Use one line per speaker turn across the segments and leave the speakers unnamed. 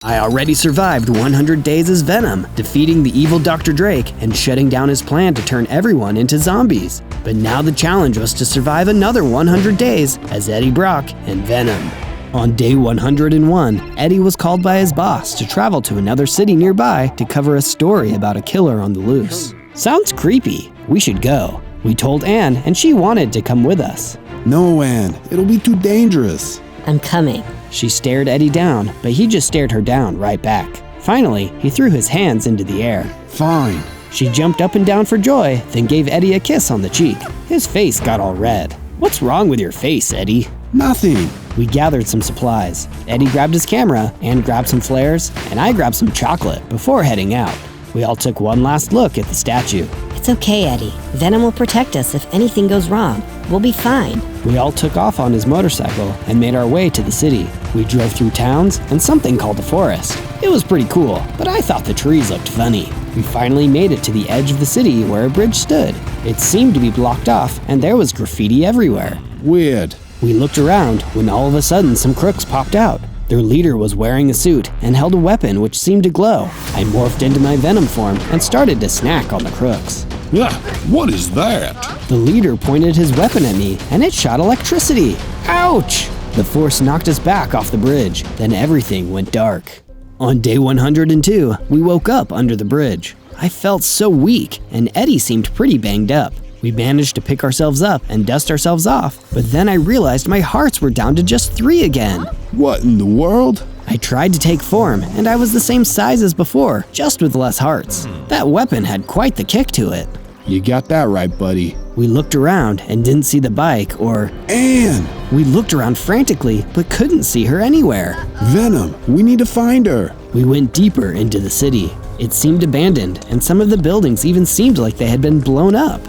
I already survived 100 days as Venom, defeating the evil Dr. Drake and shutting down his plan to turn everyone into zombies. But now the challenge was to survive another 100 days as Eddie Brock and Venom. On day 101, Eddie was called by his boss to travel to another city nearby to cover a story about a killer on the loose. Sounds creepy. We should go. We told Anne, and she wanted to come with us.
No, Anne. It'll be too dangerous.
I'm coming.
She stared Eddie down, but he just stared her down right back. Finally, he threw his hands into the air.
Fine.
She jumped up and down for joy, then gave Eddie a kiss on the cheek. His face got all red. What's wrong with your face, Eddie?
Nothing.
We gathered some supplies. Eddie grabbed his camera, Anne grabbed some flares, and I grabbed some chocolate before heading out. We all took one last look at the statue.
It's okay, Eddie. Venom will protect us if anything goes wrong. We'll be fine.
We all took off on his motorcycle and made our way to the city. We drove through towns and something called the forest. It was pretty cool, but I thought the trees looked funny. We finally made it to the edge of the city where a bridge stood. It seemed to be blocked off, and there was graffiti everywhere.
Weird.
We looked around when all of a sudden some crooks popped out. Their leader was wearing a suit and held a weapon which seemed to glow. I morphed into my Venom form and started to snack on the crooks.
What is that?
The leader pointed his weapon at me and it shot electricity. Ouch! The force knocked us back off the bridge. Then everything went dark. On day 102, we woke up under the bridge. I felt so weak and Eddie seemed pretty banged up. We managed to pick ourselves up and dust ourselves off, but then I realized my hearts were down to just 3 again.
What in the world?
I tried to take form, and I was the same size as before, just with less hearts. That weapon had quite the kick to it.
You got that right, buddy.
We looked around and didn't see the bike or...
Anne!
We looked around frantically, but couldn't see her anywhere.
Venom, we need to find her.
We went deeper into the city. It seemed abandoned, and some of the buildings even seemed like they had been blown up.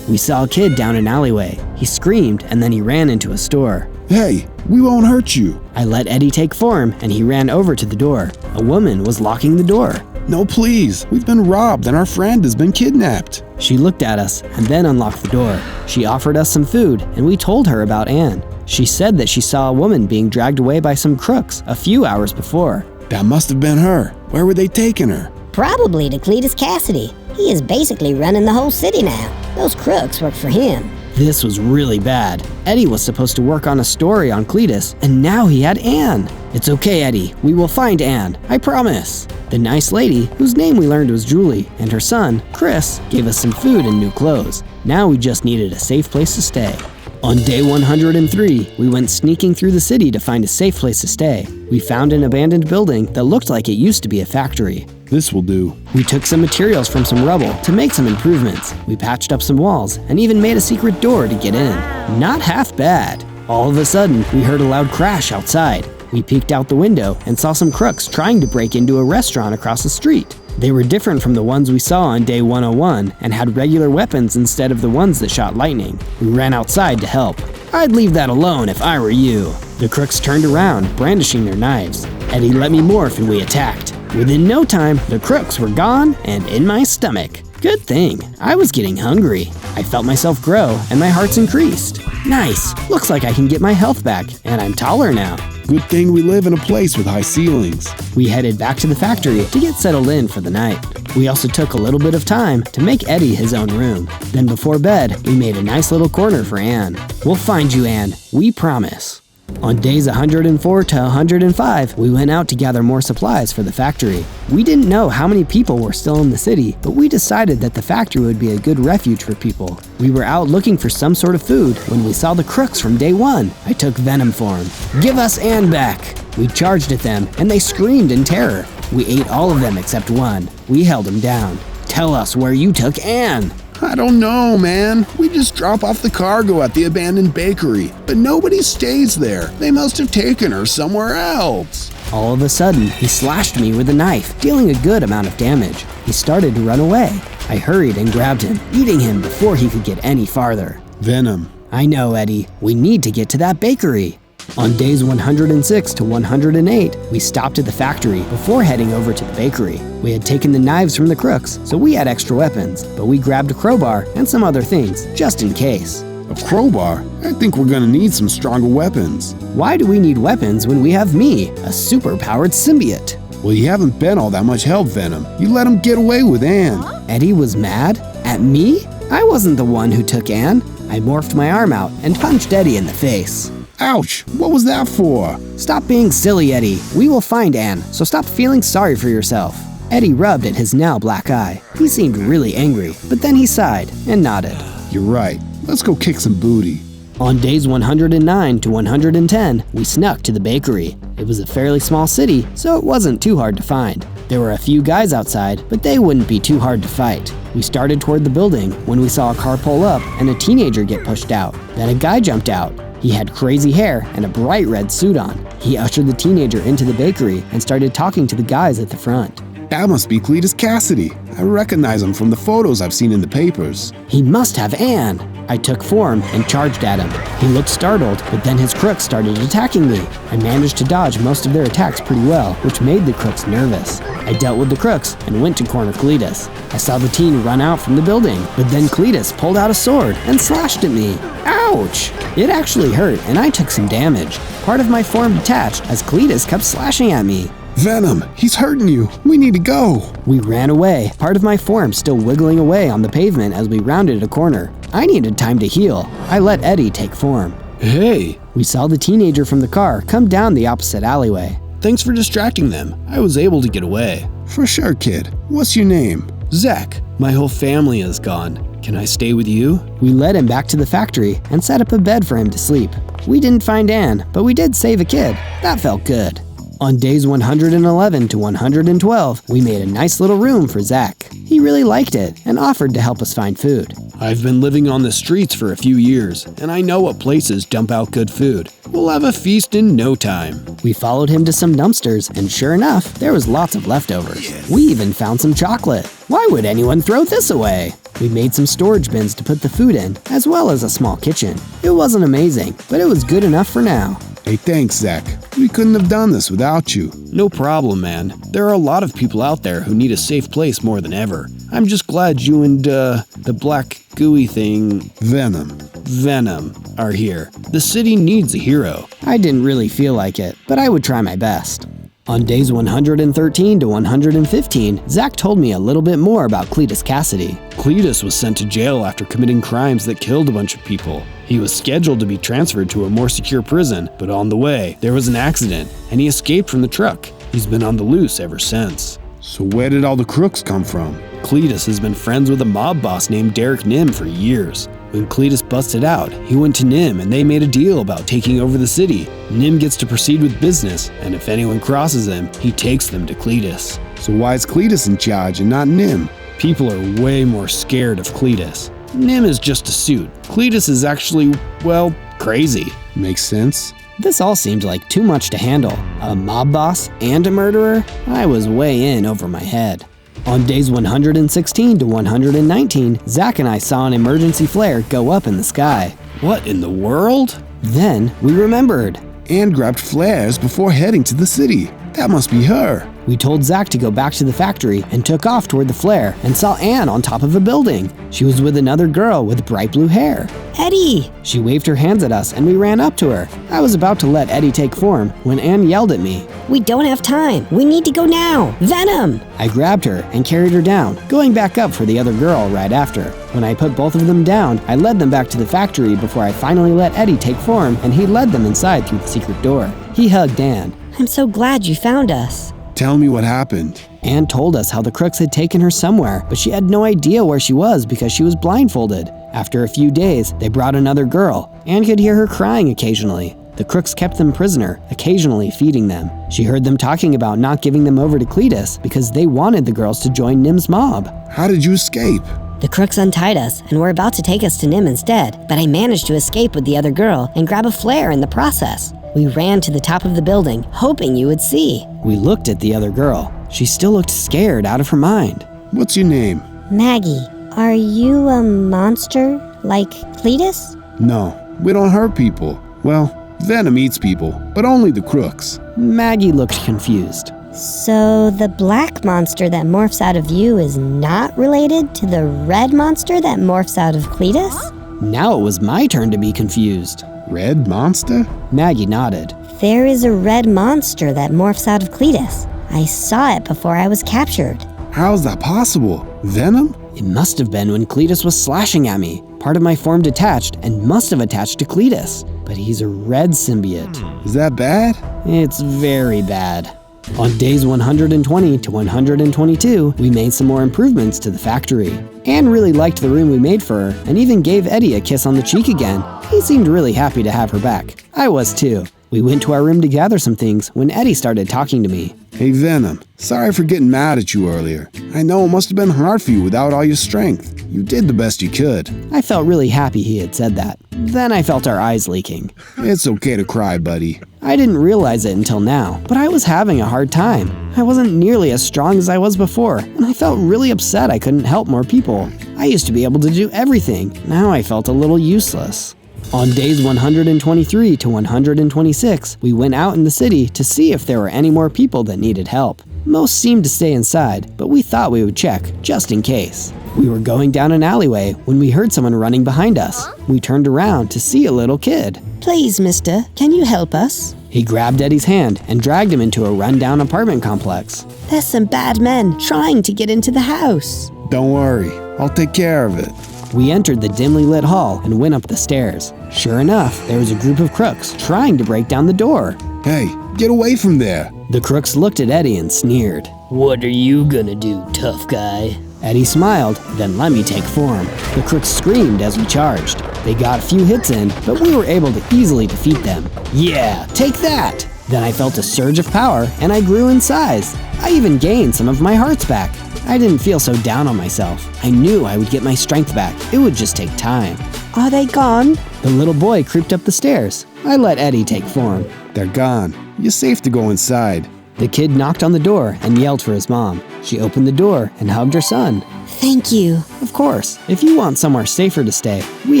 We saw a kid down an alleyway. He screamed and then he ran into a store.
Hey, we won't hurt you.
I let Eddie take form and he ran over to the door. A woman was locking the door.
No, please. We've been robbed and our friend has been kidnapped.
She looked at us and then unlocked the door. She offered us some food and we told her about Anne. She said that she saw a woman being dragged away by some crooks a few hours before.
That must have been her. Where were they taking her?
Probably to Cletus Cassidy. He is basically running the whole city now. Those crooks work for him.
This was really bad. Eddie was supposed to work on a story on Cletus, and now he had Anne. It's okay, Eddie. We will find Anne. I promise. The nice lady, whose name we learned was Julie, and her son, Chris, gave us some food and new clothes. Now we just needed a safe place to stay. On day 103, we went sneaking through the city to find a safe place to stay. We found an abandoned building that looked like it used to be a factory.
This will do.
We took some materials from some rubble to make some improvements. We patched up some walls and even made a secret door to get in. Not half bad. All of a sudden, we heard a loud crash outside. We peeked out the window and saw some crooks trying to break into a restaurant across the street. They were different from the ones we saw on day 101 and had regular weapons instead of the ones that shot lightning. We ran outside to help. I'd leave that alone if I were you. The crooks turned around, brandishing their knives. Eddie let me morph and we attacked. Within no time, the crooks were gone and in my stomach. Good thing, I was getting hungry. I felt myself grow and my hearts increased. Nice, looks like I can get my health back and I'm taller now.
Good thing we live in a place with high ceilings.
We headed back to the factory to get settled in for the night. We also took a little bit of time to make Eddie his own room. Then before bed, we made a nice little corner for Anne. We'll find you, Anne. We promise. On days 104 to 105, we went out to gather more supplies for the factory. We didn't know how many people were still in the city, but we decided that the factory would be a good refuge for people. We were out looking for some sort of food when we saw the crooks from day 1. I took Venom form. Give us Anne back! We charged at them, and they screamed in terror. We ate all of them except one. We held them down. Tell us where you took Anne!
I don't know, man. We just drop off the cargo at the abandoned bakery, but nobody stays there. They must have taken her somewhere else.
All of a sudden, he slashed me with a knife, dealing a good amount of damage. He started to run away. I hurried and grabbed him, eating him before he could get any farther.
Venom.
I know, Eddie. We need to get to that bakery. On days 106 to 108, we stopped at the factory before heading over to the bakery. We had taken the knives from the crooks, so we had extra weapons, but we grabbed a crowbar and some other things, just in case.
A crowbar? I think we're gonna need some stronger weapons.
Why do we need weapons when we have me, a super-powered symbiote?
Well, you haven't been all that much help, Venom. You let him get away with Anne.
Eddie was mad? At me? I wasn't the one who took Anne. I morphed my arm out and punched Eddie in the face.
Ouch! What was that for?
Stop being silly, Eddie. We will find Anne, so stop feeling sorry for yourself. Eddie rubbed at his now black eye. He seemed really angry, but then he sighed and nodded.
You're right. Let's go kick some booty.
On days 109 to 110, we snuck to the bakery. It was a fairly small city, so it wasn't too hard to find. There were a few guys outside, but they wouldn't be too hard to fight. We started toward the building when we saw a car pull up and a teenager get pushed out. Then a guy jumped out. He had crazy hair and a bright red suit on. He ushered the teenager into the bakery and started talking to the guys at the front.
That must be Cletus Cassidy. I recognize him from the photos I've seen in the papers.
He must have Anne. I took form and charged at him. He looked startled, but then his crooks started attacking me. I managed to dodge most of their attacks pretty well, which made the crooks nervous. I dealt with the crooks and went to corner Cletus. I saw the teen run out from the building, but then Cletus pulled out a sword and slashed at me. Ouch! It actually hurt, and I took some damage. Part of my form detached as Cletus kept slashing at me.
Venom, he's hurting you. We need to go.
We ran away, part of my form still wiggling away on the pavement as we rounded a corner. I needed time to heal. I let Eddie take form.
Hey,
We saw the teenager from the car come down the opposite alleyway.
Thanks for distracting them. I was able to get away.
for sure, kid. What's your name?
Zach, my whole family is gone. Can I stay with you?
We led him back to the factory and set up a bed for him to sleep. We didn't find Anne, but we did save a kid. That felt good. On days 111 to 112, we made a nice little room for Zach. He really liked it and offered to help us find food.
I've been living on the streets for a few years, and I know what places dump out good food. We'll have a feast in no time.
We followed him to some dumpsters, and sure enough, there was lots of leftovers. We even found some chocolate. Why would anyone throw this away? We made some storage bins to put the food in, as well as a small kitchen. It wasn't amazing, but it was good enough for now.
Hey, thanks, Zach. We couldn't have done this without you.
No problem, man. There are a lot of people out there who need a safe place more than ever. I'm just glad you and, the black gooey thing, Venom, are here. The city needs a hero.
I didn't really feel like it, but I would try my best. On days 113 to 115, Zach told me a little bit more about Cletus Cassidy.
Cletus was sent to jail after committing crimes that killed a bunch of people. He was scheduled to be transferred to a more secure prison, but on the way, there was an accident, and he escaped from the truck. He's been on the loose ever since.
So where did all the crooks come from?
Cletus has been friends with a mob boss named Derek Nim for years. When Cletus busted out, he went to Nim and they made a deal about taking over the city. Nim gets to proceed with business, and if anyone crosses him, he takes them to Cletus.
So why is Cletus in charge and not Nim?
People are way more scared of Cletus. Nim is just a suit. Cletus is actually, well, crazy.
Makes sense.
This all seemed like too much to handle. A mob boss and a murderer? I was way in over my head. On days 116 to 119, Zach and I saw an emergency flare go up in the sky.
What in the world?
Then we remembered.
Anne grabbed flares before heading to the city. That must be her.
We told Zach to go back to the factory and took off toward the flare and saw Anne on top of a building. She was with another girl with bright blue hair.
Eddie!
She waved her hands at us and we ran up to her. I was about to let Eddie take form when Anne yelled at me.
We don't have time. We need to go now. Venom!
I grabbed her and carried her down, going back up for the other girl right after. When I put both of them down, I led them back to the factory before I finally let Eddie take form, and he led them inside through the secret door. He hugged Anne.
I'm so glad you found us.
Tell me what happened.
Anne told us how the crooks had taken her somewhere, but she had no idea where she was because she was blindfolded. After a few days, they brought another girl. Anne could hear her crying occasionally. The crooks kept them prisoner, occasionally feeding them. She heard them talking about not giving them over to Cletus because they wanted the girls to join Nim's mob.
How did you escape?
The crooks untied us and were about to take us to Nim instead, but I managed to escape with the other girl and grab a flare in the process. We ran to the top of the building, hoping you would see.
We looked at the other girl. She still looked scared out of her mind.
What's your name?
Maggie, are you a monster like Cletus?
No, we don't hurt people. Well, Venom eats people, but only the crooks.
Maggie looked confused.
So the black monster that morphs out of you is not related to the red monster that morphs out of Cletus?
Now it was my turn to be confused.
Red monster?
Maggie nodded.
There is a red monster that morphs out of Cletus. I saw it before I was captured.
How is that possible? Venom?
It must have been when Cletus was slashing at me. Part of my form detached and must have attached to Cletus. But he's a red symbiote.
Is that bad?
It's very bad. On days 120 to 122, we made some more improvements to the factory. Anne really liked the room we made for her and even gave Eddie a kiss on the cheek again. He seemed really happy to have her back. I was too. We went to our room to gather some things when Eddie started talking to me.
Hey Venom, sorry for getting mad at you earlier. I know it must have been hard for you without all your strength. You did the best you could.
I felt really happy he had said that. Then I felt our eyes leaking.
It's okay to cry, buddy.
I didn't realize it until now, but I was having a hard time. I wasn't nearly as strong as I was before, and I felt really upset I couldn't help more people. I used to be able to do everything. Now I felt a little useless. On days 123 to 126, we went out in the city to see if there were any more people that needed help. Most seemed to stay inside, but we thought we would check, just in case. We were going down an alleyway when we heard someone running behind us. We turned around to see a little kid.
Please, mister, can you help us?
He grabbed Eddie's hand and dragged him into a rundown apartment complex.
There's some bad men trying to get into the house.
Don't worry, I'll take care of it.
We entered the dimly lit hall and went up the stairs. Sure enough, there was a group of crooks trying to break down the door.
Hey, get away from there.
The crooks looked at Eddie and sneered. What are you gonna do, tough guy? Eddie smiled, then let me take form. The crooks screamed as we charged. They got a few hits in, but we were able to easily defeat them. Yeah, take that! Then I felt a surge of power and I grew in size. I even gained some of my hearts back. I didn't feel so down on myself. I knew I would get my strength back. It would just take time.
Are they gone?
The little boy creeped up the stairs. I let Eddie take form.
They're gone. You're safe to go inside.
The kid knocked on the door and yelled for his mom. She opened the door and hugged her son.
Thank you.
Of course, if you want somewhere safer to stay, we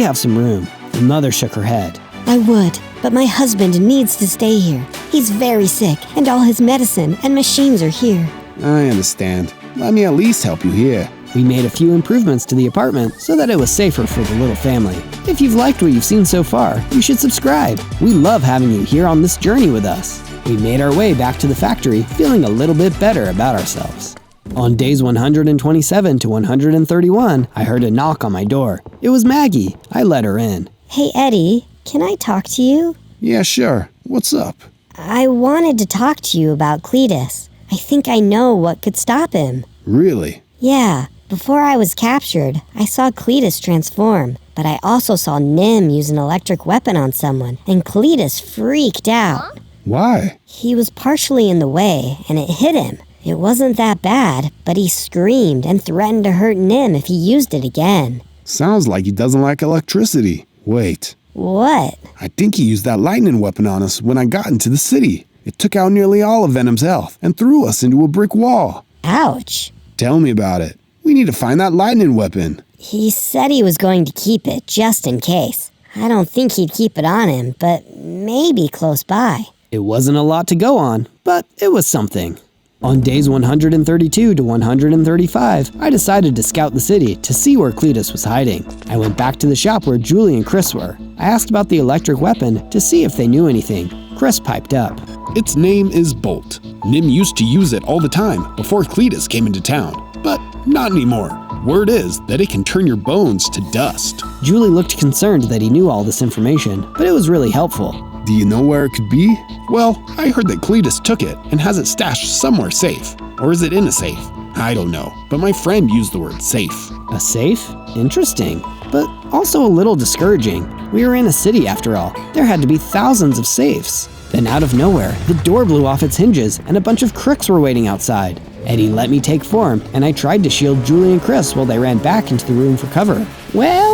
have some room. The mother shook her head.
I would, but my husband needs to stay here. He's very sick, and all his medicine and machines are here.
I understand. Let me at least help you here.
We made a few improvements to the apartment so that it was safer for the little family. If you've liked what you've seen so far, you should subscribe. We love having you here on this journey with us. We made our way back to the factory feeling a little bit better about ourselves. On days 127 to 131, I heard a knock on my door. It was Maggie. I let her in.
Hey, Eddie, can I talk to you?
Yeah, sure. What's up?
I wanted to talk to you about Cletus. I think I know what could stop him.
Really?
Yeah. Before I was captured, I saw Cletus transform, but I also saw Nim use an electric weapon on someone, and Cletus freaked out.
Why?
He was partially in the way, and it hit him. It wasn't that bad, but he screamed and threatened to hurt Nim if he used it again.
Sounds like he doesn't like electricity. Wait.
What?
I think he used that lightning weapon on us when I got into the city. It took out nearly all of Venom's health and threw us into a brick wall.
Ouch.
Tell me about it. We need to find that lightning weapon.
He said he was going to keep it just in case. I don't think he'd keep it on him, but maybe close by.
It wasn't a lot to go on, but it was something. On days 132 to 135, I decided to scout the city to see where Cletus was hiding. I went back to the shop where Julie and Chris were. I asked about the electric weapon to see if they knew anything. Chris piped up.
Its name is Bolt. Nim used to use it all the time before Cletus came into town, but not anymore. Word is that it can turn your bones to dust.
Julie looked concerned that he knew all this information, but it was really helpful.
Do you know where it could be?
Well, I heard that Cletus took it and has it stashed somewhere safe. Or is it in a safe? I don't know, but my friend used the word safe.
A safe? Interesting, but also a little discouraging. We were in a city after all. There had to be thousands of safes. Then out of nowhere, the door blew off its hinges and a bunch of crooks were waiting outside. Eddie let me take form, and I tried to shield Julie and Chris while they ran back into the room for cover. Well,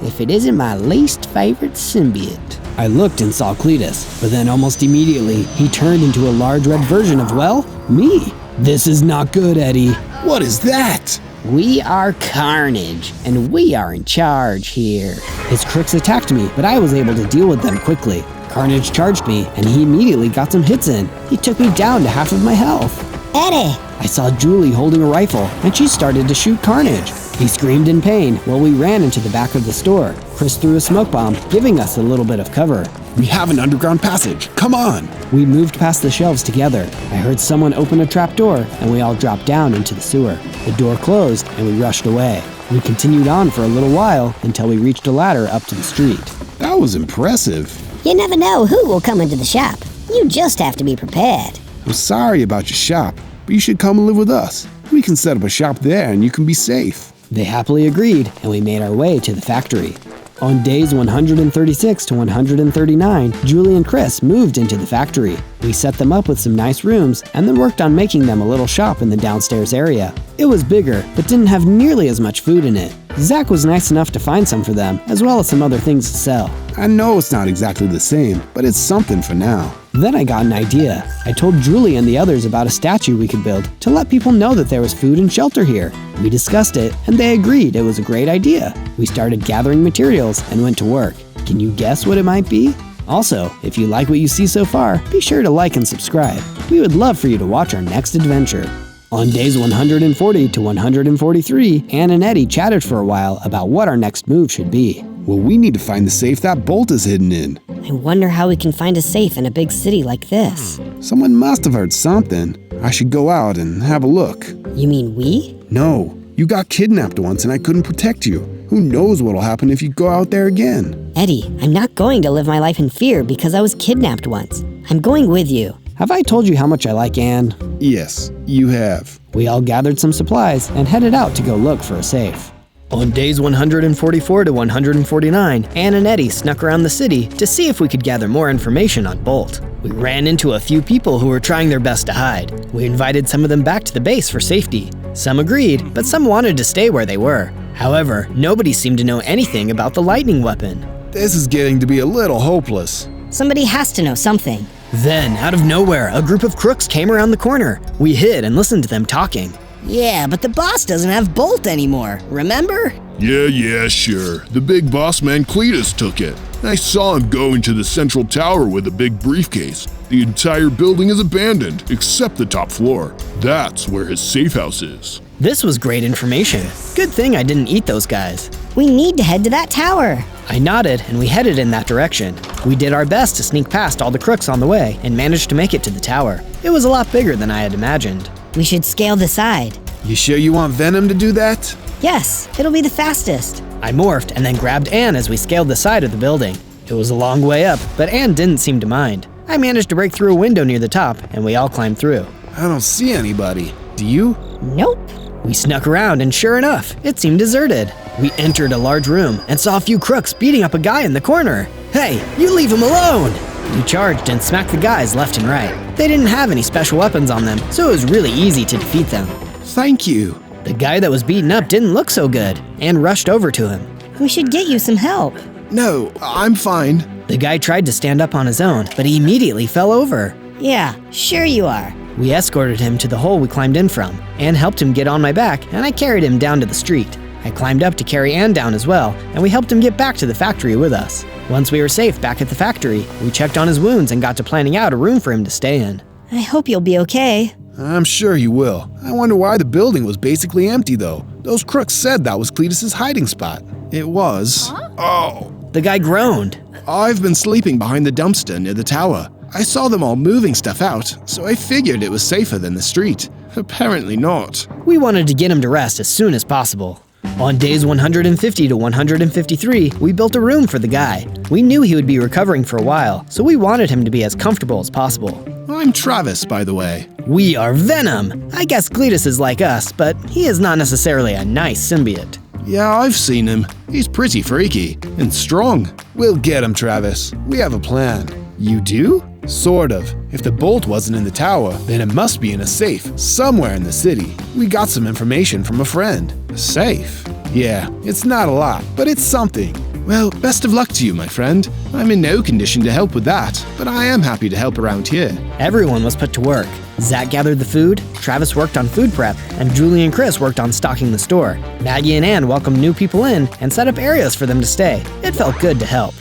if it isn't my least favorite symbiote. I looked and saw Cletus, but then almost immediately, he turned into a large red version of, well, me. This is not good, Eddie.
What is that?
We are Carnage, and we are in charge here. His crooks attacked me, but I was able to deal with them quickly. Carnage charged me, and he immediately got some hits in. He took me down to half of my health.
Eddie!
I saw Julie holding a rifle, and she started to shoot Carnage. He screamed in pain while we ran into the back of the store. Chris threw a smoke bomb, giving us a little bit of cover.
We have an underground passage. Come on.
We moved past the shelves together. I heard someone open a trap door, and we all dropped down into the sewer. The door closed, and we rushed away. We continued on for a little while until we reached a ladder up to the street.
That was impressive.
You never know who will come into the shop. You just have to be prepared.
I'm sorry about your shop, but you should come and live with us. We can set up a shop there and you can be safe.
They happily agreed, and we made our way to the factory. On days 136 to 139, Julie and Chris moved into the factory. We set them up with some nice rooms and then worked on making them a little shop in the downstairs area. It was bigger, but didn't have nearly as much food in it. Zach was nice enough to find some for them, as well as some other things to sell.
I know it's not exactly the same, but it's something for now.
Then I got an idea. I told Julie and the others about a statue we could build to let people know that there was food and shelter here. We discussed it, and they agreed it was a great idea. We started gathering materials and went to work. Can you guess what it might be? Also, if you like what you see so far, be sure to like and subscribe. We would love for you to watch our next adventure. On days 140 to 143, Ann and Eddie chatted for a while about what our next move should be.
Well, we need to find the safe that Bolt is hidden in.
I wonder how we can find a safe in a big city like this.
Someone must have heard something. I should go out and have a look.
You mean we?
No, you got kidnapped once and I couldn't protect you. Who knows what'll happen if you go out there again?
Eddie, I'm not going to live my life in fear because I was kidnapped once. I'm going with you.
Have I told you how much I like Ann?
Yes, you have.
We all gathered some supplies and headed out to go look for a safe. On days 144 to 149, Ann and Eddie snuck around the city to see if we could gather more information on Bolt. We ran into a few people who were trying their best to hide. We invited some of them back to the base for safety. Some agreed, but some wanted to stay where they were. However, nobody seemed to know anything about the lightning weapon.
This is getting to be a little hopeless.
Somebody has to know something.
Then, out of nowhere, a group of crooks came around the corner. We hid and listened to them talking.
Yeah, but the boss doesn't have Bolt anymore, remember?
Yeah, sure. The big boss man Cletus took it. I saw him go into the central tower with a big briefcase. The entire building is abandoned, except the top floor. That's where his safe house is.
This was great information. Good thing I didn't eat those guys.
We need to head to that tower.
I nodded and we headed in that direction. We did our best to sneak past all the crooks on the way and managed to make it to the tower. It was a lot bigger than I had imagined.
We should scale the side.
You sure you want Venom to do that?
Yes, it'll be the fastest.
I morphed and then grabbed Ann as we scaled the side of the building. It was a long way up, but Ann didn't seem to mind. I managed to break through a window near the top and we all climbed through.
I don't see anybody. Do you?
Nope.
We snuck around and sure enough, it seemed deserted. We entered a large room and saw a few crooks beating up a guy in the corner. Hey, you leave him alone! We charged and smacked the guys left and right. They didn't have any special weapons on them, so it was really easy to defeat them.
Thank you.
The guy that was beaten up didn't look so good, and rushed over to him.
We should get you some help.
No, I'm fine.
The guy tried to stand up on his own, but he immediately fell over.
Yeah, sure you are.
We escorted him to the hole we climbed in from, and helped him get on my back, and I carried him down to the street. I climbed up to carry Ann down as well, and we helped him get back to the factory with us. Once we were safe back at the factory, we checked on his wounds and got to planning out a room for him to stay in.
I hope you'll be okay.
I'm sure he will. I wonder why the building was basically empty though. Those crooks said that was Cletus's hiding spot. It was. Oh.
The guy groaned.
I've been sleeping behind the dumpster near the tower. I saw them all moving stuff out, so I figured it was safer than the street. Apparently not.
We wanted to get him to rest as soon as possible. On days 150 to 153, we built a room for the guy. We knew he would be recovering for a while, so we wanted him to be as comfortable as possible.
I'm Travis, by the way.
We are Venom. I guess Cletus is like us, but he is not necessarily a nice symbiote.
Yeah, I've seen him. He's pretty freaky and strong. We'll get him, Travis. We have a plan. You do? Sort of. If the bolt wasn't in the tower, then it must be in a safe somewhere in the city. We got some information from a friend. A safe? Yeah, it's not a lot, but it's something. Well, best of luck to you, my friend. I'm in no condition to help with that, but I am happy to help around here.
Everyone was put to work. Zach gathered the food, Travis worked on food prep, and Julie and Chris worked on stocking the store. Maggie and Ann welcomed new people in and set up areas for them to stay. It felt good to help.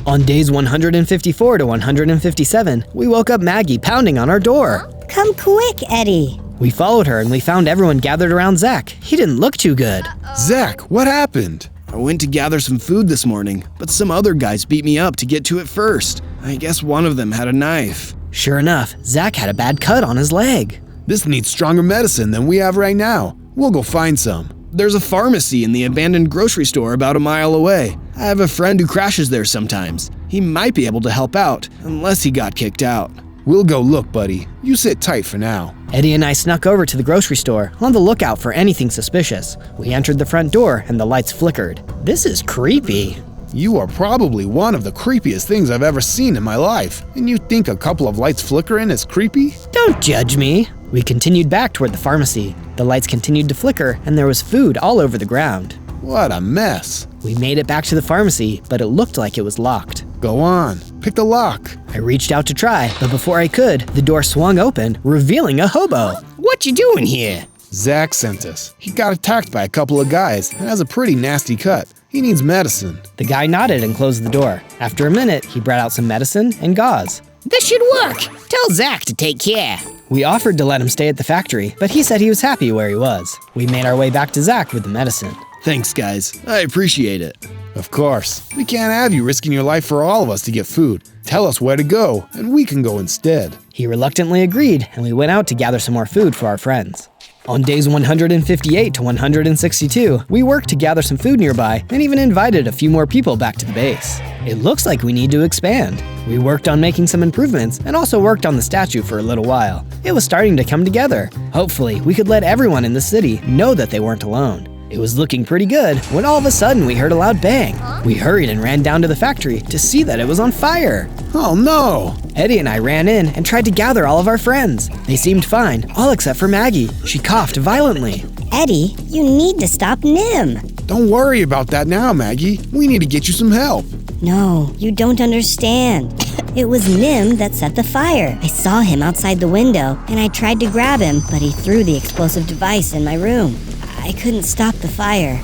On days 154 to 157, we woke up Maggie pounding on our door.
Come quick, Eddie.
We followed her and we found everyone gathered around Zach. He didn't look too good.
Zach, what happened? I went to gather some food this morning, but some other guys beat me up to get to it first. I guess one of them had a knife.
Sure enough, Zach had a bad cut on his leg.
This needs stronger medicine than we have right now. We'll go find some. There's a pharmacy in the abandoned grocery store about a mile away. I have a friend who crashes there sometimes. He might be able to help out, unless he got kicked out. We'll go look, buddy. You sit tight for now.
Eddie and I snuck over to the grocery store, on the lookout for anything suspicious. We entered the front door and the lights flickered. This is creepy.
You are probably one of the creepiest things I've ever seen in my life, and you think a couple of lights flickering is creepy?
Don't judge me. We continued back toward the pharmacy. The lights continued to flicker and there was food all over the ground.
What a mess.
We made it back to the pharmacy, but it looked like it was locked.
Go on, pick the lock.
I reached out to try, but before I could, the door swung open, revealing a hobo.
What you doing here?
Zach sent us. He got attacked by a couple of guys and has a pretty nasty cut. He needs medicine.
The guy nodded and closed the door. After a minute, he brought out some medicine and gauze.
This should work. Tell Zach to take care.
We offered to let him stay at the factory, but he said he was happy where he was. We made our way back to Zach with the medicine.
Thanks, guys. I appreciate it. Of course. We can't have you risking your life for all of us to get food. Tell us where to go, and we can go instead.
He reluctantly agreed, and we went out to gather some more food for our friends. On days 158 to 162, we worked to gather some food nearby and even invited a few more people back to the base. It looks like we need to expand. We worked on making some improvements and also worked on the statue for a little while. It was starting to come together. Hopefully, we could let everyone in the city know that they weren't alone. It was looking pretty good when all of a sudden we heard a loud bang. We hurried and ran down to the factory to see that it was on fire.
Oh no!
Eddie and I ran in and tried to gather all of our friends. They seemed fine, all except for Maggie. She coughed violently.
Eddie, you need to stop Nim.
Don't worry about that now, Maggie. We need to get you some help.
No, you don't understand. It was Nim that set the fire. I saw him outside the window, and I tried to grab him, but he threw the explosive device in my room. I couldn't stop the fire.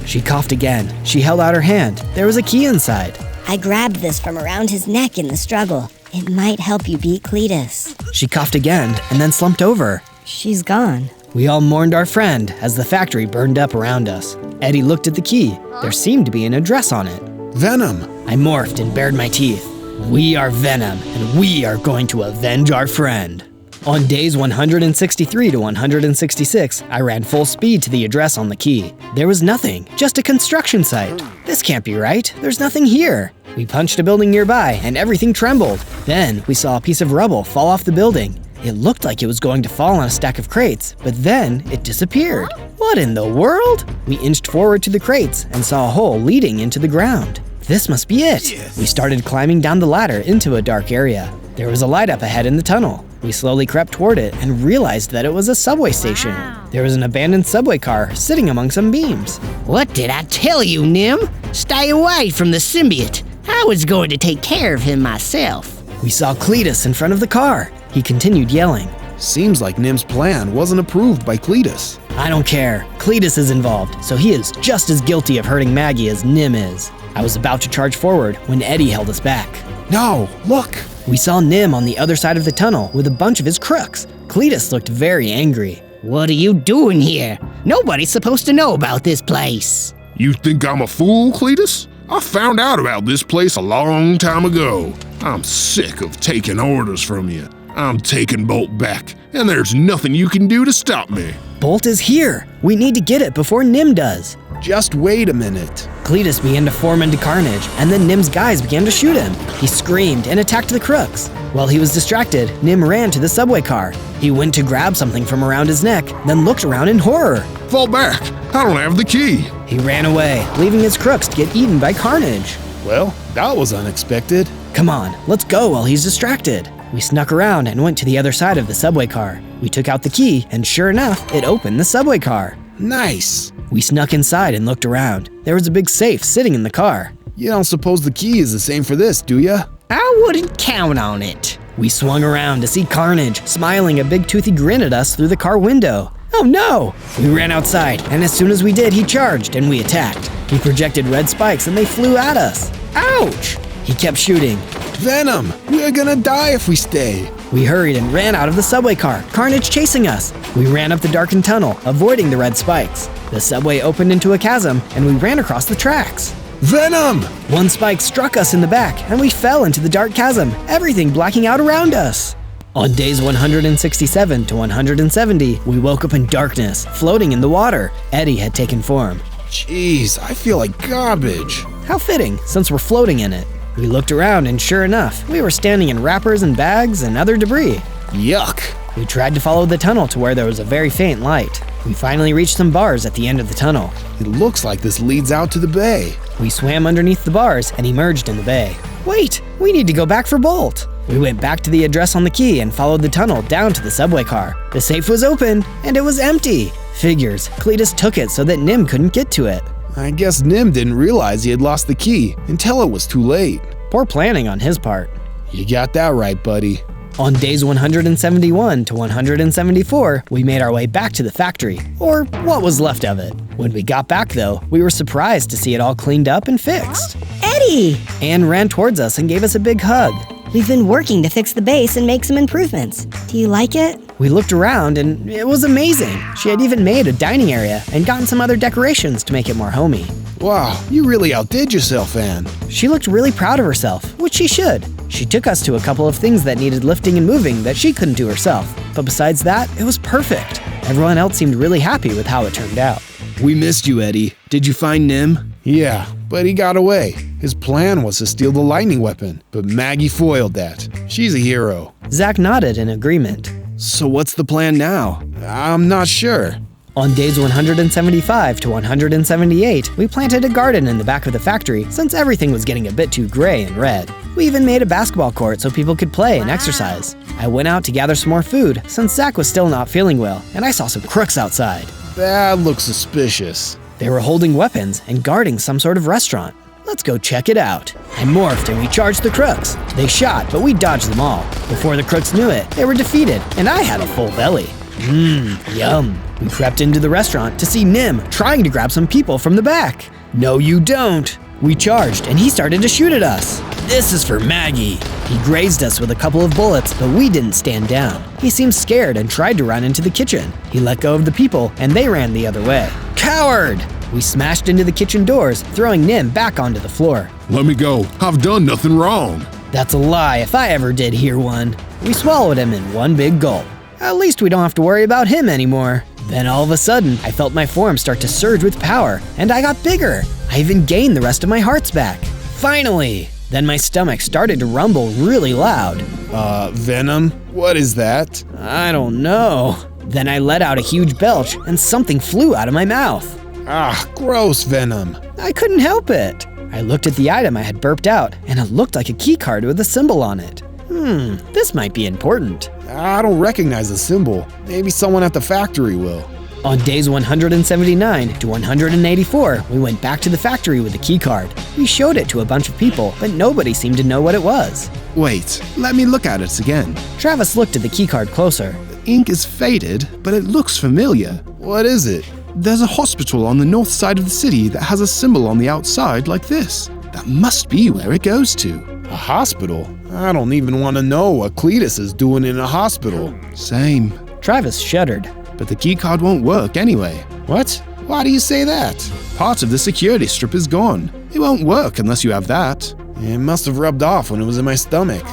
She coughed again. She held out her hand. There was a key inside.
I grabbed this from around his neck in the struggle. It might help you beat Cletus.
She coughed again and then slumped over.
She's gone.
We all mourned our friend as the factory burned up around us. Eddie looked at the key. There seemed to be an address on it.
Venom.
I morphed and bared my teeth. We are Venom, and we are going to avenge our friend. On days 163 to 166, I ran full speed to the address on the key. There was nothing, just a construction site. This can't be right, there's nothing here. We punched a building nearby and everything trembled. Then we saw a piece of rubble fall off the building. It looked like it was going to fall on a stack of crates, but then it disappeared. What in the world? We inched forward to the crates and saw a hole leading into the ground. This must be it. We started climbing down the ladder into a dark area. There was a light up ahead in the tunnel. We slowly crept toward it and realized that it was a subway station. There was an abandoned subway car sitting among some beams.
What did I tell you, Nim? Stay away from the symbiote. I was going to take care of him myself.
We saw Cletus in front of the car. He continued yelling.
Seems like Nim's plan wasn't approved by Cletus.
I don't care. Cletus is involved, so he is just as guilty of hurting Maggie as Nim is. I was about to charge forward when Eddie held us back.
No, look!
We saw Nim on the other side of the tunnel with a bunch of his crooks. Cletus looked very angry.
What are you doing here? Nobody's supposed to know about this place.
You think I'm a fool, Cletus? I found out about this place a long time ago. I'm sick of taking orders from you. I'm taking Bolt back, and there's nothing you can do to stop me.
Bolt is here. We need to get it before Nim does.
Just wait a minute.
Cletus began to form into carnage, and then Nim's guys began to shoot him. He screamed and attacked the crooks. While he was distracted, Nim ran to the subway car. He went to grab something from around his neck, then looked around in horror.
Fall back! I don't have the key!
He ran away, leaving his crooks to get eaten by carnage.
Well, that was unexpected.
Come on, let's go while he's distracted. We snuck around and went to the other side of the subway car. We took out the key, and sure enough, it opened the subway car.
Nice.
We snuck inside and looked around. There was a big safe sitting in the car.
You don't suppose the key is the same for this, do ya?
I wouldn't count on it.
We swung around to see Carnage, smiling a big toothy grin at us through the car window. Oh no! We ran outside, and as soon as we did, he charged and we attacked. He projected red spikes and they flew at us. Ouch! He kept shooting.
Venom! We're gonna die if we stay.
We hurried and ran out of the subway car, carnage chasing us. We ran up the darkened tunnel, avoiding the red spikes. The subway opened into a chasm, and we ran across the tracks.
Venom!
One spike struck us in the back, and we fell into the dark chasm, everything blacking out around us. On days 167 to 170, we woke up in darkness, floating in the water. Eddie had taken form.
Jeez, I feel like garbage.
How fitting, since we're floating in it. We looked around, and sure enough, we were standing in wrappers and bags and other debris.
Yuck.
We tried to follow the tunnel to where there was a very faint light. We finally reached some bars at the end of the tunnel.
It looks like this leads out to the bay.
We swam underneath the bars and emerged in the bay. Wait, we need to go back for Bolt. We went back to the address on the key and followed the tunnel down to the subway car. The safe was open, and it was empty. Figures, Cletus took it so that Nim couldn't get to it.
I guess Nim didn't realize he had lost the key until it was too late.
Poor planning on his part.
You got that right, buddy.
On days 171 to 174, we made our way back to the factory, or what was left of it. When we got back though, we were surprised to see it all cleaned up and fixed.
Eddie!
Anne ran towards us and gave us a big hug.
We've been working to fix the base and make some improvements. Do you like it?
We looked around and it was amazing. She had even made a dining area and gotten some other decorations to make it more homey.
Wow, you really outdid yourself, Anne.
She looked really proud of herself, which she should. She took us to a couple of things that needed lifting and moving that she couldn't do herself. But besides that, it was perfect. Everyone else seemed really happy with how it turned out.
We missed you, Eddie. Did you find Nim?
Yeah, but he got away. His plan was to steal the lightning weapon, but Maggie foiled that. She's a hero.
Zach nodded in agreement.
So what's the plan now?
I'm not sure.
On days 175 to 178, we planted a garden in the back of the factory since everything was getting a bit too gray and red. We even made a basketball court so people could play and exercise. I went out to gather some more food since Zach was still not feeling well, and I saw some crooks outside.
That looks suspicious.
They were holding weapons and guarding some sort of restaurant. Let's go check it out. I morphed and we charged the crooks. They shot, but we dodged them all. Before the crooks knew it, they were defeated, and I had a full belly. Yum. We crept into the restaurant to see Nim trying to grab some people from the back. No, you don't. We charged, and he started to shoot at us. This is for Maggie. He grazed us with a couple of bullets, but we didn't stand down. He seemed scared and tried to run into the kitchen. He let go of the people, and they ran the other way. Coward! We smashed into the kitchen doors, throwing Nim back onto the floor.
Let me go. I've done nothing wrong.
That's a lie if I ever did hear one. We swallowed him in one big gulp. At least we don't have to worry about him anymore. Then all of a sudden, I felt my form start to surge with power, and I got bigger. I even gained the rest of my hearts back. Finally! Then my stomach started to rumble really loud.
Venom? What is that?
I don't know. Then I let out a huge belch, and something flew out of my mouth.
Ah, gross, Venom.
I couldn't help it. I looked at the item I had burped out, and it looked like a key card with a symbol on it. This might be important.
I don't recognize the symbol. Maybe someone at the factory will.
On days 179 to 184, we went back to the factory with the key card. We showed it to a bunch of people, but nobody seemed to know what it was.
Wait, let me look at it again.
Travis looked at the key card closer.
The ink is faded, but it looks familiar.
What is it?
There's a hospital on the north side of the city that has a symbol on the outside like this. That must be where it goes to.
A hospital? I don't even want to know what Cletus is doing in a hospital.
Same.
Travis shuddered.
But the keycard won't work anyway.
What? Why do you say that?
Part of the security strip is gone. It won't work unless you have that.
It must have rubbed off when it was in my stomach.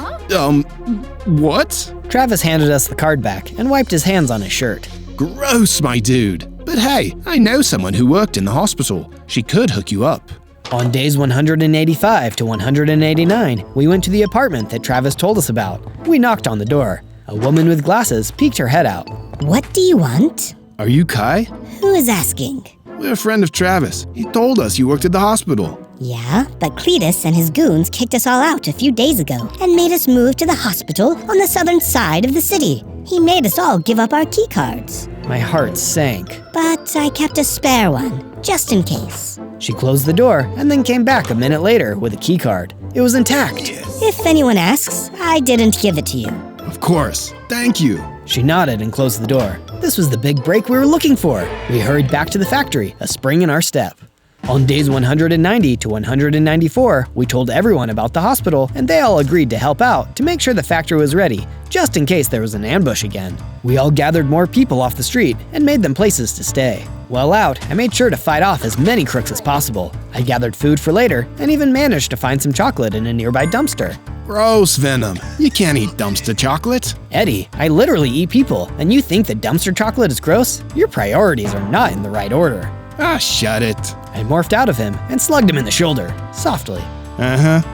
What?
Travis handed us the card back and wiped his hands on his shirt.
Gross, my dude. But hey, I know someone who worked in the hospital. She could hook you up.
On days 185 to 189, we went to the apartment that Travis told us about. We knocked on the door. A woman with glasses peeked her head out.
What do you want?
Are you Kai?
Who is asking?
We're a friend of Travis. He told us you worked at the hospital.
Yeah, but Cletus and his goons kicked us all out a few days ago and made us move to the hospital on the southern side of the city. He made us all give up our key cards.
My heart sank.
But I kept a spare one, just in case.
She closed the door and then came back a minute later with a key card. It was intact.
If anyone asks, I didn't give it to you.
Of course. Thank you.
She nodded and closed the door. This was the big break we were looking for. We hurried back to the factory, a spring in our step. On days 190 to 194, we told everyone about the hospital, and they all agreed to help out to make sure the factory was ready, just in case there was an ambush again. We all gathered more people off the street and made them places to stay. While out, I made sure to fight off as many crooks as possible. I gathered food for later and even managed to find some chocolate in a nearby dumpster.
Gross, Venom. You can't eat dumpster chocolate.
Eddie, I literally eat people, and you think that dumpster chocolate is gross? Your priorities are not in the right order.
Ah, shut it.
I morphed out of him and slugged him in the shoulder, softly.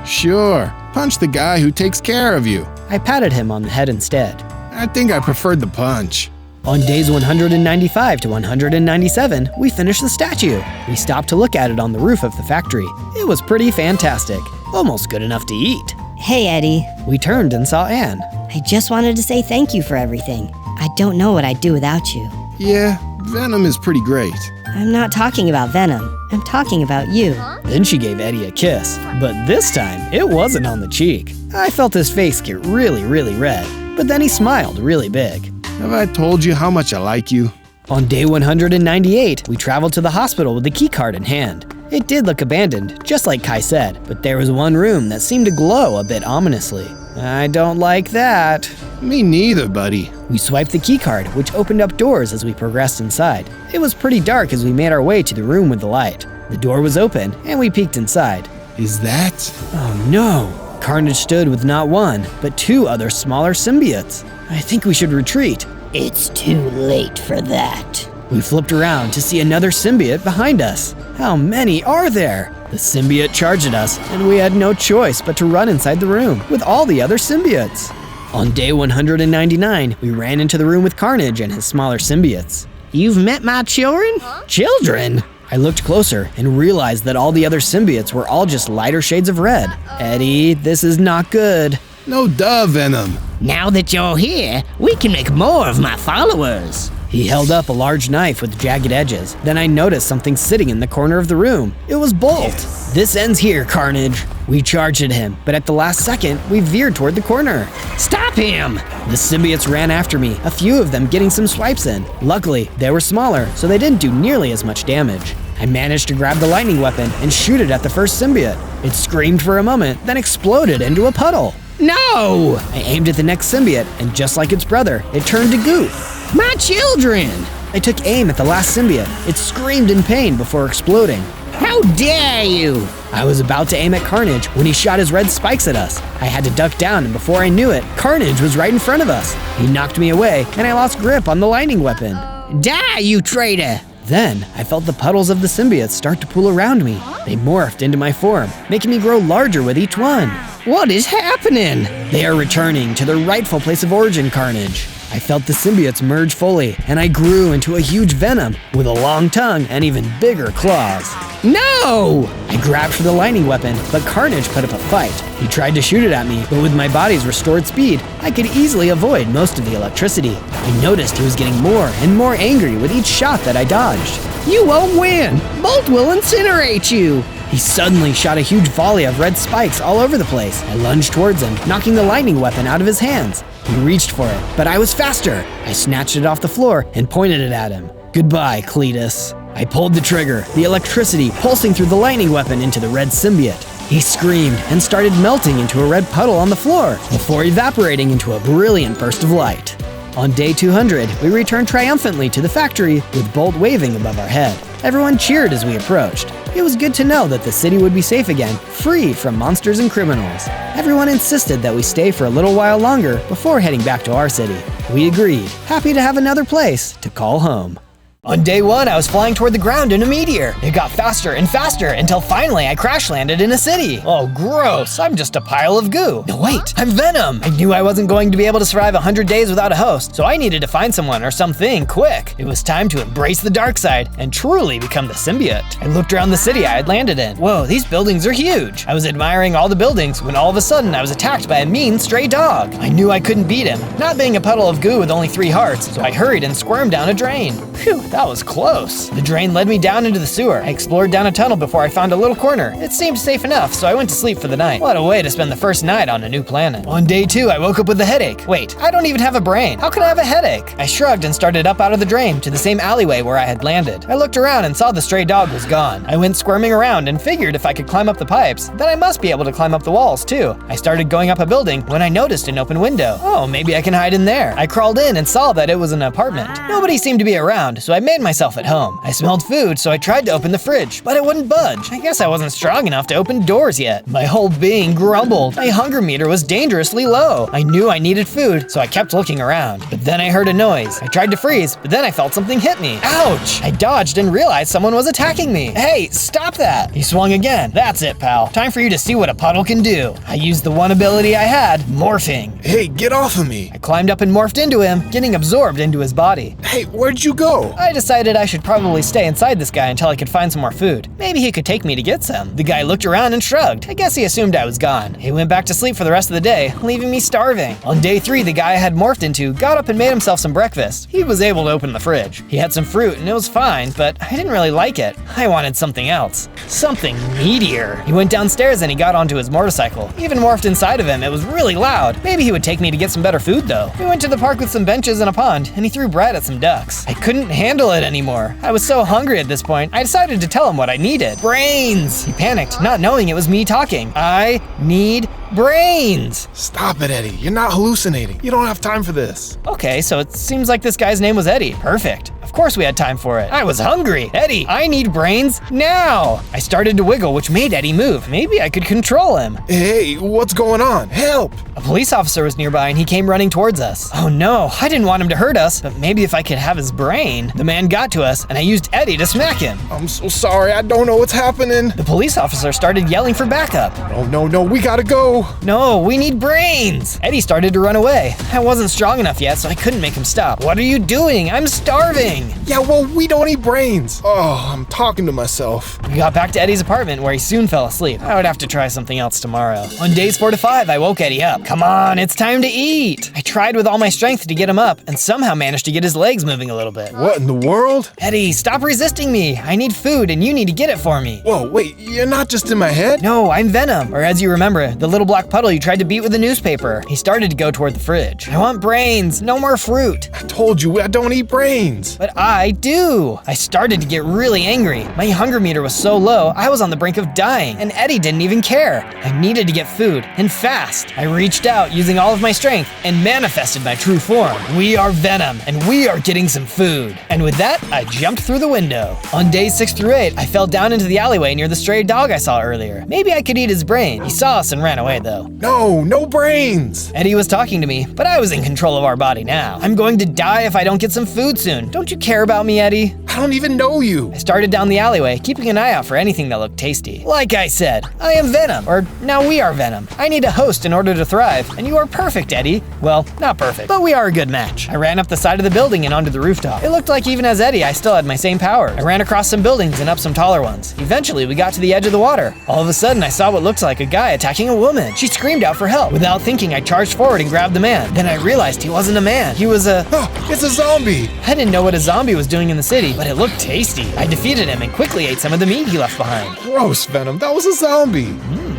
Sure. Punch the guy who takes care of you.
I patted him on the head instead.
I think I preferred the punch.
On days 195 to 197, we finished the statue. We stopped to look at it on the roof of the factory. It was pretty fantastic, almost good enough to eat.
Hey, Eddie.
We turned and saw Anne.
I just wanted to say thank you for everything. I don't know what I'd do without you.
Yeah, Venom is pretty great.
I'm not talking about Venom. I'm talking about you.
Then she gave Eddie a kiss, but this time it wasn't on the cheek. I felt his face get really, really red, but then he smiled really big.
Have I told you how much I like you?
On day 198, we traveled to the hospital with the key card in hand. It did look abandoned, just like Kai said, but there was one room that seemed to glow a bit ominously. I don't like that.
Me neither, buddy.
We swiped the key card, which opened up doors as we progressed inside. It was pretty dark as we made our way to the room with the light. The door was open, and we peeked inside.
Is that?
Oh no! Carnage stood with not one, but two other smaller symbiotes. I think we should retreat.
It's too late for that.
We flipped around to see another symbiote behind us. How many are there? The symbiote charged at us, and we had no choice but to run inside the room with all the other symbiotes. On day 199, we ran into the room with Carnage and his smaller symbiotes.
You've met my children?
Children? I looked closer and realized that all the other symbiotes were all just lighter shades of red. Eddie, this is not good.
No duh, Venom.
Now that you're here, we can make more of my followers.
He held up a large knife with jagged edges. Then I noticed something sitting in the corner of the room. It was Bolt. This ends here, Carnage. We charged at him, but at the last second, we veered toward the corner.
Stop him!
The symbiotes ran after me, a few of them getting some swipes in. Luckily, they were smaller, so they didn't do nearly as much damage. I managed to grab the lightning weapon and shoot it at the first symbiote. It screamed for a moment, then exploded into a puddle.
No!
I aimed at the next symbiote, and just like its brother, it turned to goo.
My children!
I took aim at the last symbiote. It screamed in pain before exploding.
How dare you!
I was about to aim at Carnage when he shot his red spikes at us. I had to duck down, and before I knew it, Carnage was right in front of us. He knocked me away, and I lost grip on the lightning weapon.
Die, you traitor!
Then, I felt the puddles of the symbiotes start to pool around me. They morphed into my form, making me grow larger with each one.
What is happening?
They are returning to their rightful place of origin, Carnage. I felt the symbiotes merge fully, and I grew into a huge Venom with a long tongue and even bigger claws.
No!
I grabbed for the lightning weapon, but Carnage put up a fight. He tried to shoot it at me, but with my body's restored speed, I could easily avoid most of the electricity. I noticed he was getting more and more angry with each shot that I dodged.
You won't win! Bolt will incinerate you!
He suddenly shot a huge volley of red spikes all over the place. I lunged towards him, knocking the lightning weapon out of his hands. He reached for it, but I was faster. I snatched it off the floor and pointed it at him. Goodbye, Cletus. I pulled the trigger, the electricity pulsing through the lightning weapon into the red symbiote. He screamed and started melting into a red puddle on the floor before evaporating into a brilliant burst of light. On day 200, we returned triumphantly to the factory with Bolt waving above our head. Everyone cheered as we approached. It was good to know that the city would be safe again, free from monsters and criminals. Everyone insisted that we stay for a little while longer before heading back to our city. We agreed, happy to have another place to call home. On day 1, I was flying toward the ground in a meteor. It got faster and faster until finally I crash landed in a city. Oh, gross. I'm just a pile of goo. No, wait, I'm Venom. I knew I wasn't going to be able to survive 100 days without a host, so I needed to find someone or something quick. It was time to embrace the dark side and truly become the symbiote. I looked around the city I had landed in. Whoa, these buildings are huge. I was admiring all the buildings when all of a sudden I was attacked by a mean stray dog. I knew I couldn't beat him, not being a puddle of goo with only 3 hearts, so I hurried and squirmed down a drain. Phew, That was close. The drain led me down into the sewer. I explored down a tunnel before I found a little corner. It seemed safe enough, so I went to sleep for the night. What a way to spend the first night on a new planet. On day 2, I woke up with a headache. Wait, I don't even have a brain. How could I have a headache? I shrugged and started up out of the drain to the same alleyway where I had landed. I looked around and saw the stray dog was gone. I went squirming around and figured if I could climb up the pipes, then I must be able to climb up the walls too. I started going up a building when I noticed an open window. Oh, maybe I can hide in there. I crawled in and saw that it was an apartment. Nobody seemed to be around, so I made myself at home. I smelled food, so I tried to open the fridge, but it wouldn't budge. I guess I wasn't strong enough to open doors yet. My whole being grumbled. My hunger meter was dangerously low. I knew I needed food, so I kept looking around. But then I heard a noise. I tried to freeze, but then I felt something hit me. Ouch! I dodged and realized someone was attacking me. Hey, stop that! He swung again. That's it, pal. Time for you to see what a puddle can do. I used the one ability I had, morphing.
Hey, get off of me.
I climbed up and morphed into him, getting absorbed into his body.
Hey, where'd you go?
I decided I should probably stay inside this guy until I could find some more food. Maybe he could take me to get some. The guy looked around and shrugged. I guess he assumed I was gone. He went back to sleep for the rest of the day, leaving me starving. On day 3, the guy I had morphed into got up and made himself some breakfast. He was able to open the fridge. He had some fruit and it was fine, but I didn't really like it. I wanted something else. Something meatier. He went downstairs and he got onto his motorcycle. Even morphed inside of him, it was really loud. Maybe he would take me to get some better food though. We went to the park with some benches and a pond, and he threw bread at some ducks. I couldn't handle it anymore. I was so hungry at this point, I decided to tell him what I needed. Brains! He panicked, not knowing it was me talking. I need brains!
Stop it, Eddie. You're not hallucinating. You don't have time for this.
Okay, so it seems like this guy's name was Eddie. Perfect. Of course we had time for it. I was hungry. Eddie, I need brains now! I started to wiggle, which made Eddie move. Maybe I could control him.
Hey, what's going on? Help!
A police officer was nearby and he came running towards us. Oh no, I didn't want him to hurt us, but maybe if I could have his brain. The man got to us and I used Eddie to smack him.
I'm so sorry. I don't know what's happening.
The police officer started yelling for backup.
No, we gotta go.
No, we need brains! Eddie started to run away. I wasn't strong enough yet, so I couldn't make him stop. What are you doing? I'm starving!
Yeah, well, we don't eat brains. Oh, I'm talking to myself.
We got back to Eddie's apartment where he soon fell asleep. I would have to try something else tomorrow. On days 4 to 5, I woke Eddie up. Come on, it's time to eat! I tried with all my strength to get him up and somehow managed to get his legs moving a little bit.
What in the world?
Eddie, stop resisting me! I need food and you need to get it for me.
Whoa, wait, you're not just in my head?
No, I'm Venom, or as you remember, the little black puddle you tried to beat with a newspaper. He started to go toward the fridge. I want brains, no more fruit.
I told you I don't eat brains.
But I do. I started to get really angry. My hunger meter was so low, I was on the brink of dying, and Eddie didn't even care. I needed to get food, and fast. I reached out using all of my strength and manifested my true form. We are Venom, and we are getting some food. And with that, I jumped through the window. On days 6 through 8, I fell down into the alleyway near the stray dog I saw earlier. Maybe I could eat his brain. He saw us and ran away though.
No brains.
Eddie was talking to me, but I was in control of our body now. I'm going to die if I don't get some food soon. Don't you care about me, Eddie?
I don't even know you.
I started down the alleyway, keeping an eye out for anything that looked tasty. Like I said, I am Venom, or now we are Venom. I need a host in order to thrive, and you are perfect, Eddie. Well, not perfect, but we are a good match. I ran up the side of the building and onto the rooftop. It looked like even as Eddie, I still had my same power. I ran across some buildings and up some taller ones. Eventually, we got to the edge of the water. All of a sudden, I saw what looked like a guy attacking a woman. She screamed out for help. Without thinking, I charged forward and grabbed the man. Then I realized he wasn't a man. He was a...
Oh, it's a zombie.
I didn't know what a zombie was doing in the city, but it looked tasty. I defeated him and quickly ate some of the meat he left behind.
Gross, Venom. That was a zombie.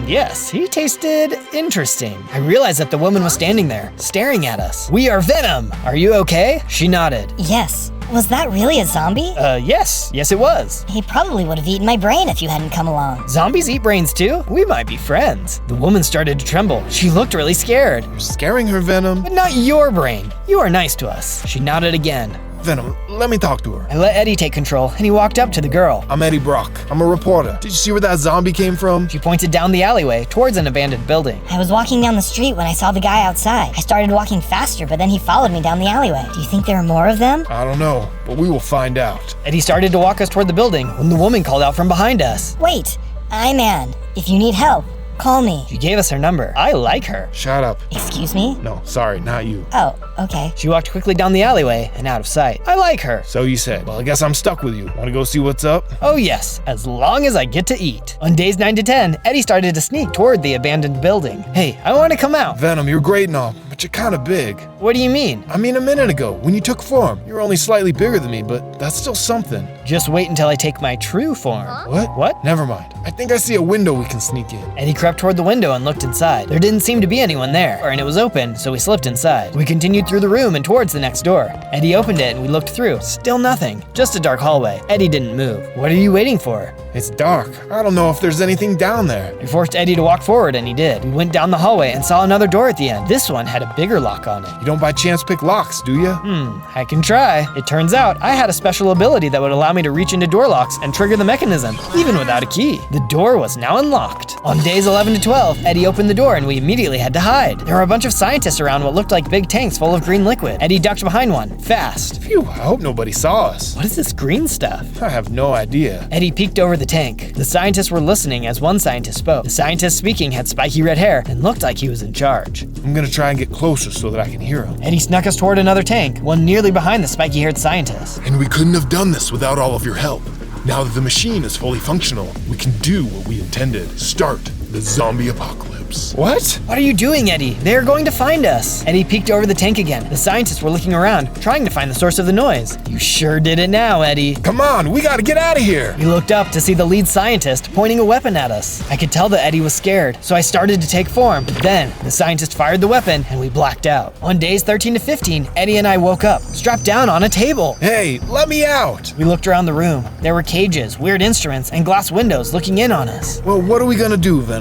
Yes, he tasted interesting. I realized that the woman was standing there, staring at us. We are Venom! Are you okay? She nodded.
Yes. Was that really a zombie?
Yes it was.
He probably would have eaten my brain if you hadn't come along.
Zombies eat brains too? We might be friends. The woman started to tremble. She looked really scared.
You're scaring her, Venom.
But not your brain. You are nice to us. She nodded again.
Venom, let me talk to her.
I let Eddie take control, and he walked up to the girl.
I'm Eddie Brock. I'm a reporter. Did you see where that zombie came from?
She pointed down the alleyway towards an abandoned building.
I was walking down the street when I saw the guy outside. I started walking faster, but then he followed me down the alleyway. Do you think there are more of them?
I don't know, but we will find out.
Eddie started to walk us toward the building when the woman called out from behind us.
Wait, I'm Ann. If you need help, call me.
She gave us her number. I like her.
Shut up.
Excuse me?
No, sorry, not you.
Oh, okay.
She walked quickly down the alleyway and out of sight. I like her.
So you said. Well, I guess I'm stuck with you. Want to go see what's up?
Oh yes, as long as I get to eat. On days 9 to 10, Eddie started to sneak toward the abandoned building. Hey, I want to come out.
Venom, you're great and all, but but you're kinda big.
What do you mean?
I mean, a minute ago, when you took form, you were only slightly bigger than me, but that's still something.
Just wait until I take my true form. What?
Never mind. I think I see a window we can sneak in.
Eddie crept toward the window and looked inside. There didn't seem to be anyone there, and it was open, so we slipped inside. We continued through the room and towards the next door. Eddie opened it and we looked through. Still nothing. Just a dark hallway. Eddie didn't move. What are you waiting for?
It's dark. I don't know if there's anything down there.
We forced Eddie to walk forward and he did. We went down the hallway and saw another door at the end. This one had a bigger lock on it.
You don't by chance pick locks, do you?
I can try. It turns out I had a special ability that would allow me to reach into door locks and trigger the mechanism, even without a key. The door was now unlocked. On days 11 to 12, Eddie opened the door and we immediately had to hide. There were a bunch of scientists around what looked like big tanks full of green liquid. Eddie ducked behind one, fast.
Phew, I hope nobody saw us.
What is this green stuff?
I have no idea.
Eddie peeked over the tank. The scientists were listening as one scientist spoke. The scientist speaking had spiky red hair and looked like he was in charge.
I'm gonna try and get closer so that I can hear him.
Eddie snuck us toward another tank, one nearly behind the spiky-haired scientist.
And we couldn't have done this without all of your help. Now that the machine is fully functional, we can do what we intended. Start the zombie apocalypse.
What?
What are you doing, Eddie? They are going to find us. Eddie peeked over the tank again. The scientists were looking around, trying to find the source of the noise. You sure did it now, Eddie.
Come on, we gotta get out of here.
We looked up to see the lead scientist pointing a weapon at us. I could tell that Eddie was scared, so I started to take form. But then, the scientist fired the weapon and we blacked out. On days 13 to 15, Eddie and I woke up, strapped down on a table.
Hey, let me out.
We looked around the room. There were cages, weird instruments, and glass windows looking in on us.
Well, what are we gonna do, Venom?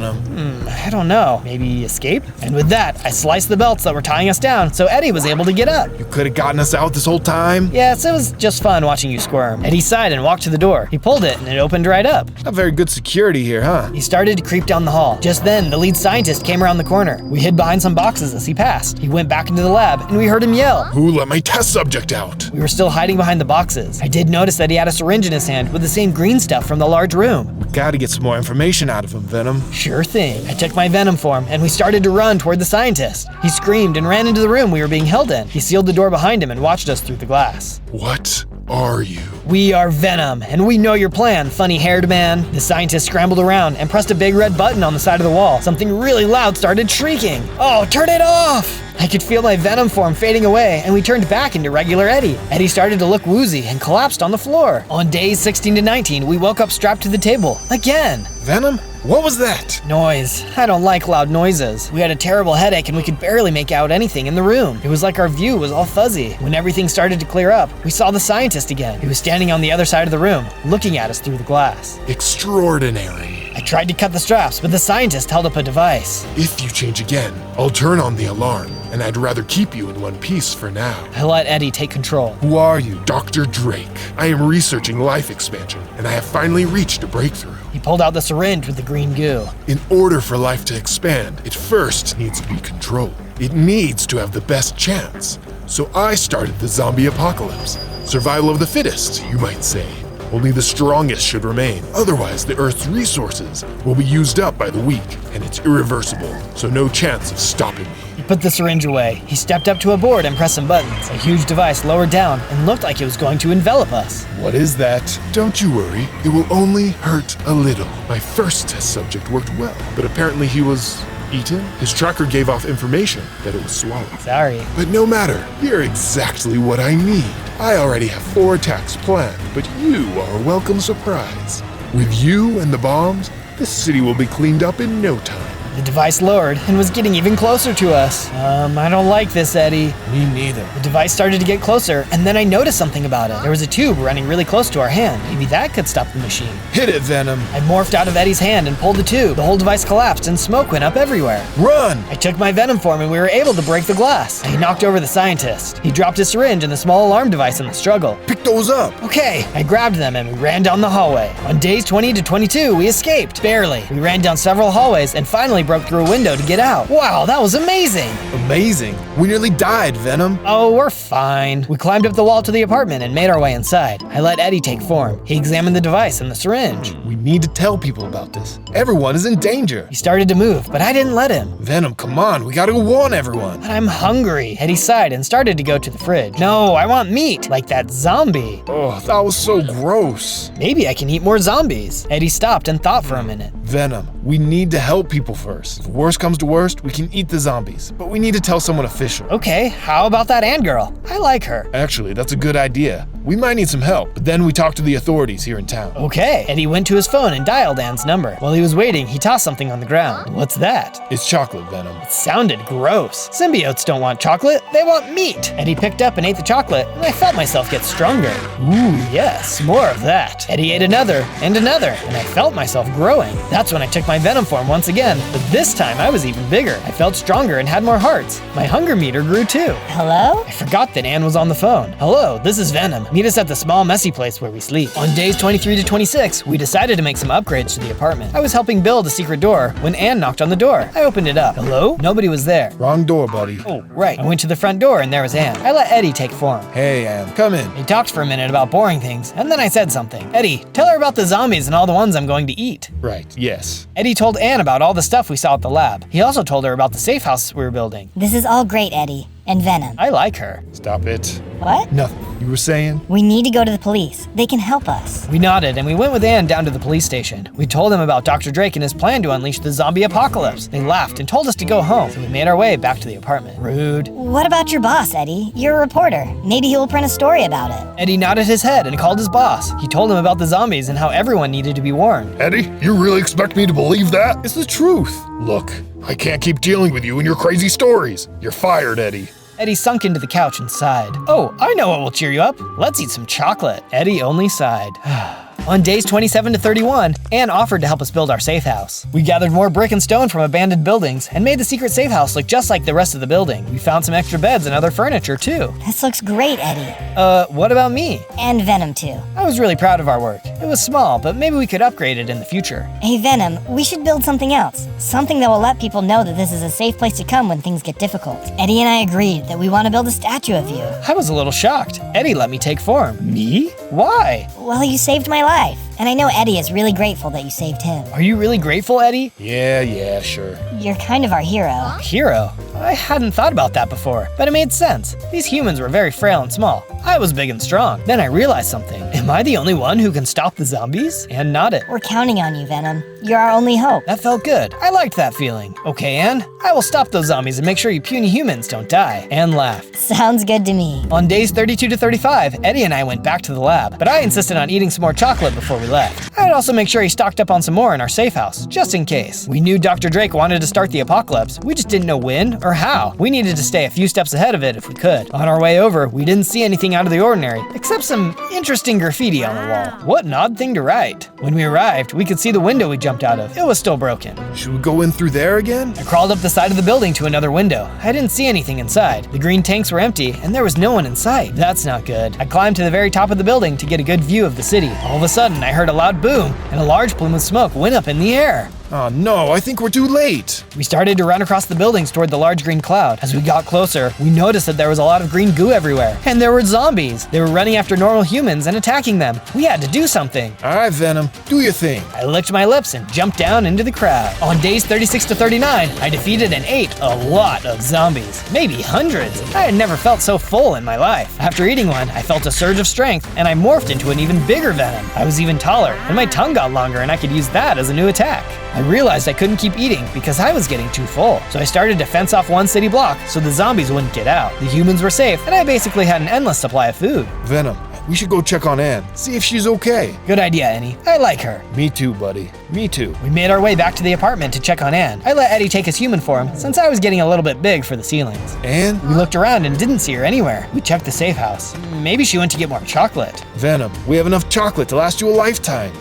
I don't know. Maybe escape? And with that, I sliced the belts that were tying us down so Eddie was able to get up.
You could have gotten us out this whole time.
Yes, it was just fun watching you squirm. Eddie sighed and walked to the door. He pulled it and it opened right up.
Not very good security here, huh?
He started to creep down the hall. Just then, the lead scientist came around the corner. We hid behind some boxes as he passed. He went back into the lab and we heard him yell.
Who let my test subject out?
We were still hiding behind the boxes. I did notice that he had a syringe in his hand with the same green stuff from the large room.
We gotta get some more information out of him, Venom.
Sure thing. I took my Venom form and we started to run toward the scientist. He screamed and ran into the room we were being held in. He sealed the door behind him and watched us through the glass.
What are you?
We are Venom, and we know your plan, funny-haired man. The scientist scrambled around and pressed a big red button on the side of the wall. Something really loud started shrieking. Oh, turn it off! I could feel my Venom form fading away, and we turned back into regular Eddie. Eddie started to look woozy and collapsed on the floor. On days 16 to 19, we woke up strapped to the table. Again.
Venom? What was that?
Noise. I don't like loud noises. We had a terrible headache and we could barely make out anything in the room. It was like our view was all fuzzy. When everything started to clear up, we saw the scientist again. He was standing on the other side of the room, looking at us through the glass.
Extraordinary.
I tried to cut the straps, but the scientist held up a device.
If you change again, I'll turn on the alarm, and I'd rather keep you in one piece for now.
I let Eddie take control.
Who are you?
Dr. Drake. I am researching life expansion, and I have finally reached a breakthrough.
He pulled out the syringe with the green goo.
In order for life to expand, it first needs to be controlled. It needs to have the best chance. So I started the zombie apocalypse. Survival of the fittest, you might say. Only the strongest should remain. Otherwise, the Earth's resources will be used up by the weak, and it's irreversible, so no chance of stopping me.
He put the syringe away. He stepped up to a board and pressed some buttons. A huge device lowered down and looked like it was going to envelop us.
What is that?
Don't you worry, it will only hurt a little. My first test subject worked well, but apparently he was eaten? His tracker gave off information that it was swallowed.
Sorry.
But no matter, you're exactly what I need. I already have 4 attacks planned, but you are a welcome surprise. With you and the bombs, this city will be cleaned up in no time.
The device lowered and was getting even closer to us. I don't like this, Eddie.
Me neither.
The device started to get closer, and then I noticed something about it. There was a tube running really close to our hand. Maybe that could stop the machine.
Hit it, Venom.
I morphed out of Eddie's hand and pulled the tube. The whole device collapsed and smoke went up everywhere.
Run!
I took my Venom form and we were able to break the glass. I knocked over the scientist. He dropped his syringe and the small alarm device in the struggle.
Pick those up.
Okay, I grabbed them and we ran down the hallway. On days 20 to 22, we escaped. Barely. We ran down several hallways and finally broke through a window to get out. Wow, that was amazing.
Amazing. We nearly died, Venom.
Oh, we're fine. We climbed up the wall to the apartment and made our way inside. I let Eddie take form. He examined the device and the syringe.
We need to tell people about this. Everyone is in danger.
He started to move, but I didn't let him.
Venom, come on. We gotta go warn everyone.
But I'm hungry. Eddie sighed and started to go to the fridge. No, I want meat, like that zombie.
Oh, that was so gross.
Maybe I can eat more zombies. Eddie stopped and thought for a minute.
Venom, we need to help people first. first. If worst comes to worst, we can eat the zombies, but we need to tell someone official.
Okay, how about that Ann girl? I like her.
Actually, that's a good idea. We might need some help, but then we talk to the authorities here in town.
Okay. Eddie went to his phone and dialed Ann's number. While he was waiting, he tossed something on the ground. What's that?
It's chocolate, Venom.
It sounded gross. Symbiotes don't want chocolate, they want meat. Eddie picked up and ate the chocolate, and I felt myself get stronger. Ooh, yes, more of that. Eddie ate another, and I felt myself growing. That's when I took my Venom form once again, but this time I was even bigger. I felt stronger and had more hearts. My hunger meter grew too.
Hello?
I forgot that Ann was on the phone. Hello, this is Venom. Meet us at the small messy place where we sleep. On days 23 to 26, we decided to make some upgrades to the apartment. I was helping build a secret door when Ann knocked on the door. I opened it up. Hello? Nobody was there.
Wrong door, buddy.
Oh, right. I went to the front door and there was Ann. I let Eddie take form.
Hey, Ann, come in.
He talked for a minute about boring things, and then I said something. Eddie, tell her about the zombies and all the ones I'm going to eat.
Right, yes.
Eddie told Ann about all the stuff we saw at the lab. He also told her about the safe house we were building.
This is all great, Eddie. And Venom.
I like her.
Stop it.
What?
Nothing. You were saying?
We need to go to the police. They can help us.
We nodded and we went with Ann down to the police station. We told them about Dr. Drake and his plan to unleash the zombie apocalypse. They laughed and told us to go home, so we made our way back to the apartment. Rude.
What about your boss, Eddie? You're a reporter. Maybe he will print a story about it.
Eddie nodded his head and called his boss. He told him about the zombies and how everyone needed to be warned.
Eddie, you really expect me to believe that?
It's the truth.
Look, I can't keep dealing with you and your crazy stories. You're fired, Eddie.
Eddie sunk into the couch and sighed. Oh, I know what will cheer you up. Let's eat some chocolate. Eddie only sighed. On days 27 to 31, Ann offered to help us build our safe house. We gathered more brick and stone from abandoned buildings and made the secret safe house look just like the rest of the building. We found some extra beds and other furniture too.
This looks great, Eddie.
What about me?
And Venom, too.
I was really proud of our work. It was small, but maybe we could upgrade it in the future.
Hey, Venom, we should build something else. Something that will let people know that this is a safe place to come when things get difficult. Eddie and I agreed that we want to build a statue of you.
I was a little shocked. Eddie let me take form. Me? Why?
Well, you saved my life. And I know Eddie is really grateful that you saved him.
Are you really grateful, Eddie?
Yeah, sure.
You're kind of our hero.
Hero? I hadn't thought about that before, but it made sense. These humans were very frail and small. I was big and strong. Then I realized something. Am I the only one who can stop the zombies? Ann nodded.
We're counting on you, Venom. You're our only hope.
That felt good. I liked that feeling. Okay, Ann, I will stop those zombies and make sure you puny humans don't die. Ann laughed.
Sounds good to me.
On days 32 to 35, Eddie and I went back to the lab, but I insisted on eating some more chocolate before we left. I'd also make sure he stocked up on some more in our safe house, just in case. We knew Dr. Drake wanted to start the apocalypse. We just didn't know when or how. We needed to stay a few steps ahead of it if we could. On our way over, we didn't see anything out of the ordinary, except some interesting graffiti on the wall. What an odd thing to write. When we arrived, we could see the window we jumped out of. It was still broken.
Should we go in through there again?
I crawled up the side of the building to another window. I didn't see anything inside. The green tanks were empty, and there was no one in sight. That's not good. I climbed to the very top of the building to get a good view of the city. All of a sudden, I heard a loud boom, and a large plume of smoke went up in the air.
Oh no, I think we're too late.
We started to run across the buildings toward the large green cloud. As we got closer, we noticed that there was a lot of green goo everywhere. And there were zombies. They were running after normal humans and attacking them. We had to do something.
All right, Venom, do your thing.
I licked my lips and jumped down into the crowd. On days 36 to 39, I defeated and ate a lot of zombies. Maybe hundreds. I had never felt so full in my life. After eating one, I felt a surge of strength and I morphed into an even bigger Venom. I was even taller and my tongue got longer and I could use that as a new attack. I realized I couldn't keep eating because I was getting too full. So I started to fence off one city block so the zombies wouldn't get out. The humans were safe and I basically had an endless supply of food.
Venom, we should go check on Ann, see if she's okay.
Good idea, Annie. I like her.
Me too, buddy. Me too.
We made our way back to the apartment to check on Ann. I let Eddie take his human form since I was getting a little bit big for the ceilings.
Ann?
We looked around and didn't see her anywhere. We checked the safe house. Maybe she went to get more chocolate.
Venom, we have enough chocolate to last you a lifetime.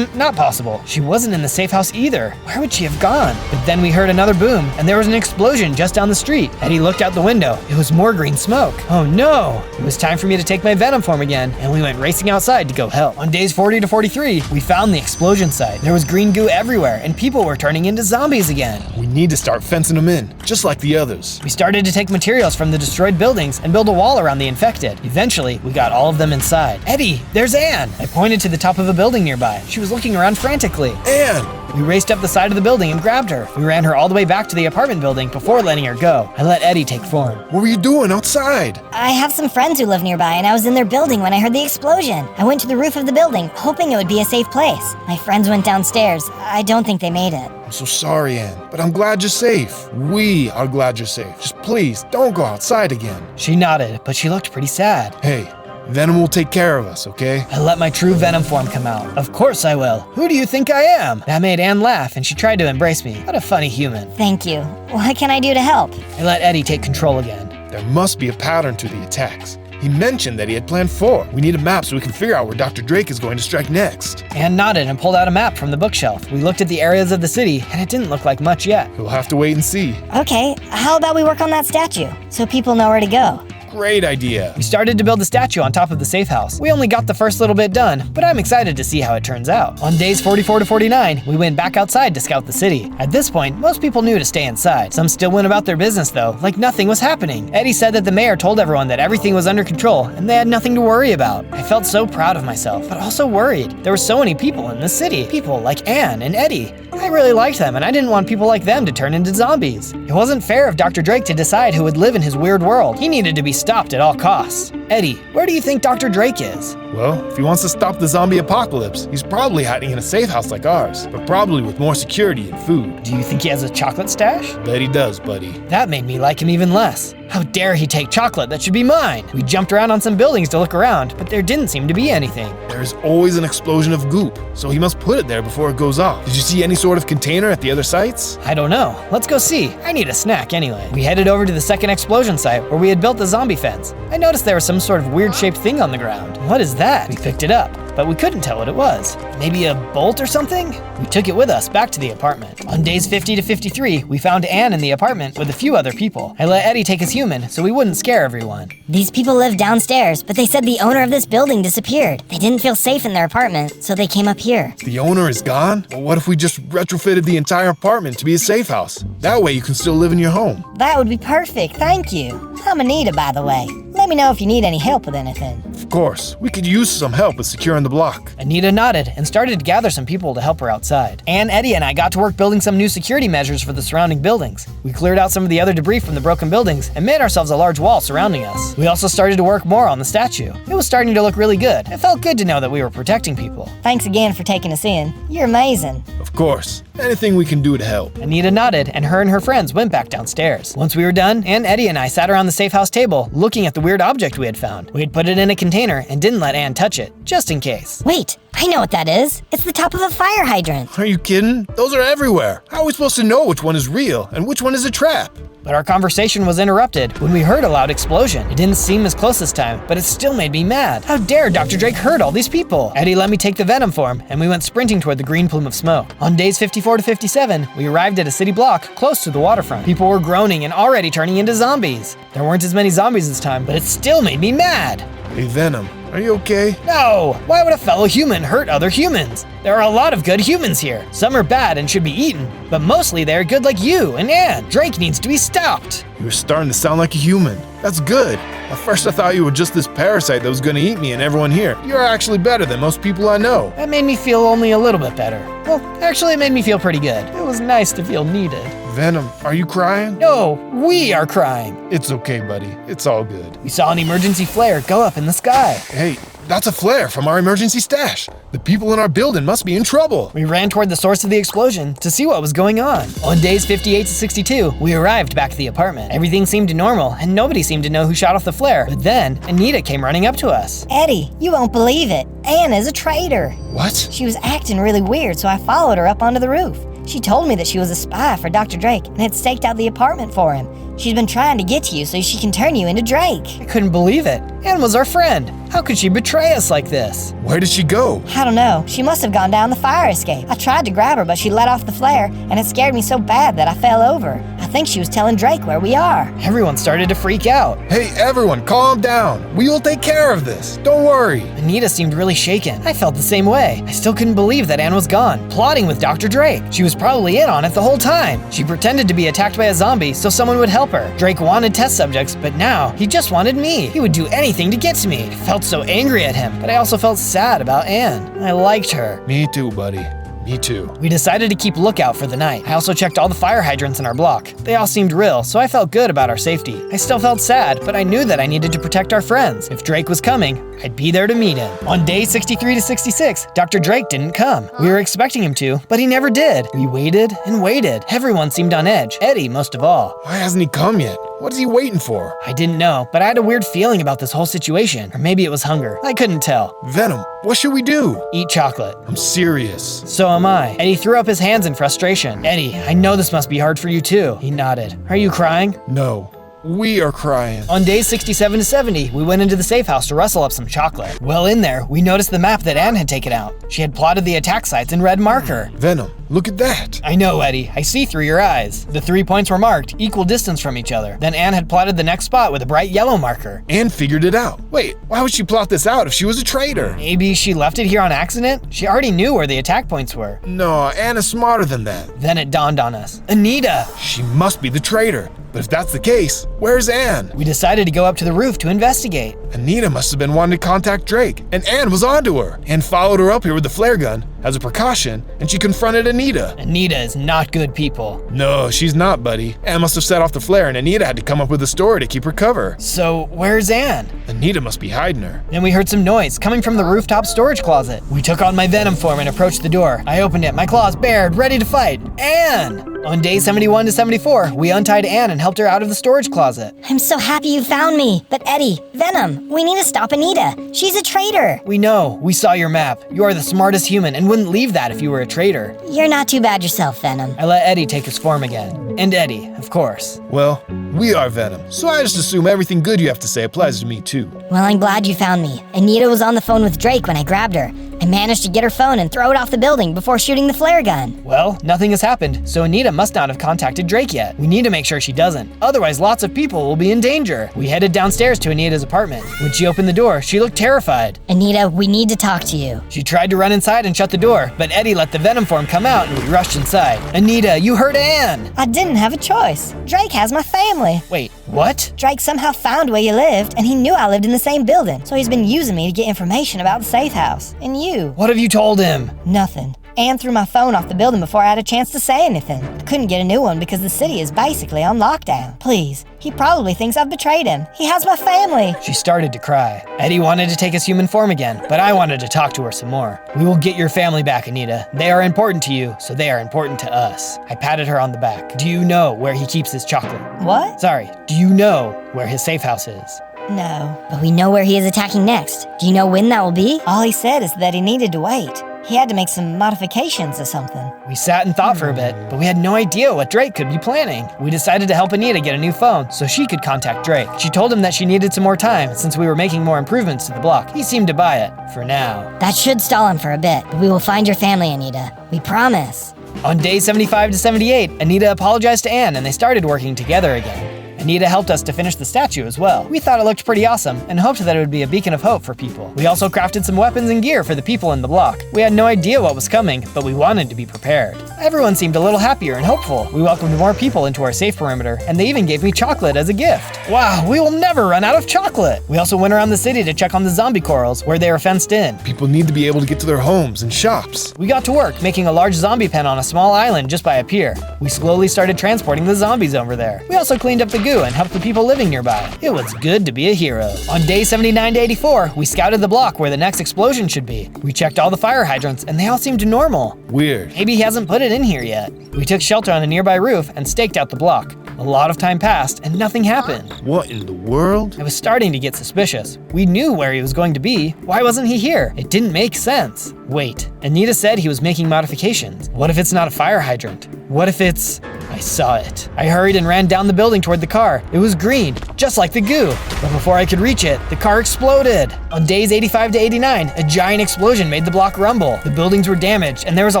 Not possible. She wasn't in the safe house either. Where would she have gone? But then we heard another boom, and there was an explosion just down the street. Eddie looked out the window. It was more green smoke. Oh no! It was time for me to take my Venom form again, and we went racing outside to go help. On days 40 to 43, we found the explosion site. There was green goo everywhere, and people were turning into zombies again.
We need to start fencing them in, just like the others.
We started to take materials from the destroyed buildings and build a wall around the infected. Eventually, we got all of them inside. Eddie, there's Ann! I pointed to the top of a building nearby. She was looking around frantically.
Ann,
We raced up the side of the building and grabbed her. We ran her all the way back to the apartment building before letting her go. I let Eddie take form.
What were you doing outside?
I have some friends who live nearby, and I was in their building when I heard the explosion. I went to the roof of the building, hoping it would be a safe place. My friends went downstairs. I don't think they made it.
I'm so sorry, Anne, but I'm glad you're safe. We are glad you're safe. Just please, don't go outside again.
She nodded, but she looked pretty sad.
Hey, Venom will take care of us, okay?
I let my true Venom form come out. Of course I will. Who do you think I am? That made Anne laugh, and she tried to embrace me. What a funny human.
Thank you. What can I do to help?
I let Eddie take control again.
There must be a pattern to the attacks. He mentioned that he had planned 4. We need a map so we can figure out where Dr. Drake is going to strike next.
Anne nodded and pulled out a map from the bookshelf. We looked at the areas of the city, and it didn't look like much yet.
We'll have to wait and see.
Okay, how about we work on that statue so people know where to go?
Great idea.
We started to build the statue on top of the safe house. We only got the first little bit done, but I'm excited to see how it turns out. On days 44 to 49, we went back outside to scout the city. At this point, most people knew to stay inside. Some still went about their business though, like nothing was happening. Eddie said that the mayor told everyone that everything was under control and they had nothing to worry about. I felt so proud of myself, but also worried. There were so many people in the city. People like Anne and Eddie. I really liked them, and I didn't want people like them to turn into zombies. It wasn't fair of Dr. Drake to decide who would live in his weird world. He needed to be stopped at all costs. Eddie, where do you think Dr. Drake is?
Well, if he wants to stop the zombie apocalypse, he's probably hiding in a safe house like ours, but probably with more security and food.
Do you think he has a chocolate stash?
Bet he does, buddy.
That made me like him even less. How dare he take chocolate that should be mine? We jumped around on some buildings to look around, but there didn't seem to be anything.
There is always an explosion of goop, so he must put it there before it goes off. Did you see any sort of container at the other sites?
I don't know. Let's go see. I need a snack anyway. We headed over to the second explosion site where we had built the zombie fence. I noticed there was some sort of weird-shaped thing on the ground. What is that? We picked it up, but we couldn't tell what it was. Maybe a bolt or something? We took it with us back to the apartment. On days 50 to 53, we found Anne in the apartment with a few other people. I let Eddie take his human so we wouldn't scare everyone.
These people live downstairs, but they said the owner of this building disappeared. They didn't feel safe in their apartment, so they came up here.
The owner is gone? Well, what if we just retrofitted the entire apartment to be a safe house? That way you can still live in your home.
That would be perfect, thank you. I'm Anita, by the way. Let me know if you need any help with anything.
Of course, we could use some help with securing the block.
Anita nodded and started to gather some people to help her outside. Anne, Eddie, and I got to work building some new security measures for the surrounding buildings. We cleared out some of the other debris from the broken buildings and made ourselves a large wall surrounding us. We also started to work more on the statue. It was starting to look really good. It felt good to know that we were protecting people.
Thanks again for taking us in. You're amazing.
Of course, anything we can do to help.
Anita nodded, and her and her friends went back downstairs. Once we were done, Anne, Eddie, and I sat around the safe house table, looking at the weird object we had found. We had put it in a container and didn't let Anne touch it, just in case.
Wait, I know what that is. It's the top of a fire hydrant.
Are you kidding? Those are everywhere. How are we supposed to know which one is real and which one is a trap?
But our conversation was interrupted when we heard a loud explosion. It didn't seem as close this time, but it still made me mad. How dare Dr. Drake hurt all these people? Eddie let me take the Venom form, and we went sprinting toward the green plume of smoke. On days 54 to 57, we arrived at a city block close to the waterfront. People were groaning and already turning into zombies. There weren't as many zombies this time, but it still made me mad.
Hey, Venom, are you okay?
No! Why would a fellow human hurt other humans? There are a lot of good humans here. Some are bad and should be eaten, but mostly they are good like you and Anne. Drake needs to be stopped.
You're starting to sound like a human. That's good. At first I thought you were just this parasite that was gonna eat me and everyone here. You're actually better than most people I know.
That made me feel only a little bit better. Well, actually it made me feel pretty good. It was nice to feel needed.
Venom, are you crying?
No, we are crying.
It's okay, buddy. It's all good.
We saw an emergency flare go up in the sky.
Hey, that's a flare from our emergency stash. The people in our building must be in trouble.
We ran toward the source of the explosion to see what was going on. On days 58 to 62, we arrived back at the apartment. Everything seemed normal, and nobody seemed to know who shot off the flare. But then, Anita came running up to us.
Eddie, you won't believe it. Anne is a traitor.
What?
She was acting really weird, so I followed her up onto the roof. She told me that she was a spy for Dr. Drake and had staked out the apartment for him. She's been trying to get to you so she can turn you into Drake.
I couldn't believe it. Anne was our friend. How could she betray us like this?
Where did she go?
I don't know. She must have gone down the fire escape. I tried to grab her, but she let off the flare, and it scared me so bad that I fell over. I think she was telling Drake where we are.
Everyone started to freak out.
Hey, everyone, calm down. We will take care of this. Don't worry.
Anita seemed really shaken. I felt the same way. I still couldn't believe that Anne was gone, plotting with Dr. Drake. She was probably in on it the whole time. She pretended to be attacked by a zombie so someone would help her. Drake wanted test subjects, but now he just wanted me. He would do anything to get to me. I felt so angry at him, but I also felt sad about Anne. I liked her.
Me too, buddy. Me too.
We decided to keep lookout for the night. I also checked all the fire hydrants in our block. They all seemed real, so I felt good about our safety. I still felt sad, but I knew that I needed to protect our friends. If Drake was coming, I'd be there to meet him. On day 63 to 66, Dr. Drake didn't come. We were expecting him to, but he never did. We waited and waited. Everyone seemed on edge, Eddie most of all.
Why hasn't he come yet? What is he waiting for?
I didn't know, but I had a weird feeling about this whole situation. Or maybe it was hunger. I couldn't tell.
Venom, what should we do?
Eat chocolate.
I'm serious.
So am I. Eddie threw up his hands in frustration. Eddie, I know this must be hard for you too. He nodded. Are you crying?
No. We are crying.
On days 67 to 70, we went into the safe house to rustle up some chocolate. Well, in there, we noticed the map that Anne had taken out. She had plotted the attack sites in red marker.
Venom, look at that.
I know, Eddie. I see through your eyes. The 3 points were marked, equal distance from each other. Then Anne had plotted the next spot with a bright yellow marker.
Anne figured it out. Wait, why would she plot this out if she was a traitor?
Maybe she left it here on accident? She already knew where the attack points were.
No, Anne is smarter than that.
Then it dawned on us. Anita!
She must be the traitor. But if that's the case, where's Anne?
We decided to go up to the roof to investigate.
Anita must have been wanting to contact Drake, and Anne was onto her. Anne followed her up here with the flare gun as a precaution, and she confronted Anita.
Anita is not good people.
No, she's not, buddy. Anne must have set off the flare, and Anita had to come up with a story to keep her cover.
So, where's Anne?
Anita must be hiding her.
Then we heard some noise coming from the rooftop storage closet. We took on my Venom form and approached the door. I opened it, my claws bared, ready to fight. Anne! On day 71 to 74, we untied Anne and helped her out of the storage closet.
I'm so happy you found me. But Eddie, Venom, we need to stop Anita. She's a traitor.
We know. We saw your map. You are the smartest human and wouldn't leave that if you were a traitor.
You're not too bad yourself, Venom.
I let Eddie take his form again. And Eddie, of course.
Well, we are Venom, so I just assume everything good you have to say applies to me too.
Well, I'm glad you found me. Anita was on the phone with Drake when I grabbed her. I managed to get her phone and throw it off the building before shooting the flare gun.
Well, nothing has happened, so Anita must not have contacted Drake yet. We need to make sure she doesn't. Otherwise, lots of people will be in danger. We headed downstairs to Anita's apartment. When she opened the door, she looked terrified.
Anita, we need to talk to you.
She tried to run inside and shut the door, but Eddie let the Venom form come out and we rushed inside. Anita, you hurt Anne!
I didn't have a choice. Drake has my family.
Wait, what?
Drake somehow found where you lived, and he knew I lived in the same building, so he's been using me to get information about the safe house. And you.
What have you told him?
Nothing. Anne threw my phone off the building before I had a chance to say anything. I couldn't get a new one because the city is basically on lockdown. Please, he probably thinks I've betrayed him. He has my family.
She started to cry. Eddie wanted to take his human form again, but I wanted to talk to her some more. We will get your family back, Anita. They are important to you, so they are important to us. I patted her on the back. Do you know where he keeps his chocolate?
What?
Sorry, do you know where his safe house is?
No, but we know where he is attacking next. Do you know when that will be? All he said is that he needed to wait. He had to make some modifications or something.
We sat and thought for a bit, but we had no idea what Drake could be planning. We decided to help Anita get a new phone so she could contact Drake. She told him that she needed some more time since we were making more improvements to the block. He seemed to buy it, for now.
That should stall him for a bit, but we will find your family, Anita. We promise.
On day 75 to 78, Anita apologized to Anne and they started working together again. Anita helped us to finish the statue as well. We thought it looked pretty awesome and hoped that it would be a beacon of hope for people. We also crafted some weapons and gear for the people in the block. We had no idea what was coming, but we wanted to be prepared. Everyone seemed a little happier and hopeful. We welcomed more people into our safe perimeter, and they even gave me chocolate as a gift. Wow, we will never run out of chocolate! We also went around the city to check on the zombie corrals, where they are fenced in.
People need to be able to get to their homes and shops.
We got to work making a large zombie pen on a small island just by a pier. We slowly started transporting the zombies over there. We also cleaned up the goo and helped the people living nearby. It was good to be a hero. On day 79 to 84, we scouted the block where the next explosion should be. We checked all the fire hydrants and they all seemed normal.
Weird.
Maybe he hasn't put it in here yet. We took shelter on a nearby roof and staked out the block. A lot of time passed and nothing happened.
What in the world?
I was starting to get suspicious. We knew where he was going to be. Why wasn't he here? It didn't make sense. Wait, Anita said he was making modifications. What if it's not a fire hydrant? What if it's... I saw it. I hurried and ran down the building toward the car. It was green, just like the goo. But before I could reach it, the car exploded. On days 85 to 89, a giant explosion made the block rumble. The buildings were damaged, and there was a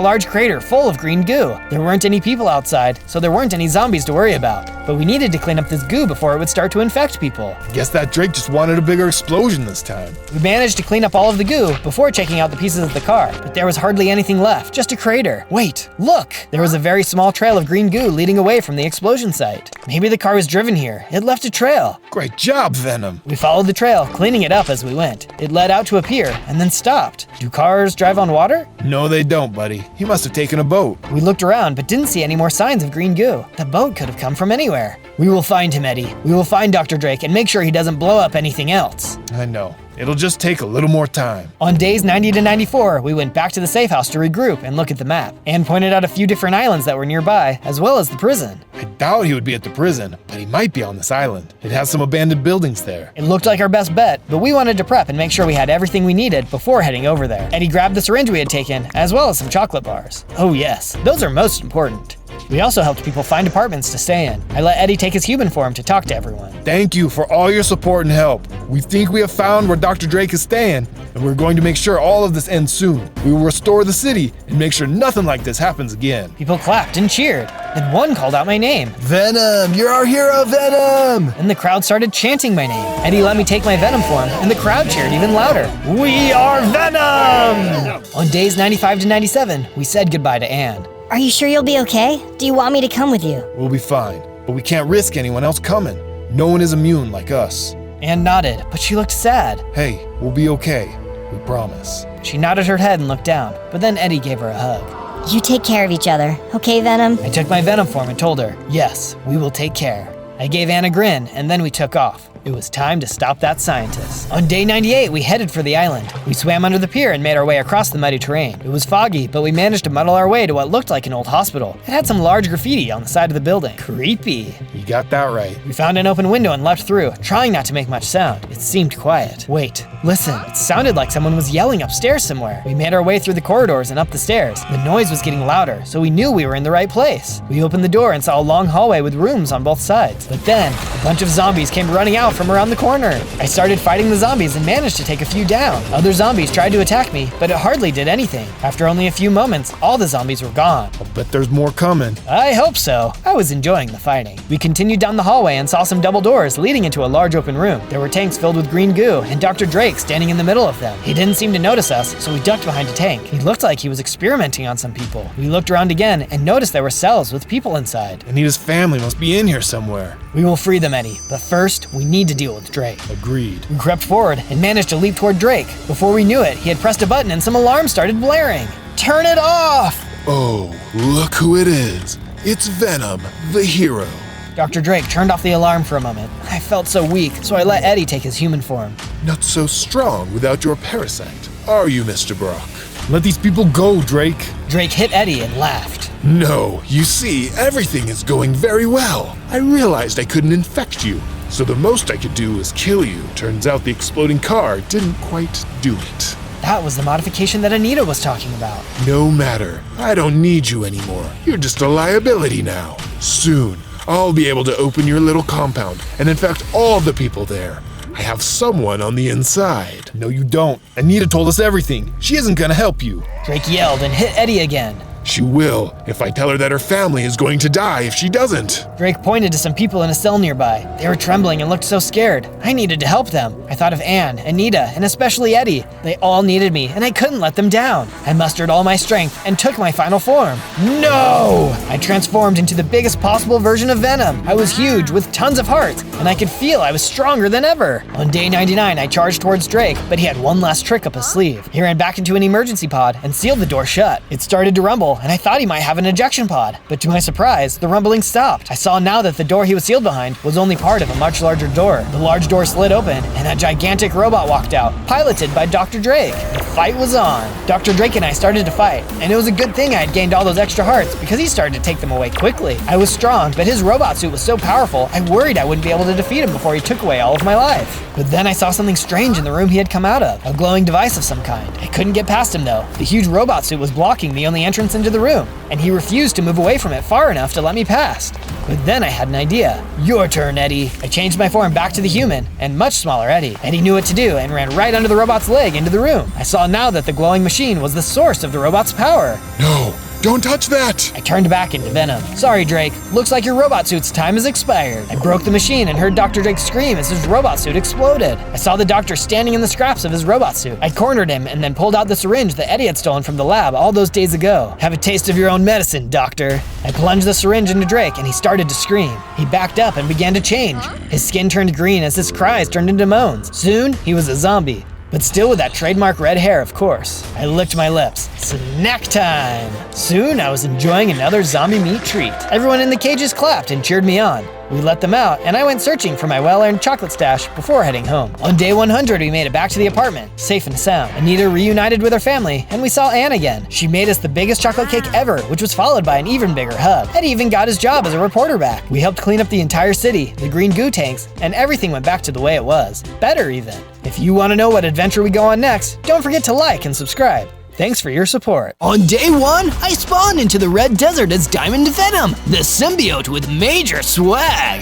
large crater full of green goo. There weren't any people outside, so there weren't any zombies to worry about. But we needed to clean up this goo before it would start to infect people.
Guess that Drake just wanted a bigger explosion this time.
We managed to clean up all of the goo before checking out the pieces of the car, but there was hardly anything left, just a crater. Wait, look! There was a very small trail of green goo leading leading away from the explosion site. Maybe the car was driven here. It left a trail.
Great job, Venom.
We followed the trail, cleaning it up as we went. It led out to a pier and then stopped. Do cars drive on water?
No, they don't, buddy. He must have taken a boat.
We looked around but didn't see any more signs of green goo. The boat could have come from anywhere. We will find him, Eddie. We will find Dr. Drake and make sure he doesn't blow up anything else.
I know. It'll just take a little more time.
On days 90 to 94, we went back to the safe house to regroup and look at the map. Anne pointed out a few different islands that were nearby, as well as the prison.
I doubt he would be at the prison, but he might be on this island. It has some abandoned buildings there.
It looked like our best bet, but we wanted to prep and make sure we had everything we needed before heading over there. Eddie grabbed the syringe we had taken, as well as some chocolate bars. Oh yes, those are most important. We also helped people find apartments to stay in. I let Eddie take his human form to talk to everyone.
Thank you for all your support and help. We think we have found where Dr. Drake is staying, and we're going to make sure all of this ends soon. We will restore the city and make sure nothing like this happens again.
People clapped and cheered. Then one called out my name.
Venom, you're our hero, Venom!
And the crowd started chanting my name. Eddie let me take my Venom form, and the crowd cheered even louder. We are Venom! On days 95 to 97, we said goodbye to Anne.
Are you sure you'll be okay? Do you want me to come with you?
We'll be fine, but we can't risk anyone else coming. No one is immune like us.
Anne nodded, but she looked sad.
Hey, we'll be okay. We promise.
She nodded her head and looked down, but then Eddie gave her a hug.
You take care of each other, okay, Venom?
I took my Venom form and told her, yes, we will take care. I gave Anne a grin, and then we took off. It was time to stop that scientist. On day 98, we headed for the island. We swam under the pier and made our way across the muddy terrain. It was foggy, but we managed to muddle our way to what looked like an old hospital. It had some large graffiti on the side of the building. Creepy.
You got that right.
We found an open window and leapt through, trying not to make much sound. It seemed quiet. Wait, listen. It sounded like someone was yelling upstairs somewhere. We made our way through the corridors and up the stairs. The noise was getting louder, so we knew we were in the right place. We opened the door and saw a long hallway with rooms on both sides. But then, a bunch of zombies came running out from around the corner. I started fighting the zombies and managed to take a few down. Other zombies tried to attack me, but it hardly did anything. After only a few moments, all the zombies were gone.
I'll bet there's more coming.
I hope so. I was enjoying the fighting. We continued down the hallway and saw some double doors leading into a large open room. There were tanks filled with green goo and Dr. Drake standing in the middle of them. He didn't seem to notice us, so we ducked behind a tank. He looked like he was experimenting on some people. We looked around again and noticed there were cells with people inside.
Anita's family must be in here somewhere.
We will free them, Eddie, but first, we need to deal with Drake.
Agreed.
We crept forward and managed to leap toward Drake. Before we knew it, he had pressed a button and some alarms started blaring. Turn it off!
Oh, look who it is. It's Venom, the hero.
Dr. Drake turned off the alarm for a moment. I felt so weak, so I let Eddie take his human form.
Not so strong without your parasite, are you, Mr. Brock?
Let these people go, Drake.
Drake hit Eddie and laughed.
No, you see, everything is going very well. I realized I couldn't infect you, so the most I could do was kill you. Turns out the exploding car didn't quite do it.
That was the modification that Anita was talking about.
No matter, I don't need you anymore. You're just a liability now. Soon, I'll be able to open your little compound and infect all the people there. I have someone on the inside.
No, you don't. Anita told us everything. She isn't gonna help you.
Drake yelled and hit Eddie again.
She will, if I tell her that her family is going to die if she doesn't.
Drake pointed to some people in a cell nearby. They were trembling and looked so scared. I needed to help them. I thought of Anne, Anita, and especially Eddie. They all needed me, and I couldn't let them down. I mustered all my strength and took my final form. No! I transformed into the biggest possible version of Venom. I was huge, with tons of hearts, and I could feel I was stronger than ever. On day 99, I charged towards Drake, but he had one last trick up his sleeve. He ran back into an emergency pod and sealed the door shut. It started to rumble, and I thought he might have an ejection pod. But to my surprise, the rumbling stopped. I saw now that the door he was sealed behind was only part of a much larger door. The large door slid open, and a gigantic robot walked out, piloted by Dr. Drake. The fight was on. Dr. Drake and I started to fight, and it was a good thing I had gained all those extra hearts because he started to take them away quickly. I was strong, but his robot suit was so powerful, I worried I wouldn't be able to defeat him before he took away all of my life. But then I saw something strange in the room he had come out of, a glowing device of some kind. I couldn't get past him though. The huge robot suit was blocking the only entrance into the room, and he refused to move away from it far enough to let me past. But then I had an idea. Your turn, Eddie. I changed my form back to the human, and much smaller Eddie. Eddie knew what to do and ran right under the robot's leg into the room. I saw now that the glowing machine was the source of the robot's power.
No, Don't touch that!
I turned back into Venom. Sorry, Drake. Looks like your robot suit's time has expired. I broke the machine and heard Dr. Drake scream as his robot suit exploded. I saw the doctor standing in the scraps of his robot suit. I cornered him and then pulled out the syringe that Eddie had stolen from the lab all those days ago. Have a taste of your own medicine, doctor. I plunged the syringe into Drake and he started to scream. He backed up and began to change. His skin turned green as his cries turned into moans. Soon, he was a zombie. But still with that trademark red hair, of course. I licked my lips. Snack time! Soon, I was enjoying another zombie meat treat. Everyone in the cages clapped and cheered me on. We let them out, and I went searching for my well-earned chocolate stash before heading home. On day 100, we made it back to the apartment, safe and sound. Anita reunited with her family, and we saw Anne again. She made us the biggest chocolate cake ever, which was followed by an even bigger hug. Eddie even got his job as a reporter back. We helped clean up the entire city, the green goo tanks, and everything went back to the way it was. Better even. If you want to know what adventure we go on next, don't forget to like and subscribe. Thanks for your support. On day 1, I spawned into the red desert as Diamond Venom, the symbiote with major swag.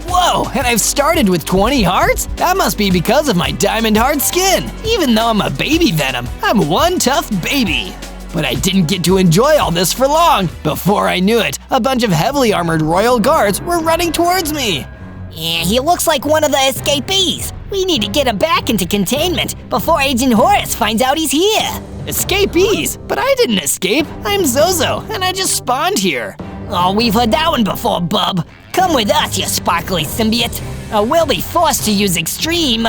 Whoa, and I've started with 20 hearts? That must be because of my diamond hard skin. Even though I'm a baby Venom, I'm one tough baby. But I didn't get to enjoy all this for long. Before I knew it, a bunch of heavily armored royal guards were running towards me.
Yeah, he looks like one of the escapees. We need to get him back into containment before Agent Horace finds out he's here.
Escapees? But I didn't escape. I'm Zozo, and I just spawned here.
Oh, we've heard that one before, bub. Come with us, you sparkly symbiote. We'll be forced to use extreme,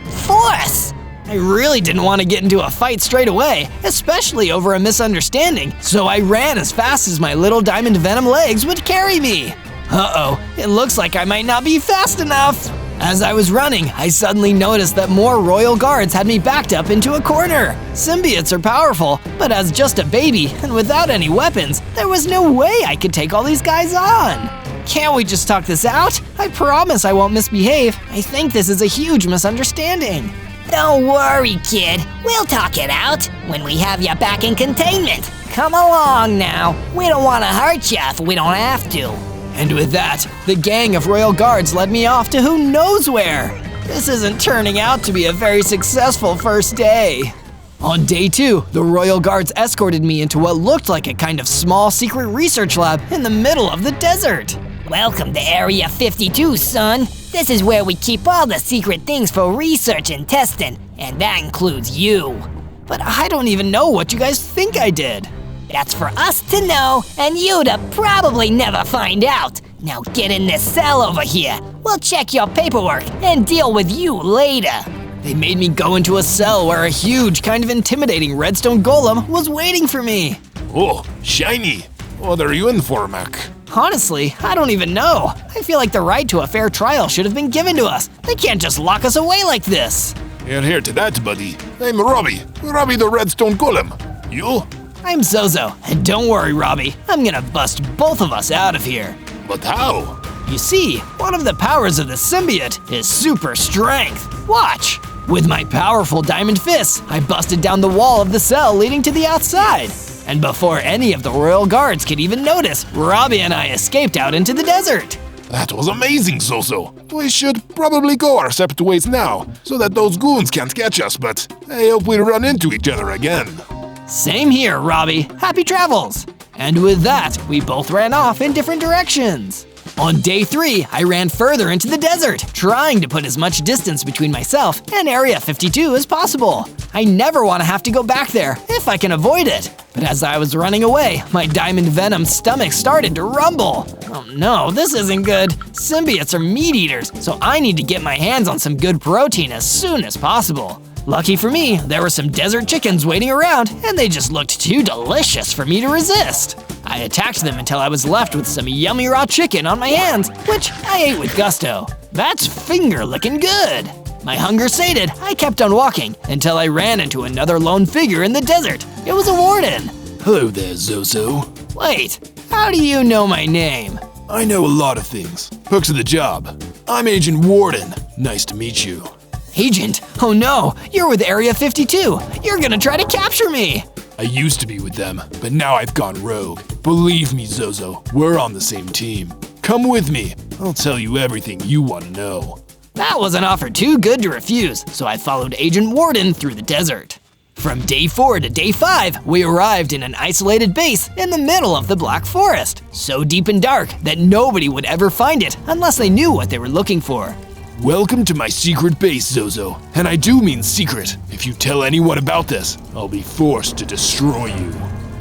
force.
I really didn't want to get into a fight straight away, especially over a misunderstanding, so I ran as fast as my little Diamond Venom legs would carry me. Uh-oh, it looks like I might not be fast enough. As I was running, I suddenly noticed that more royal guards had me backed up into a corner. Symbiotes are powerful, but as just a baby and without any weapons, there was no way I could take all these guys on. Can't we just talk this out? I promise I won't misbehave. I think this is a huge misunderstanding.
Don't worry, kid. We'll talk it out when we have you back in containment. Come along now. We don't want to hurt you if we don't have to.
And with that, the gang of royal guards led me off to who knows where. This isn't turning out to be a very successful first day. On day 2, the royal guards escorted me into what looked like a kind of small secret research lab in the middle of the desert.
Welcome to Area 52, son. This is where we keep all the secret things for research and testing, and that includes you.
But I don't even know what you guys think I did.
That's for us to know, and you to probably never find out. Now get in this cell over here. We'll check your paperwork and deal with you later.
They made me go into a cell where a huge, kind of intimidating redstone golem was waiting for me.
Oh, shiny. What are you in for, Mac?
Honestly, I don't even know. I feel like the right to a fair trial should have been given to us. They can't just lock us away like this.
You're here to that, buddy. I'm Robbie the redstone golem. You?
I'm Zozo, and don't worry, Robbie. I'm gonna bust both of us out of here.
But how?
You see, one of the powers of the symbiote is super strength. Watch! With my powerful diamond fists, I busted down the wall of the cell leading to the outside. And before any of the royal guards could even notice, Robbie and I escaped out into the desert.
That was amazing, Zozo. We should probably go our separate ways now, so that those goons can't catch us, but I hope we run into each other again.
Same here, Robbie. Happy travels! And with that, we both ran off in different directions. On day 3, I ran further into the desert, trying to put as much distance between myself and Area 52 as possible. I never want to have to go back there, if I can avoid it. But as I was running away, my Diamond Venom stomach started to rumble. Oh no, this isn't good. Symbiotes are meat eaters, so I need to get my hands on some good protein as soon as possible. Lucky for me, there were some desert chickens waiting around, and they just looked too delicious for me to resist. I attacked them until I was left with some yummy raw chicken on my hands, which I ate with gusto. That's finger-licking good. My hunger sated, I kept on walking until I ran into another lone figure in the desert. It was a warden.
Hello there, Zozo.
Wait, how do you know my name?
I know a lot of things. Perks of the job. I'm Agent Warden. Nice to meet you.
Agent? Oh no, you're with Area 52. You're gonna try to capture me.
I used to be with them, but now I've gone rogue. Believe me, Zozo, we're on the same team. Come with me. I'll tell you everything you want to know.
That was an offer too good to refuse, so I followed Agent Warden through the desert. From day 4 to day 5, we arrived in an isolated base in the middle of the Black Forest, so deep and dark that nobody would ever find it unless they knew what they were looking for.
Welcome to my secret base, Zozo. And I do mean secret. If you tell anyone about this, I'll be forced to destroy you.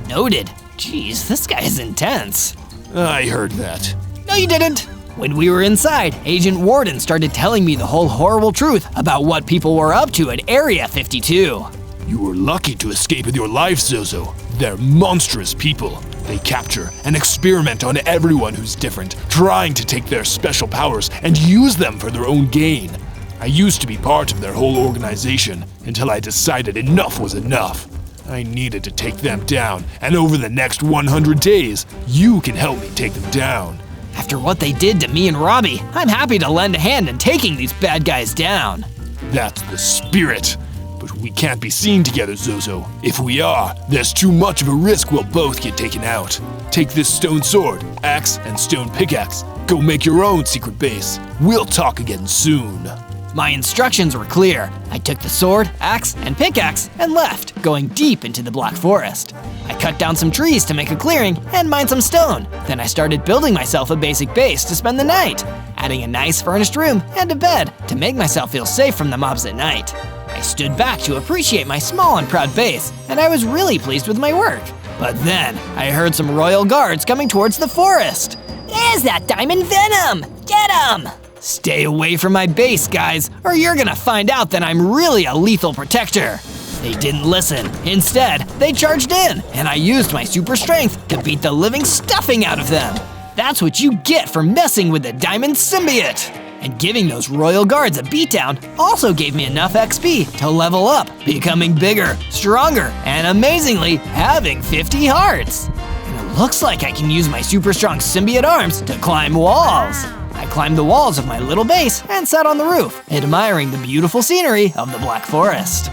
Noted. Jeez, this guy is intense.
I heard that.
No, you didn't. When we were inside, Agent Warden started telling me the whole horrible truth about what people were up to at Area 52.
You were lucky to escape with your life, Zozo. They're monstrous people. They capture and experiment on everyone who's different, trying to take their special powers and use them for their own gain. I used to be part of their whole organization until I decided enough was enough. I needed to take them down, and over the next 100 days, you can help me take them down.
After what they did to me and Robbie, I'm happy to lend a hand in taking these bad guys down.
That's the spirit. But we can't be seen together, Zozo. If we are, there's too much of a risk we'll both get taken out. Take this stone sword, axe, and stone pickaxe. Go make your own secret base. We'll talk again soon.
My instructions were clear. I took the sword, axe, and pickaxe and left, going deep into the Black Forest. I cut down some trees to make a clearing and mined some stone. Then I started building myself a basic base to spend the night, adding a nice furnished room and a bed to make myself feel safe from the mobs at night. I stood back to appreciate my small and proud base, and I was really pleased with my work. But then, I heard some royal guards coming towards the forest. There's that Diamond Venom! Get him! Stay away from my base, guys, or you're gonna find out that I'm really a lethal protector. They didn't listen. Instead, they charged in, and I used my super strength to beat the living stuffing out of them. That's what you get for messing with the Diamond Symbiote. And giving those royal guards a beatdown also gave me enough XP to level up, becoming bigger, stronger, and amazingly, having 50 hearts. And it looks like I can use my super strong symbiote arms to climb walls. I climbed the walls of my little base and sat on the roof, admiring the beautiful scenery of the Black Forest.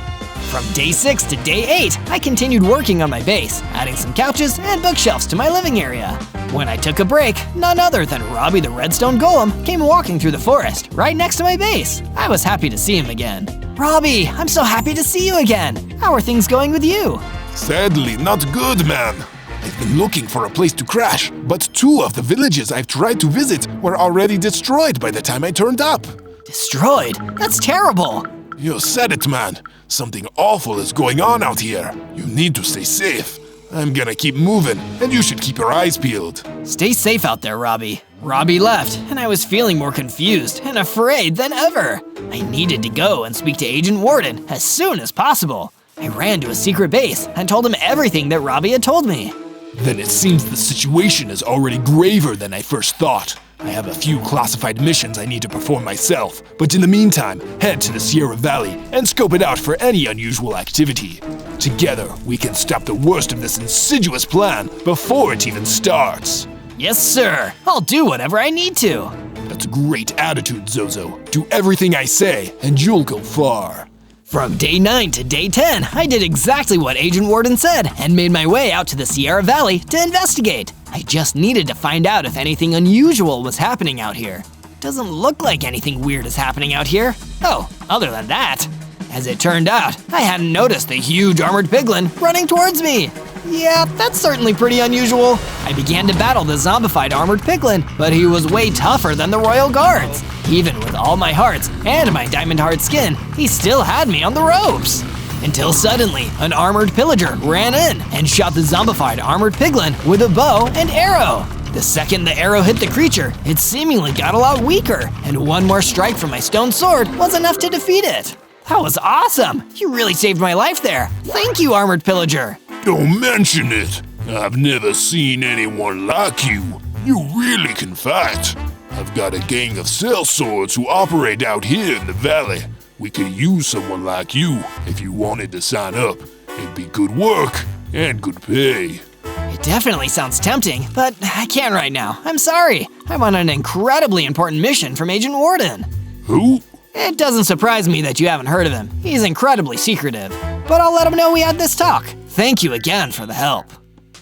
From day 6 to day 8, I continued working on my base, adding some couches and bookshelves to my living area. When I took a break, none other than Robbie the Redstone Golem came walking through the forest right next to my base. I was happy to see him again. Robbie, I'm so happy to see you again. How are things going with you?
Sadly, not good, man. I've been looking for a place to crash, but 2 of the villages I've tried to visit were already destroyed by the time I turned up.
Destroyed? That's terrible.
You said it, man. Something awful is going on out here. You need to stay safe. I'm gonna keep moving, and you should keep your eyes peeled.
Stay safe out there, Robbie. Robbie left, and I was feeling more confused and afraid than ever. I needed to go and speak to Agent Warden as soon as possible. I ran to a secret base and told him everything that Robbie had told me.
Then it seems the situation is already graver than I first thought. I have a few classified missions I need to perform myself, but in the meantime, head to the Sierra Valley and scope it out for any unusual activity. Together, we can stop the worst of this insidious plan before it even starts.
Yes, sir. I'll do whatever I need to.
That's a great attitude, Zozo. Do everything I say, and you'll go far.
From day 9 to day 10, I did exactly what Agent Warden said and made my way out to the Sierra Valley to investigate. I just needed to find out if anything unusual was happening out here. Doesn't look like anything weird is happening out here. Oh, other than that. As it turned out, I hadn't noticed the huge armored piglin running towards me. Yeah, that's certainly pretty unusual. I began to battle the zombified armored piglin, but he was way tougher than the royal guards. Even with all my hearts and my diamond hard skin, he still had me on the ropes. Until suddenly, an armored pillager ran in and shot the zombified armored piglin with a bow and arrow. The second the arrow hit the creature, it seemingly got a lot weaker, and one more strike from my stone sword was enough to defeat it. That was awesome! You really saved my life there. Thank you, armored pillager.
Don't mention it. I've never seen anyone like you. You really can fight. I've got a gang of sellswords who operate out here in the valley. We could use someone like you if you wanted to sign up. It'd be good work and good pay.
It definitely sounds tempting, but I can't right now. I'm sorry. I'm on an incredibly important mission from Agent Warden.
Who?
It doesn't surprise me that you haven't heard of him. He's incredibly secretive. But I'll let him know we had this talk. Thank you again for the help.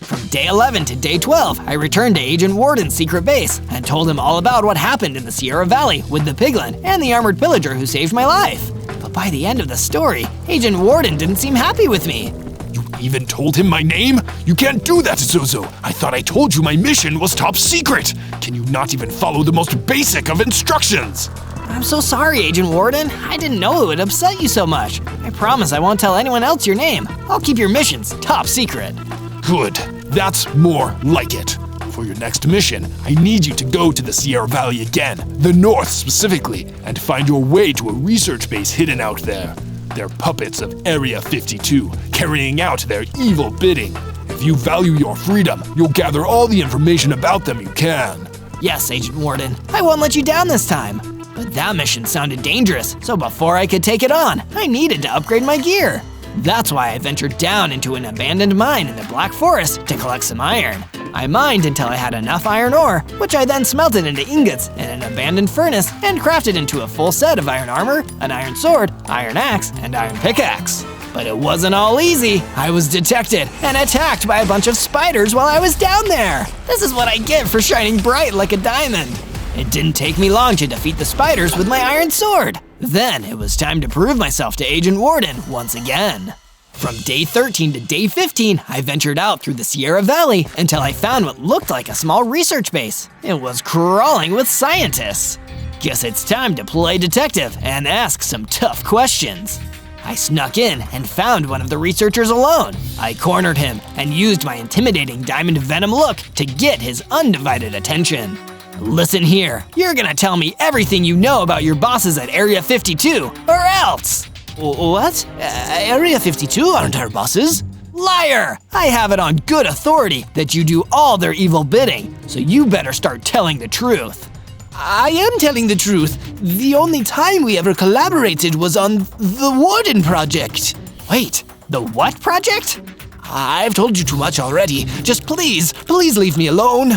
From day 11 to day 12, I returned to Agent Warden's secret base and told him all about what happened in the Sierra Valley with the piglin and the armored pillager who saved my life. The by the end of the story, Agent Warden didn't seem happy with me.
You even told him my name? You can't do that, Zozo. I thought I told you my mission was top secret. Can you not even follow the most basic of instructions?
I'm so sorry, Agent Warden. I didn't know it would upset you so much. I promise I won't tell anyone else your name. I'll keep your missions top secret.
Good. That's more like it. For your next mission, I need you to go to the Sierra Valley again, the north specifically, and find your way to a research base hidden out there. They're puppets of Area 52, carrying out their evil bidding. If you value your freedom, you'll gather all the information about them you can.
Yes, Agent Warden. I won't let you down this time. But that mission sounded dangerous, so before I could take it on, I needed to upgrade my gear. That's why I ventured down into an abandoned mine in the Black Forest to collect some iron. I mined until I had enough iron ore, which I then smelted into ingots in an abandoned furnace and crafted into a full set of iron armor, an iron sword, iron axe, and iron pickaxe. But it wasn't all easy. I was detected and attacked by a bunch of spiders while I was down there. This is what I get for shining bright like a diamond. It didn't take me long to defeat the spiders with my iron sword. Then it was time to prove myself to Agent Warden once again. From day 13 to day 15, I ventured out through the Sierra Valley until I found what looked like a small research base. It was crawling with scientists. Guess it's time to play detective and ask some tough questions. I snuck in and found one of the researchers alone. I cornered him and used my intimidating diamond venom look to get his undivided attention. Listen here, you're gonna tell me everything you know about your bosses at Area 52, or else!
What? Area 52 aren't our bosses.
Liar! I have it on good authority that you do all their evil bidding, so you better start telling the truth.
I am telling the truth. The only time we ever collaborated was on the Warden Project.
Wait, the what project?
I've told you too much already. Just please leave me alone.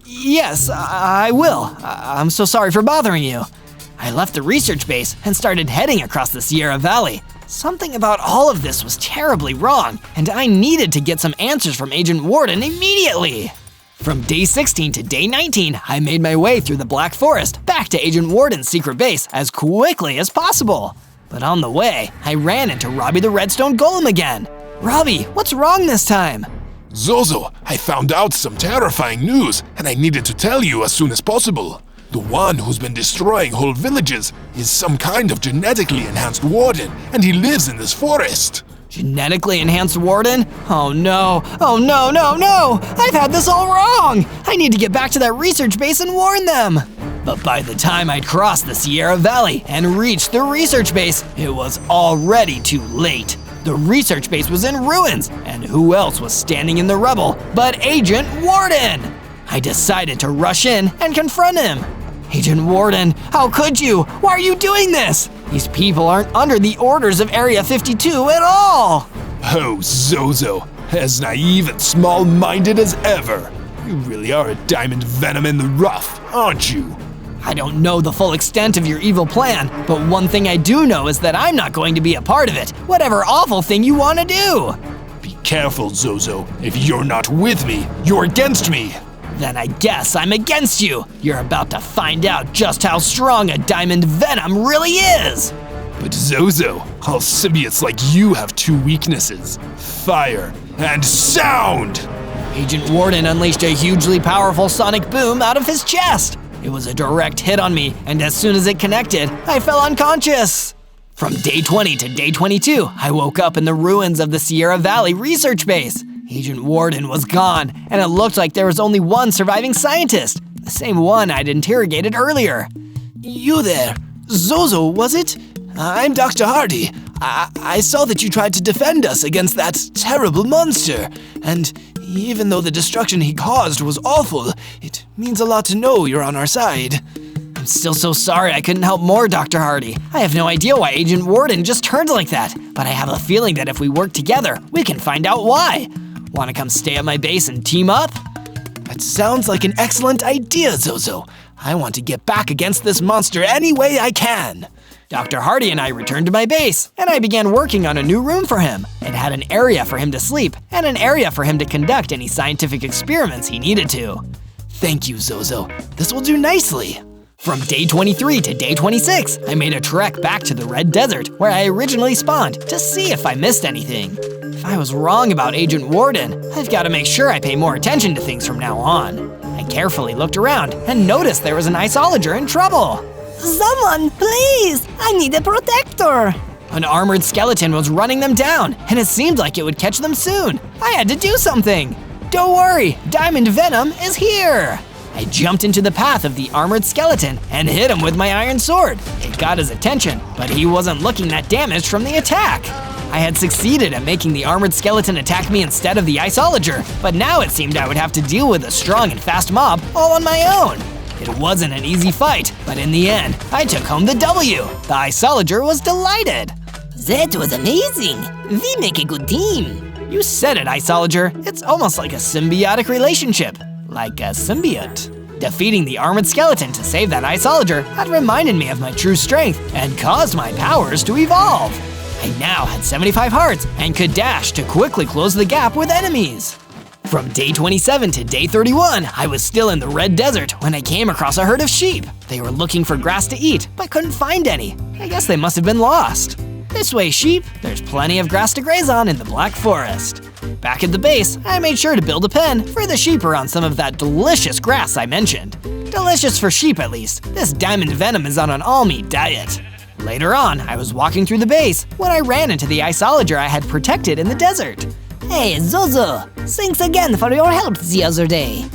Yes, I will. I'm so sorry for bothering you. I left the research base and started heading across the Sierra Valley. Something about all of this was terribly wrong, and I needed to get some answers from Agent Warden immediately. From day 16 to day 19, I made my way through the Black Forest back to Agent Warden's secret base as quickly as possible. But on the way, I ran into Robbie the Redstone Golem again. Robbie, what's wrong this time?
Zozo, I found out some terrifying news, and I needed to tell you as soon as possible. The one who's been destroying whole villages is some kind of genetically enhanced warden, and he lives in this forest.
Genetically enhanced warden? Oh no, no! I've had this all wrong! I need to get back to that research base and warn them! But by the time I'd crossed the Sierra Valley and reached the research base, it was already too late. The research base was in ruins, and who else was standing in the rubble but Agent Warden? I decided to rush in and confront him. Agent Warden, how could you? Why are you doing this? These people aren't under the orders of Area 52 at all.
Oh, Zozo, as naive and small-minded as ever. You really are a diamond venom in the rough, aren't you?
I don't know the full extent of your evil plan, but one thing I do know is that I'm not going to be a part of it, whatever awful thing you want to do.
Be careful, Zozo. If you're not with me, you're against me.
Then I guess I'm against you. You're about to find out just how strong a diamond venom really is.
But Zozo, all symbiotes like you have two weaknesses: fire and sound!
Agent Warden unleashed a hugely powerful sonic boom out of his chest. It was a direct hit on me, and as soon as it connected, I fell unconscious. From day 20 to day 22, I woke up in the ruins of the Sierra Valley research base. Agent Warden was gone, and it looked like there was only one surviving scientist, the same one I'd interrogated earlier.
You there, Zozo, was it? I'm Dr. Hardy. I saw that you tried to defend us against that terrible monster, and even though the destruction he caused was awful, it means a lot to know you're on our side.
I'm still so sorry I couldn't help more, Dr. Hardy. I have no idea why Agent Warden just turned like that, but I have a feeling that if we work together, we can find out why. Want to come stay at my base and team up?
That sounds like an excellent idea, Zozo. I want to get back against this monster any way I can.
Dr. Hardy and I returned to my base, and I began working on a new room for him. It had an area for him to sleep, and an area for him to conduct any scientific experiments he needed to.
Thank you, Zozo. This will do nicely. From day 23 to day 26, I made a trek back to the Red Desert where I originally spawned to see if I missed anything. If I was wrong about Agent Warden, I've got to make sure I pay more attention to things from now on. I carefully looked around and noticed there was an isolager in trouble.
Someone, please! I need a protector!
An armored skeleton was running them down, and it seemed like it would catch them soon. I had to do something. Don't worry, Diamond Venom is here! I jumped into the path of the armored skeleton and hit him with my iron sword. It got his attention, but he wasn't looking that damaged from the attack. I had succeeded at making the armored skeleton attack me instead of the isolager, but now it seemed I would have to deal with a strong and fast mob all on my own. It wasn't an easy fight, but in the end, I took home the W. The isolager was delighted.
That was amazing! We make a good team!
You said it, isolager. It's almost like a symbiotic relationship. Like a symbiote. Defeating the armored skeleton to save that isolager had reminded me of my true strength and caused my powers to evolve. I now had 75 hearts and could dash to quickly close the gap with enemies. From day 27 to day 31, I was still in the Red Desert when I came across a herd of sheep. They were looking for grass to eat, but couldn't find any. I guess they must have been lost. This way, sheep, there's plenty of grass to graze on in the Black Forest. Back at the base, I made sure to build a pen for the sheep around some of that delicious grass I mentioned. Delicious for sheep, at least. This Diamond Venom is on an all-meat diet. Later on, I was walking through the base when I ran into the isolager I had protected in the desert.
Hey, Zozo! Thanks again for your help the other day.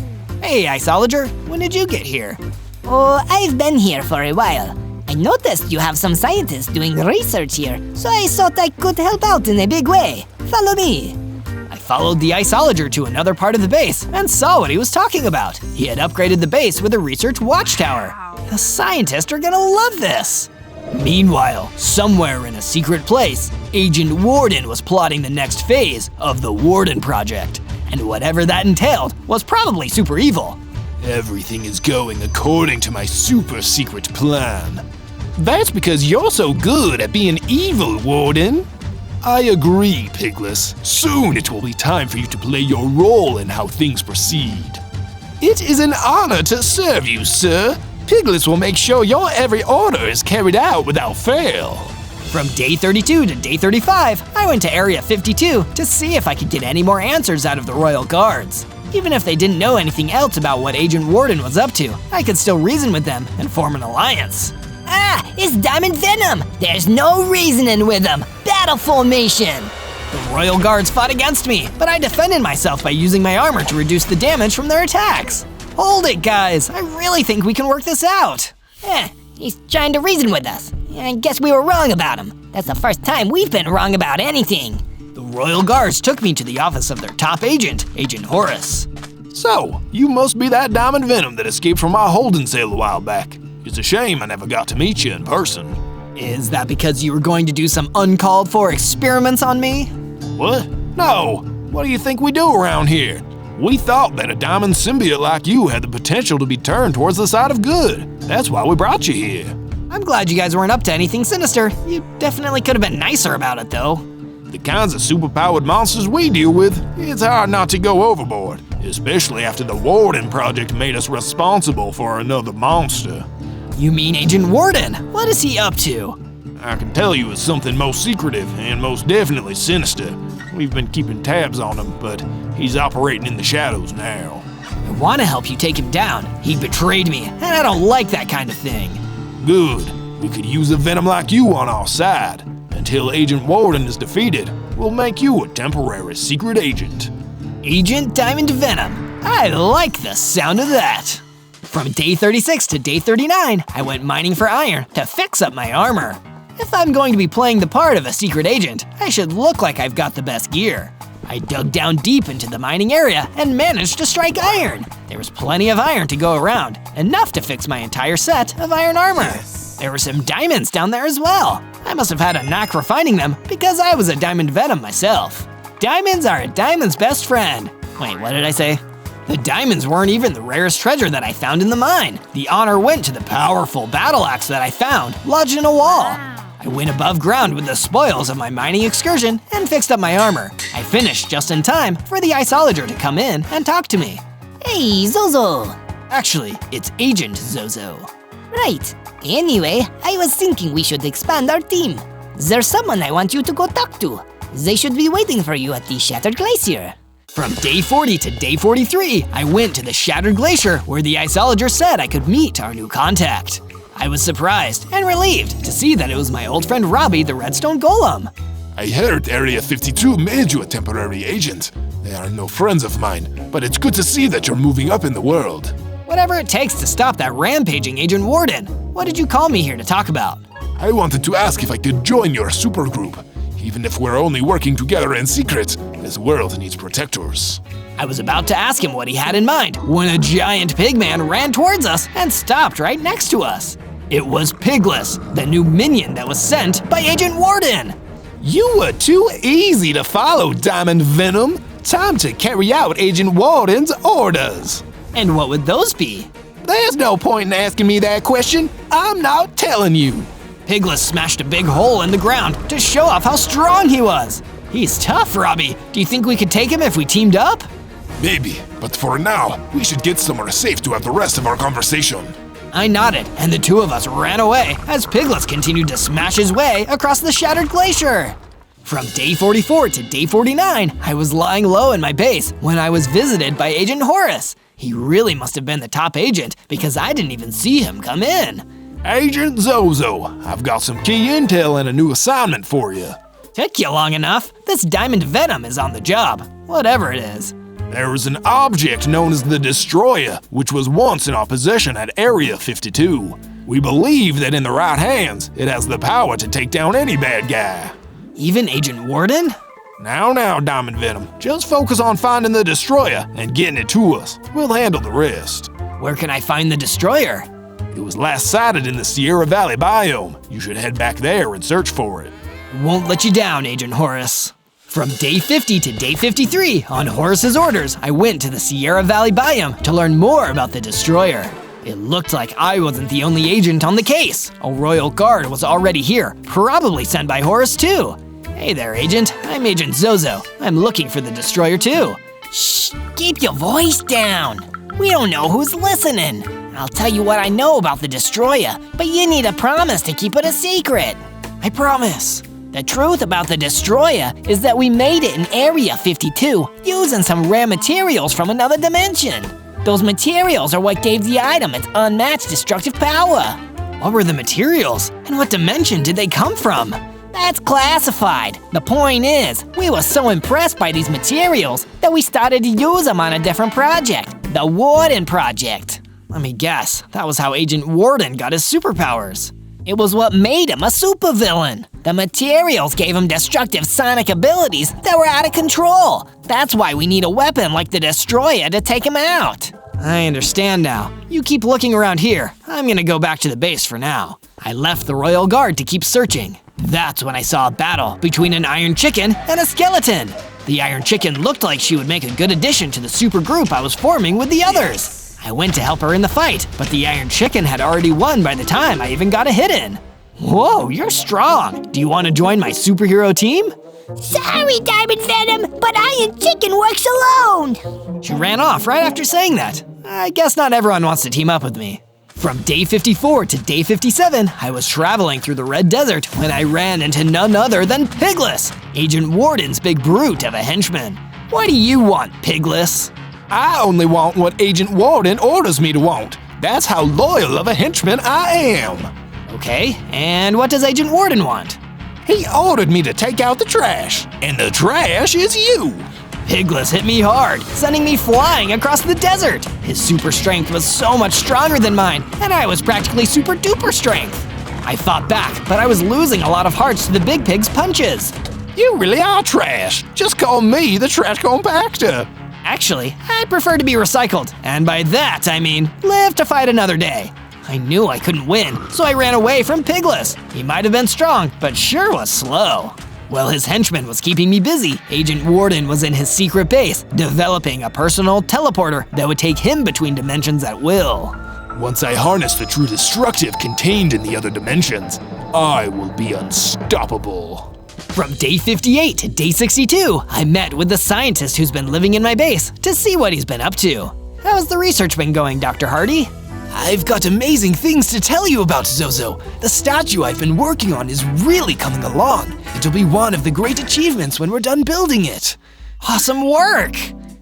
Hey, isolager, when did you get here?
Oh, I've been here for a while. I noticed you have some scientists doing research here, so I thought I could help out in a big way. Follow me.
I followed the isolager to another part of the base and saw what he was talking about. He had upgraded the base with a research watchtower. The scientists are gonna love this. Meanwhile, somewhere in a secret place, Agent Warden was plotting the next phase of the Warden Project. And whatever that entailed was probably super evil.
Everything is going according to my super secret plan. That's because you're so good at being evil, Warden. I agree, Pigless. Soon it will be time for you to play your role in how things proceed. It is an honor to serve you, sir. Pigless will make sure your every order is carried out without fail.
From day 32 to day 35, I went to Area 52 to see if I could get any more answers out of the Royal Guards. Even if they didn't know anything else about what Agent Warden was up to, I could still reason with them and form an alliance.
Ah, it's Diamond Venom! There's no reasoning with him! Battle formation!
The Royal Guards fought against me, but I defended myself by using my armor to reduce the damage from their attacks. Hold it, guys! I really think we can work this out.
He's trying to reason with us. I guess we were wrong about him. That's the first time we've been wrong about anything.
The Royal Guards took me to the office of their top agent, Agent Horace.
So, you must be that Diamond Venom that escaped from our holding cell a while back. It's a shame I never got to meet you in person.
Is that because you were going to do some uncalled for experiments on me?
What? No! What do you think we do around here? We thought that a diamond symbiote like you had the potential to be turned towards the side of good. That's why we brought you here.
I'm glad you guys weren't up to anything sinister. You definitely could have been nicer about it, though.
The kinds of superpowered monsters we deal with, it's hard not to go overboard, especially after the Warden Project made us responsible for another monster.
You mean Agent Warden? What is he up to?
I can tell you it's something most secretive and most definitely sinister. We've been keeping tabs on him, but he's operating in the shadows now.
I want to help you take him down. He betrayed me, and I don't like that kind of thing.
Good. We could use a Venom like you on our side. Until Agent Warden is defeated, we'll make you a temporary secret agent.
Agent Diamond Venom. I like the sound of that. From day 36 to day 39, I went mining for iron to fix up my armor. If I'm going to be playing the part of a secret agent, I should look like I've got the best gear. I dug down deep into the mining area and managed to strike iron. There was plenty of iron to go around, enough to fix my entire set of iron armor. There were some diamonds down there as well. I must have had a knack for finding them because I was a Diamond Venom myself. Diamonds are a diamond's best friend. Wait, what did I say? The diamonds weren't even the rarest treasure that I found in the mine. The honor went to the powerful battle axe that I found lodged in a wall. I went above ground with the spoils of my mining excursion and fixed up my armor. I finished just in time for the isolager to come in and talk to me.
Hey, Zozo!
Actually, it's Agent Zozo.
Right. Anyway, I was thinking we should expand our team. There's someone I want you to go talk to. They should be waiting for you at the Shattered Glacier.
From day 40 to day 43, I went to the Shattered Glacier where the iceologist said I could meet our new contact. I was surprised and relieved to see that it was my old friend Robbie the Redstone Golem.
I heard Area 52 made you a temporary agent. They are no friends of mine, but it's good to see that you're moving up in the world.
Whatever it takes to stop that rampaging Agent Warden. What did you call me here to talk about?
I wanted to ask if I could join your supergroup. Even if we're only working together in secret, this world needs protectors.
I was about to ask him what he had in mind when a giant pigman ran towards us and stopped right next to us. It was Pigless, the new minion that was sent by Agent Warden.
You were too easy to follow, Diamond Venom. Time to carry out Agent Warden's orders.
And what would those be?
There's no point in asking me that question. I'm not telling you.
Pigless smashed a big hole in the ground to show off how strong he was. He's tough, Robbie. Do you think we could take him if we teamed up?
Maybe, but for now, we should get somewhere safe to have the rest of our conversation.
I nodded, and the two of us ran away as Pigless continued to smash his way across the Shattered Glacier. From day 44 to day 49, I was lying low in my base when I was visited by Agent Horace. He really must have been the top agent because I didn't even see him come in.
Agent Zozo, I've got some key intel and a new assignment for you.
Took you long enough. This Diamond Venom is on the job, whatever it is.
There is an object known as the Destroyer, which was once in our possession at Area 52. We believe that in the right hands, it has the power to take down any bad guy.
Even Agent Warden?
Now, Diamond Venom, just focus on finding the Destroyer and getting it to us. We'll handle the rest.
Where can I find the Destroyer?
It was last sighted in the Sierra Valley biome. You should head back there and search for it.
Won't let you down, Agent Horace. From day 50 to day 53, on Horace's orders, I went to the Sierra Valley biome to learn more about the Destroyer. It looked like I wasn't the only agent on the case. A royal guard was already here, probably sent by Horace too. Hey there, Agent. I'm Agent Zozo. I'm looking for the Destroyer too.
Shh, keep your voice down. We don't know who's listening. I'll tell you what I know about the Destroyer, but you need a promise to keep it a secret.
I promise.
The truth about the Destroyer is that we made it in Area 52 using some rare materials from another dimension. Those materials are what gave the item its unmatched destructive power.
What were the materials? And what dimension did they come from?
That's classified. The point is, we were so impressed by these materials that we started to use them on a different project, the Warden Project.
Let me guess, that was how Agent Warden got his superpowers.
It was what made him a supervillain. The materials gave him destructive sonic abilities that were out of control. That's why we need a weapon like the Destroyer to take him out.
I understand now. You keep looking around here. I'm gonna go back to the base for now. I left the Royal Guard to keep searching. That's when I saw a battle between an Iron Chicken and a skeleton. The Iron Chicken looked like she would make a good addition to the super group I was forming with the others. I went to help her in the fight, but the Iron Chicken had already won by the time I even got a hit in. Whoa, you're strong. Do you want to join my superhero team?
Sorry, Diamond Venom, but Iron Chicken works alone.
She ran off right after saying that. I guess not everyone wants to team up with me. From day 54 to day 57, I was traveling through the Red Desert when I ran into none other than Pigless, Agent Warden's big brute of a henchman. What do you want, Pigless?
I only want what Agent Warden orders me to want. That's how loyal of a henchman I am.
Okay, and what does Agent Warden want?
He ordered me to take out the trash, and the trash is you.
Pigless hit me hard, sending me flying across the desert. His super strength was so much stronger than mine, and I was practically super duper strength. I fought back, but I was losing a lot of hearts to the big pig's punches.
You really are trash. Just call me the trash compactor.
Actually, I prefer to be recycled, and by that I mean live to fight another day. I knew I couldn't win, so I ran away from Pigless. He might have been strong, but sure was slow. While his henchman was keeping me busy, Agent Warden was in his secret base, developing a personal teleporter that would take him between dimensions at will.
Once I harness the true destructive contained in the other dimensions, I will be unstoppable.
From day 58 to day 62, I met with the scientist who's been living in my base to see what he's been up to. How's the research been going, Dr. Hardy? I've got amazing things to tell you about Zozo. The statue I've been working on is really coming along. It'll be one of the great achievements when we're done building it.
Awesome work!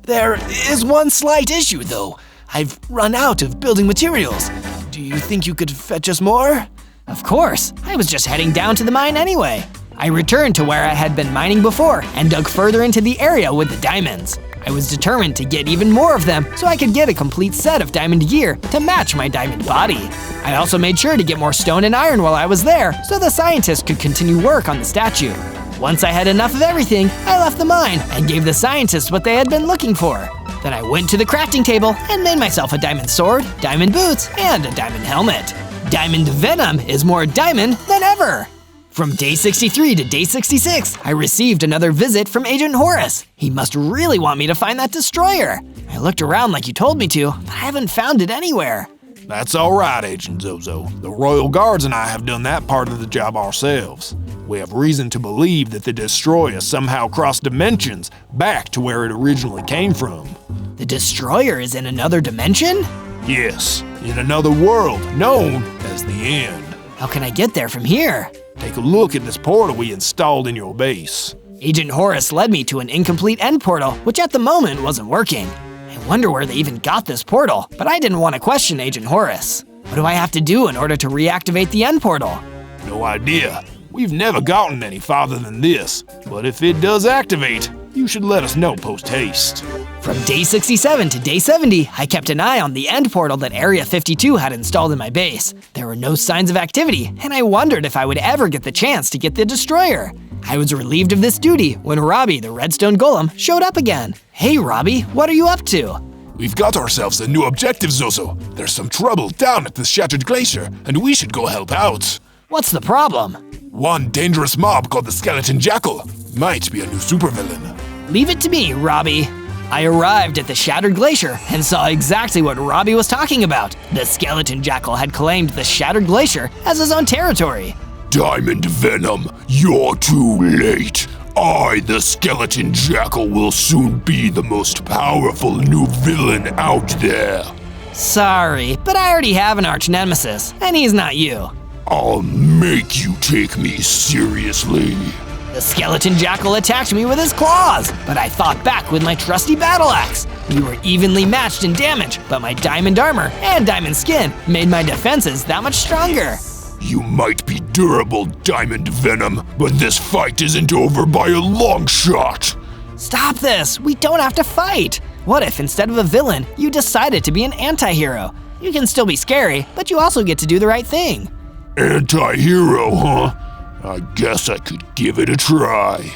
There is one slight issue, though. I've run out of building materials. Do you think you could fetch us more?
Of course, I was just heading down to the mine anyway. I returned to where I had been mining before and dug further into the area with the diamonds. I was determined to get even more of them so I could get a complete set of diamond gear to match my diamond body. I also made sure to get more stone and iron while I was there so the scientists could continue work on the statue. Once I had enough of everything, I left the mine and gave the scientists what they had been looking for. Then I went to the crafting table and made myself a diamond sword, diamond boots, and a diamond helmet. Diamond Venom is more diamond than ever! From day 63 to day 66, I received another visit from Agent Horace. He must really want me to find that destroyer. I looked around like you told me to, but I haven't found it anywhere.
That's all right, Agent Zozo. The Royal Guards and I have done that part of the job ourselves. We have reason to believe that the destroyer somehow crossed dimensions back to where it originally came from.
The destroyer is in another dimension?
Yes, in another world known as the End.
How can I get there from here?
Take a look at this portal we installed in your base.
Agent Horace led me to an incomplete end portal, which at the moment wasn't working. I wonder where they even got this portal, but I didn't want to question Agent Horace. What do I have to do in order to reactivate the end portal?
No idea. We've never gotten any farther than this, but if it does activate, you should let us know post-haste.
From day 67 to day 70, I kept an eye on the end portal that Area 52 had installed in my base. There were no signs of activity, and I wondered if I would ever get the chance to get the destroyer. I was relieved of this duty when Robbie, the redstone golem, showed up again. Hey Robbie, what are you up to?
We've got ourselves a new objective, Zozo. There's some trouble down at the Shattered Glacier, and we should go help out.
What's the problem?
One dangerous mob called the Skeleton Jackal might be a new supervillain.
Leave it to me, Robbie. I arrived at the Shattered Glacier and saw exactly what Robbie was talking about. The Skeleton Jackal had claimed the Shattered Glacier as his own territory.
Diamond Venom, you're too late. I, the Skeleton Jackal, will soon be the most powerful new villain out there.
Sorry, but I already have an arch nemesis, and he's not you.
I'll make you take me seriously.
The Skeleton Jackal attacked me with his claws, but I fought back with my trusty battle axe. We were evenly matched in damage, but my diamond armor and diamond skin made my defenses that much stronger.
You might be durable, Diamond Venom, but this fight isn't over by a long shot.
Stop this! We don't have to fight! What if instead of a villain, you decided to be an anti-hero? You can still be scary, but you also get to do the right thing.
Anti-hero, huh? I guess I could give it a try.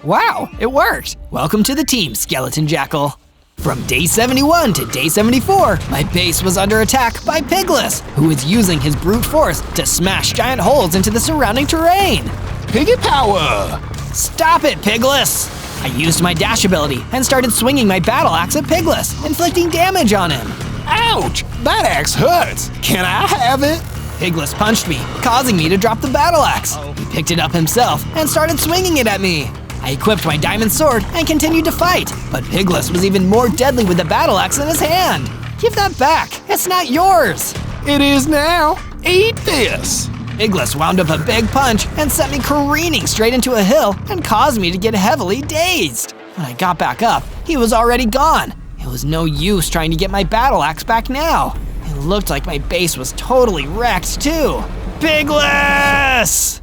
Wow, it worked! Welcome to the team, Skeleton Jackal. From day 71 to day 74, my base was under attack by Pigless, who was using his brute force to smash giant holes into the surrounding terrain.
Piggy power!
Stop it, Pigless! I used my dash ability and started swinging my battle axe at Pigless, inflicting damage on him.
Ouch! That axe hurts! Can I have it?
Pigless punched me, causing me to drop the battle axe. He picked it up himself and started swinging it at me. I equipped my diamond sword and continued to fight, but Pigless was even more deadly with the battle axe in his hand. Give that back, it's not yours.
It is now. Eat this!
Pigless wound up a big punch and sent me careening straight into a hill and caused me to get heavily dazed. When I got back up, he was already gone. It was no use trying to get my battle axe back now. It looked like my base was totally wrecked too. Pigless!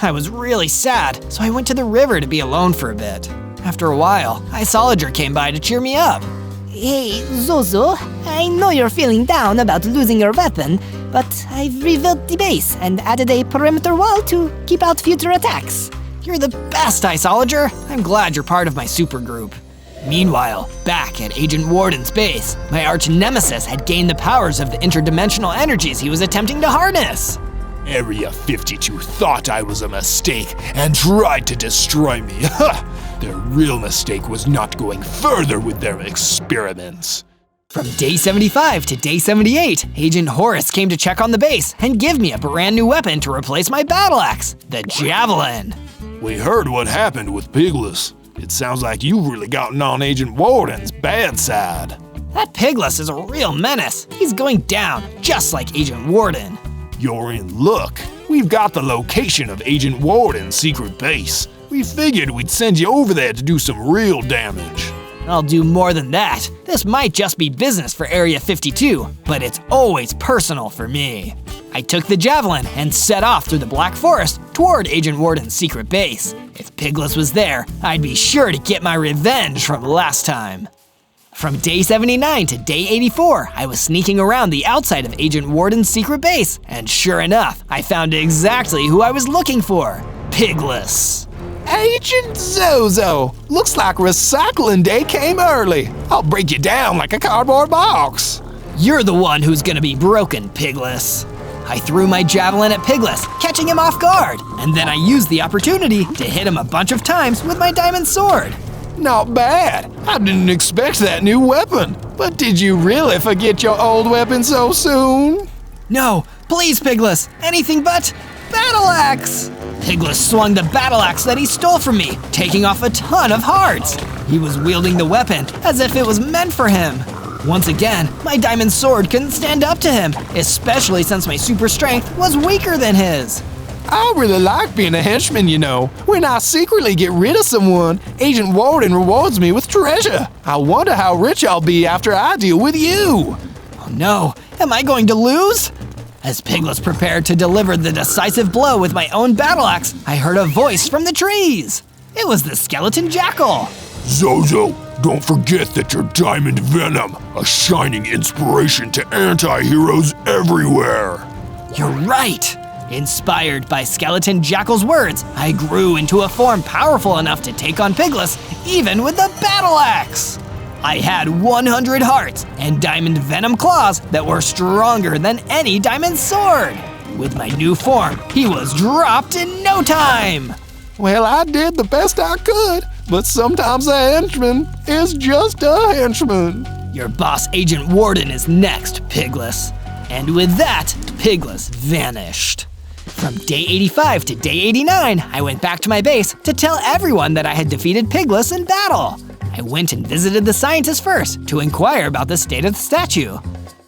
I was really sad, so I went to the river to be alone for a bit. After a while, Isolager came by to cheer me up.
Hey, Zozo, I know you're feeling down about losing your weapon, but I've rebuilt the base and added a perimeter wall to keep out future attacks.
You're the best, Isolager. I'm glad you're part of my supergroup. Meanwhile, back at Agent Warden's base, my arch nemesis had gained the powers of the interdimensional energies he was attempting to harness.
Area 52 thought I was a mistake and tried to destroy me. Their real mistake was not going further with their experiments.
From day 75 to day 78, Agent Horace came to check on the base and give me a brand new weapon to replace my battle axe, the Javelin.
We heard what happened with Pigless. It sounds like you've really gotten on Agent Warden's bad side.
That Pigless is a real menace. He's going down, just like Agent Warden.
You're in luck. We've got the location of Agent Warden's secret base. We figured we'd send you over there to do some real damage.
I'll do more than that. This might just be business for Area 52, but it's always personal for me. I took the javelin and set off through the Black Forest toward Agent Warden's secret base. If Pigless was there, I'd be sure to get my revenge from last time. From day 79 to day 84, I was sneaking around the outside of Agent Warden's secret base, and sure enough, I found exactly who I was looking for, Pigless.
Agent Zozo! Looks like recycling day came early. I'll break you down like a cardboard box.
You're the one who's gonna be broken, Pigless. I threw my javelin at Pigless, catching him off guard, and then I used the opportunity to hit him a bunch of times with my diamond sword.
Not bad. I didn't expect that new weapon. But did you really forget your old weapon so soon?
No, please, Pigless, anything but battle axe! Pigless swung the battle axe that he stole from me, taking off a ton of hearts. He was wielding the weapon as if it was meant for him. Once again, my diamond sword couldn't stand up to him, especially since my super strength was weaker than his.
I really like being a henchman, you know. When I secretly get rid of someone, Agent Warden rewards me with treasure. I wonder how rich I'll be after I deal with you.
Oh no, am I going to lose? As Pigless prepared to deliver the decisive blow with my own battle axe, I heard a voice from the trees. It was the skeleton jackal.
Zozo, don't forget that you're Diamond Venom, a shining inspiration to anti-heroes everywhere.
You're right. Inspired by Skeleton Jackal's words, I grew into a form powerful enough to take on Pigless, even with the battle axe. I had 100 hearts and diamond venom claws that were stronger than any diamond sword. With my new form, he was dropped in no time.
Well, I did the best I could, but sometimes a henchman is just a henchman.
Your boss Agent Warden is next, Pigless. And with that, Pigless vanished. From day 85 to day 89, I went back to my base to tell everyone that I had defeated Pigless in battle. I went and visited the scientist first to inquire about the state of the statue.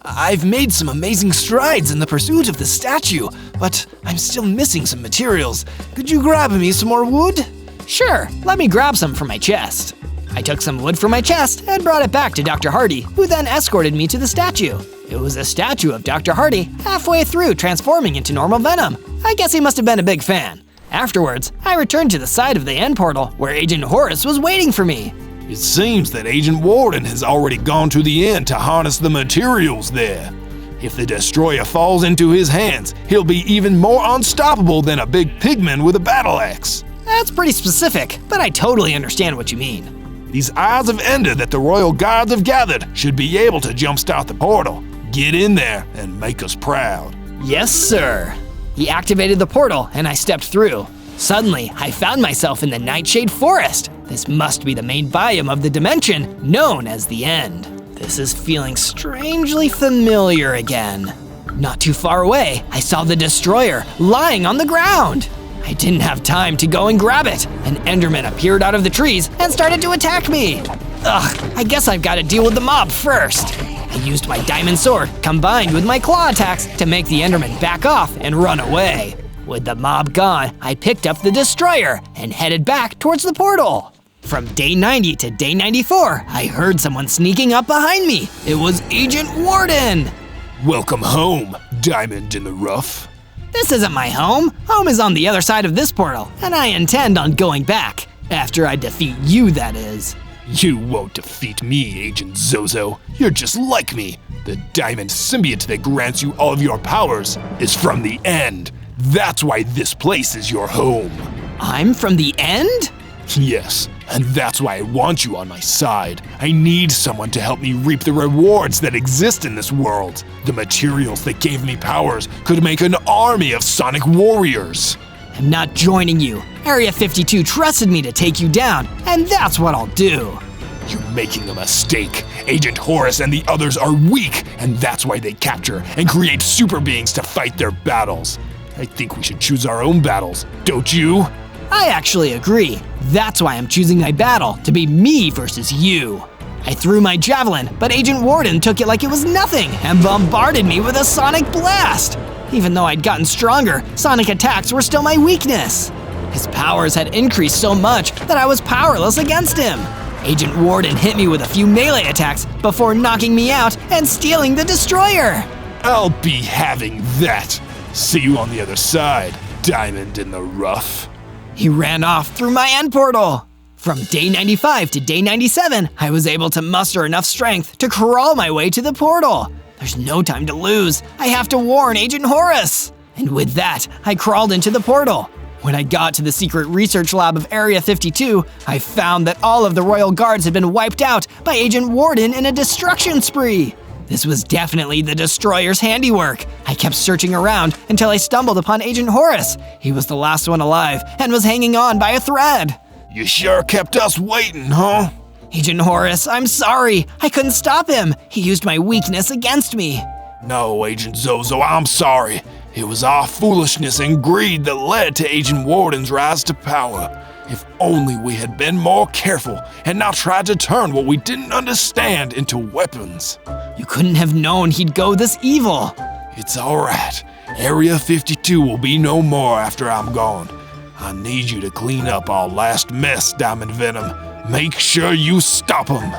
I've made some amazing strides in the pursuit of the statue, but I'm still missing some materials. Could you grab me some more wood?
Sure, let me grab some from my chest. I took some wood from my chest and brought it back to Dr. Hardy, who then escorted me to the statue. It was a statue of Dr. Hardy halfway through transforming into normal Venom. I guess he must have been a big fan. Afterwards, I returned to the side of the end portal where Agent Horace was waiting for me.
It seems that Agent Warden has already gone to the end to harness the materials there. If the destroyer falls into his hands, he'll be even more unstoppable than a big pigman with a battle axe.
That's pretty specific, but I totally understand what you mean.
These Eyes of Ender that the Royal Guards have gathered should be able to jumpstart the portal. Get in there and make us proud.
Yes, sir. He activated the portal and I stepped through. Suddenly, I found myself in the Nightshade Forest. This must be the main biome of the dimension known as the End. This is feeling strangely familiar again. Not too far away, I saw the Destroyer lying on the ground. I didn't have time to go and grab it. An Enderman appeared out of the trees and started to attack me. Ugh, I guess I've got to deal with the mob first. I used my diamond sword combined with my claw attacks to make the Enderman back off and run away. With the mob gone, I picked up the Destroyer and headed back towards the portal. From day 90 to day 94, I heard someone sneaking up behind me. It was Agent Warden.
Welcome home, Diamond in the Rough.
This isn't my home. Home is on the other side of this portal, and I intend on going back. After I defeat you, that is.
You won't defeat me, Agent Zozo. You're just like me. The diamond symbiote that grants you all of your powers is from the End. That's why this place is your home.
I'm from the End?
Yes, and that's why I want you on my side. I need someone to help me reap the rewards that exist in this world. The materials that gave me powers could make an army of Sonic warriors.
I'm not joining you. Area 52 trusted me to take you down, and that's what I'll do.
You're making a mistake. Agent Horace and the others are weak, and that's why they capture and create super beings to fight their battles. I think we should choose our own battles, don't you?
I actually agree. That's why I'm choosing my battle to be me versus you. I threw my javelin, but Agent Warden took it like it was nothing and bombarded me with a sonic blast. Even though I'd gotten stronger, sonic attacks were still my weakness. His powers had increased so much that I was powerless against him. Agent Warden hit me with a few melee attacks before knocking me out and stealing the destroyer.
I'll be having that. See you on the other side, diamond in the rough.
He ran off through my end portal. From day 95 to day 97, I was able to muster enough strength to crawl my way to the portal. There's no time to lose. I have to warn Agent Horus. And with that, I crawled into the portal. When I got to the secret research lab of Area 52, I found that all of the royal guards had been wiped out by Agent Warden in a destruction spree. This was definitely the destroyer's handiwork. I kept searching around until I stumbled upon Agent Horus. He was the last one alive and was hanging on by a thread.
You sure kept us waiting, huh?
Agent Horus, I'm sorry. I couldn't stop him. He used my weakness against me.
No, Agent Zozo, I'm sorry. It was our foolishness and greed that led to Agent Warden's rise to power. If only we had been more careful and not tried to turn what we didn't understand into weapons.
You couldn't have known he'd go this evil.
It's all right. Area 52 will be no more after I'm gone. I need you to clean up our last mess, Diamond Venom. Make sure you stop him.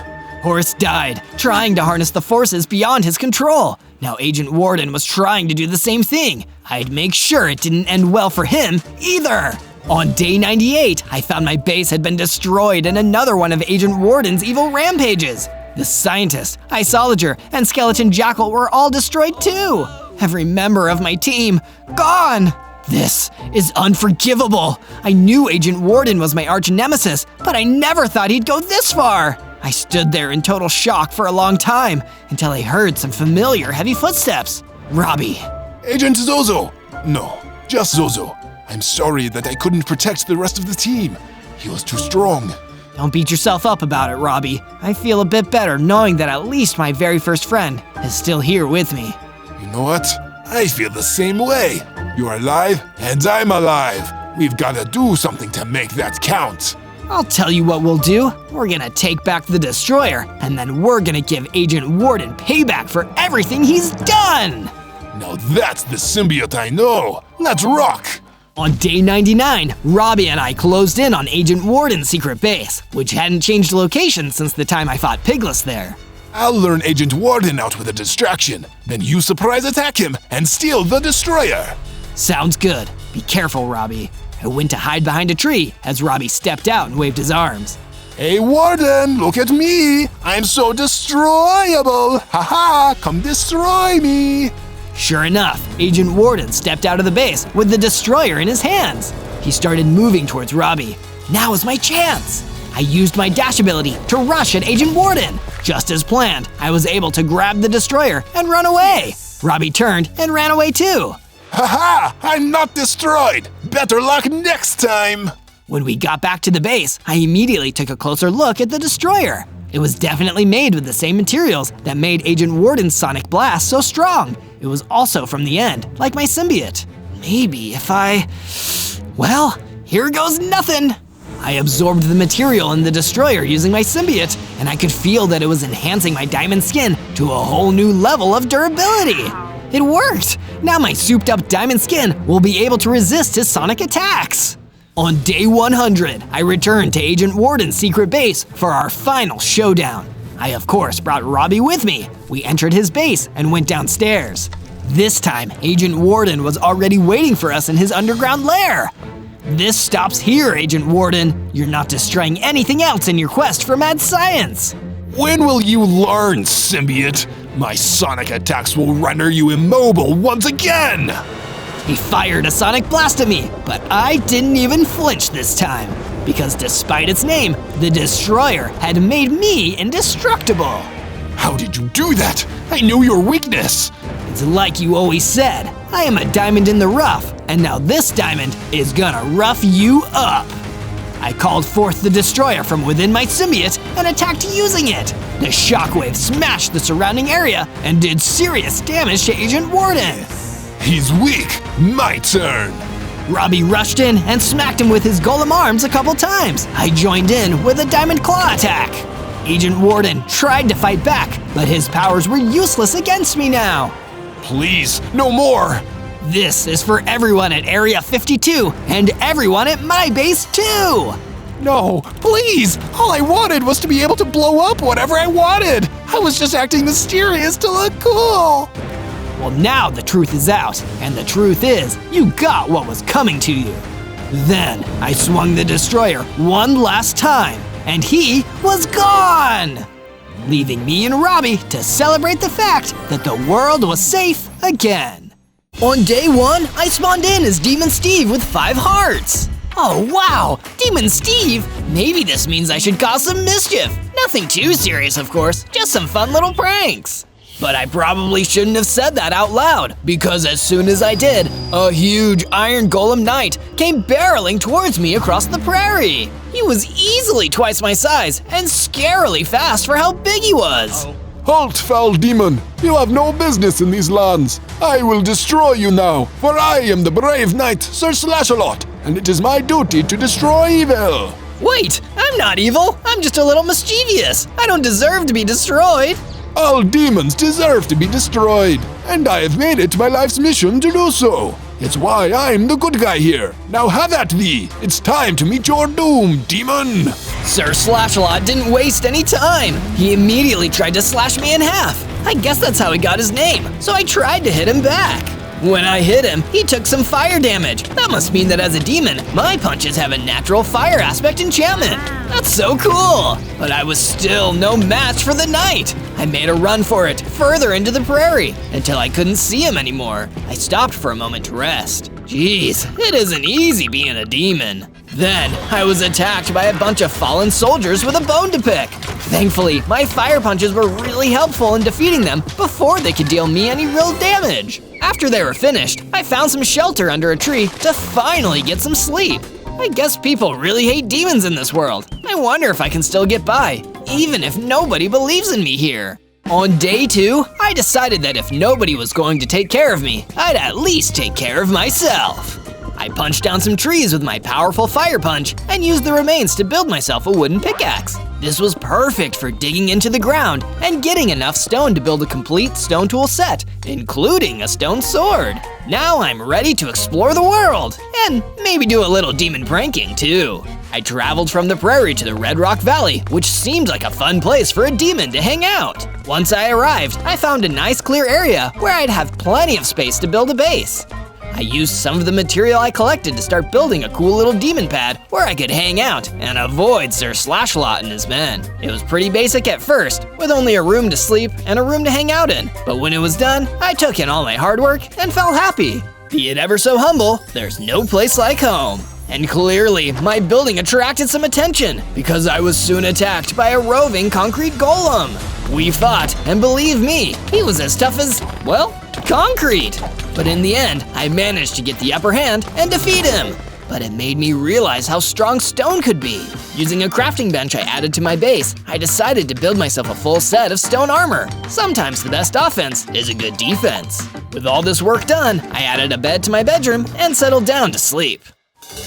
Horus died, trying to harness the forces beyond his control. Now Agent Warden was trying to do the same thing. I'd make sure it didn't end well for him either. On day 98, I found my base had been destroyed in another one of Agent Warden's evil rampages. The scientist, Isolager, and Skeleton Jackal were all destroyed too. Every member of my team, gone. This is unforgivable. I knew Agent Warden was my arch nemesis, but I never thought he'd go this far. I stood there in total shock for a long time until I heard some familiar heavy footsteps. Robbie.
Agent Zozo! No, just Zozo. I'm sorry that I couldn't protect the rest of the team. He was too strong.
Don't beat yourself up about it, Robbie. I feel a bit better knowing that at least my very first friend is still here with me.
You know what? I feel the same way. You're alive, and I'm alive. We've gotta do something to make that count.
I'll tell you what we'll do. We're gonna take back the destroyer, and then we're gonna give Agent Warden payback for everything he's done!
Now that's the symbiote I know. Let's rock!
On day 99, Robbie and I closed in on Agent Warden's secret base, which hadn't changed location since the time I fought Pigless there.
I'll lure Agent Warden out with a distraction. Then you surprise attack him and steal the destroyer.
Sounds good. Be careful, Robbie. I went to hide behind a tree as Robbie stepped out and waved his arms.
Hey Warden, look at me! I'm so destroyable! Haha, come destroy me!
Sure enough, Agent Warden stepped out of the base with the destroyer in his hands. He started moving towards Robbie. Now is my chance! I used my dash ability to rush at Agent Warden. Just as planned, I was able to grab the destroyer and run away. Robbie turned and ran away too.
Haha, I'm not destroyed! Better luck next time!
When we got back to the base, I immediately took a closer look at the destroyer. It was definitely made with the same materials that made Agent Warden's sonic blast so strong. It was also from the end, like my symbiote. Maybe if I... Well, here goes nothing! I absorbed the material in the destroyer using my symbiote, and I could feel that it was enhancing my diamond skin to a whole new level of durability. It worked! Now my souped up diamond skin will be able to resist his sonic attacks. On day 100, I returned to Agent Warden's secret base for our final showdown. I of course brought Robbie with me. We entered his base and went downstairs. This time, Agent Warden was already waiting for us in his underground lair. This stops here, Agent Warden. You're not destroying anything else in your quest for mad science.
When will you learn, symbiote? My sonic attacks will render you immobile once again!
He fired a sonic blast at me, but I didn't even flinch this time. Because despite its name, the destroyer had made me indestructible.
How did you do that? I knew your weakness!
It's like you always said, I am a diamond in the rough, and now this diamond is gonna rough you up. I called forth the destroyer from within my symbiote and attacked using it. The shockwave smashed the surrounding area and did serious damage to Agent Warden.
He's weak. My turn.
Robbie rushed in and smacked him with his golem arms a couple times. I joined in with a diamond claw attack. Agent Warden tried to fight back, but his powers were useless against me now.
Please, no more!
This is for everyone at Area 52 and everyone at my base too!
No, please! All I wanted was to be able to blow up whatever I wanted! I was just acting mysterious to look cool!
Well, now the truth is out, and the truth is, you got what was coming to you. Then I swung the destroyer one last time, and he was gone! Leaving me and Robbie to celebrate the fact that the world was safe again. On day 1, I spawned in as Demon Steve with 5 hearts. Oh wow, Demon Steve! Maybe this means I should cause some mischief. Nothing too serious, of course, just some fun little pranks. But I probably shouldn't have said that out loud, because as soon as I did, a huge Iron Golem Knight came barreling towards me across the prairie. He was easily twice my size and scarily fast for how big he was.
Halt, foul demon! You have no business in these lands. I will destroy you now, for I am the brave knight, Sir Slashalot, and it is my duty to destroy evil.
Wait, I'm not evil. I'm just a little mischievous. I don't deserve to be destroyed.
All demons deserve to be destroyed, and I have made it my life's mission to do so. It's why I'm the good guy here. Now have at thee. It's time to meet your doom, demon.
Sir Slashalot didn't waste any time. He immediately tried to slash me in half. I guess that's how he got his name, so I tried to hit him back. When I hit him, he took some fire damage. That must mean that as a demon, my punches have a natural fire aspect enchantment. That's so cool! But I was still no match for the knight. I made a run for it, further into the prairie, until I couldn't see him anymore. I stopped for a moment to rest. Jeez, it isn't easy being a demon. Then, I was attacked by a bunch of fallen soldiers with a bone to pick. Thankfully, my fire punches were really helpful in defeating them before they could deal me any real damage. After they were finished, I found some shelter under a tree to finally get some sleep. I guess people really hate demons in this world. I wonder if I can still get by, even if nobody believes in me here. On day 2, I decided that if nobody was going to take care of me, I'd at least take care of myself. I punched down some trees with my powerful fire punch and used the remains to build myself a wooden pickaxe. This was perfect for digging into the ground and getting enough stone to build a complete stone tool set, including a stone sword. Now I'm ready to explore the world, and maybe do a little demon pranking too. I traveled from the prairie to the Red Rock Valley, which seemed like a fun place for a demon to hang out. Once I arrived, I found a nice clear area where I'd have plenty of space to build a base. I used some of the material I collected to start building a cool little demon pad where I could hang out and avoid Sir Slashalot and his men. It was pretty basic at first, with only a room to sleep and a room to hang out in. But when it was done, I took in all my hard work and felt happy. Be it ever so humble, there's no place like home. And clearly, my building attracted some attention, because I was soon attacked by a roving concrete golem. We fought, and believe me, he was as tough as, well, concrete. But in the end, I managed to get the upper hand and defeat him. But it made me realize how strong stone could be. Using a crafting bench I added to my base, I decided to build myself a full set of stone armor. Sometimes the best offense is a good defense. With all this work done, I added a bed to my bedroom and settled down to sleep.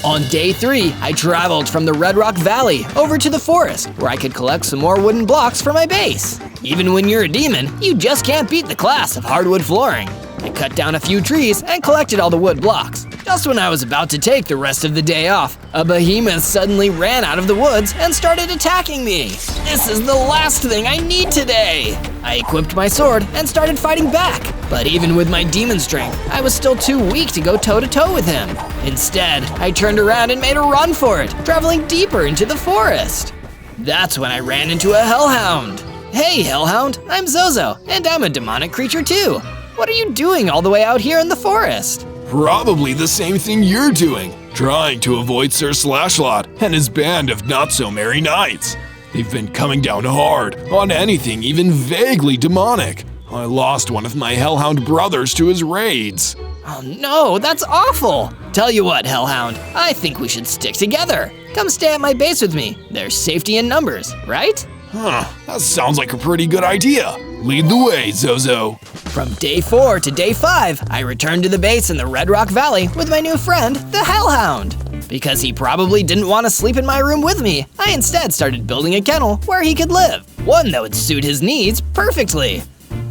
On day 3, I traveled from the Red Rock Valley over to the forest, where I could collect some more wooden blocks for my base. Even when you're a demon, you just can't beat the class of hardwood flooring. I cut down a few trees and collected all the wood blocks. Just when I was about to take the rest of the day off, a behemoth suddenly ran out of the woods and started attacking me. This is the last thing I need today. I equipped my sword and started fighting back. But even with my demon strength, I was still too weak to go toe-to-toe with him. Instead, I turned around and made a run for it, traveling deeper into the forest. That's when I ran into a hellhound. Hey, hellhound, I'm Zozo, and I'm a demonic creature too. What are you doing all the way out here in the forest?
Probably the same thing you're doing, trying to avoid Sir Slashalot and his band of not-so-merry knights. They've been coming down hard on anything even vaguely demonic. I lost one of my hellhound brothers to his raids.
Oh no, that's awful! Tell you what, hellhound, I think we should stick together. Come stay at my base with me. There's safety in numbers, right?
That sounds like a pretty good idea. Lead the way, Zozo.
From day 4 to day 5, I returned to the base in the Red Rock Valley with my new friend, the Hellhound. Because he probably didn't want to sleep in my room with me, I instead started building a kennel where he could live. one that would suit his needs perfectly.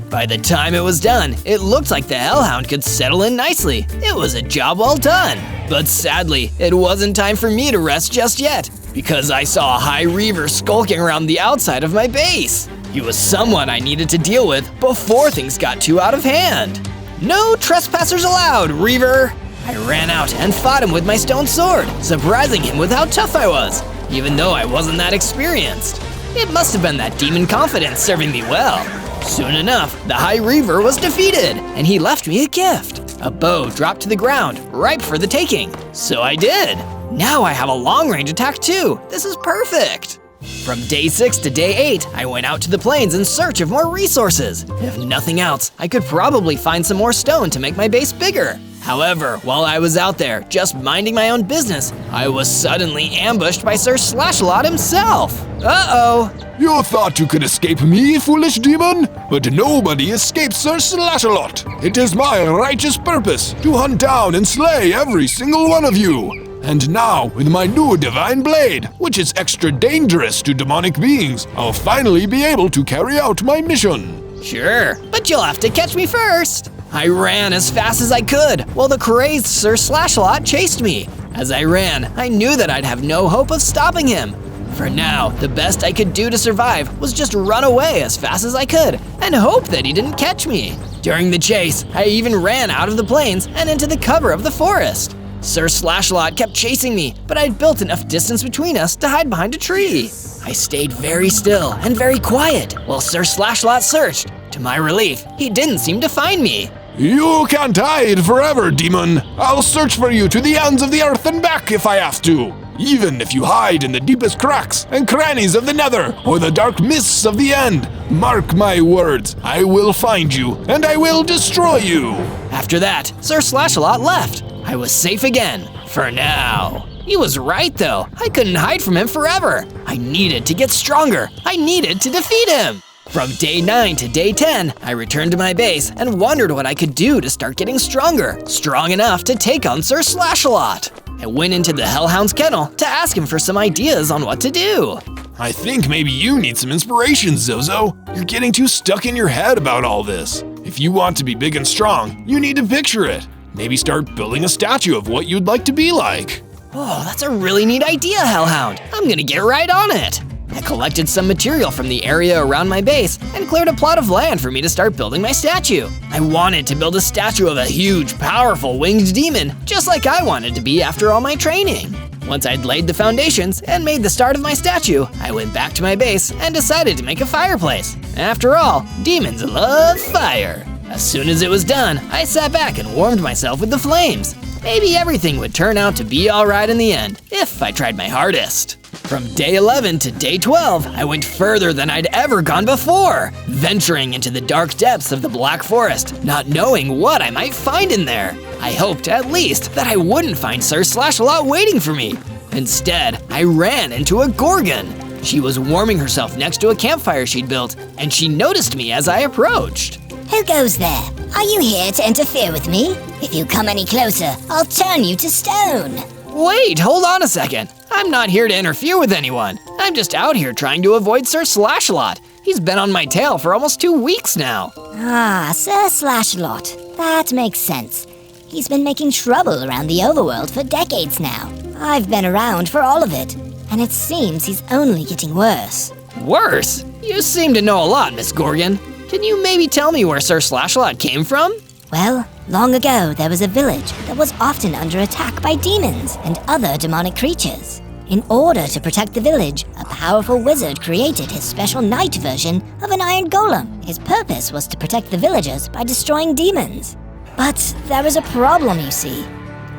By the time it was done, it looked like the Hellhound could settle in nicely. It was a job well done. But sadly, it wasn't time for me to rest just yet, because I saw a High Reaver skulking around the outside of my base. He was someone I needed to deal with before things got too out of hand. No trespassers allowed, Reaver! I ran out and fought him with my stone sword, surprising him with how tough I was, even though I wasn't that experienced. It must have been that demon confidence serving me well. Soon enough, the High Reaver was defeated, and he left me a gift. A bow dropped to the ground, ripe for the taking. So I did. Now I have a long-range attack too. This is perfect. From day 6 to day 8, I went out to the plains in search of more resources. If nothing else, I could probably find some more stone to make my base bigger. However, while I was out there, just minding my own business, I was suddenly ambushed by Sir Slashalot himself. Uh-oh.
You thought you could escape me, foolish demon? But nobody escapes Sir Slashalot. It is my righteous purpose to hunt down and slay every single one of you. And now, with my new divine blade, which is extra dangerous to demonic beings, I'll finally be able to carry out my mission.
Sure, but you'll have to catch me first. I ran as fast as I could, while the crazed Sir Slashalot chased me. As I ran, I knew that I'd have no hope of stopping him. For now, the best I could do to survive was just run away as fast as I could and hope that he didn't catch me. During the chase, I even ran out of the plains and into the cover of the forest. Sir Slashalot kept chasing me, but I'd built enough distance between us to hide behind a tree. I stayed very still and very quiet while Sir Slashalot searched. To my relief, he didn't seem to find me.
You can't hide forever, demon. I'll search for you to the ends of the earth and back if I have to. Even if you hide in the deepest cracks and crannies of the nether or the dark mists of the end, mark my words, I will find you and I will destroy you.
After that, Sir Slashalot left. I was safe again, for now. He was right though, I couldn't hide from him forever. I needed to get stronger, I needed to defeat him. From day 9 to day 10, I returned to my base and wondered what I could do to start getting stronger, strong enough to take on Sir Slashalot. I went into the Hellhound's kennel to ask him for some ideas on what to do.
I think maybe you need some inspiration, Zozo. You're getting too stuck in your head about all this. If you want to be big and strong, you need to picture it. Maybe start building a statue of what you'd like to be like.
Oh, that's a really neat idea, Hellhound. I'm gonna get right on it. I collected some material from the area around my base and cleared a plot of land for me to start building my statue. I wanted to build a statue of a huge, powerful winged demon, just like I wanted to be after all my training. Once I'd laid the foundations and made the start of my statue, I went back to my base and decided to make a fireplace. After all, demons love fire. As soon as it was done, I sat back and warmed myself with the flames. Maybe everything would turn out to be alright in the end, if I tried my hardest. From day 11 to day 12, I went further than I'd ever gone before, venturing into the dark depths of the Black Forest, not knowing what I might find in there. I hoped at least that I wouldn't find Sir Slashalot waiting for me. Instead, I ran into a Gorgon. She was warming herself next to a campfire she'd built, and she noticed me as I approached.
Who goes there? Are you here to interfere with me? If you come any closer, I'll turn you to stone.
Wait, hold on a second. I'm not here to interfere with anyone. I'm just out here trying to avoid Sir Slashalot. He's been on my tail for almost 2 weeks now.
Ah, Sir Slashalot. That makes sense. He's been making trouble around the overworld for decades now. I've been around for all of it, and it seems he's only getting worse.
Worse? You seem to know a lot, Miss Gorgon. Can you maybe tell me where Sir Slashalot came from?
Well, long ago there was a village that was often under attack by demons and other demonic creatures. In order to protect the village, a powerful wizard created his special night version of an iron golem. His purpose was to protect the villagers by destroying demons. But there was a problem, you see.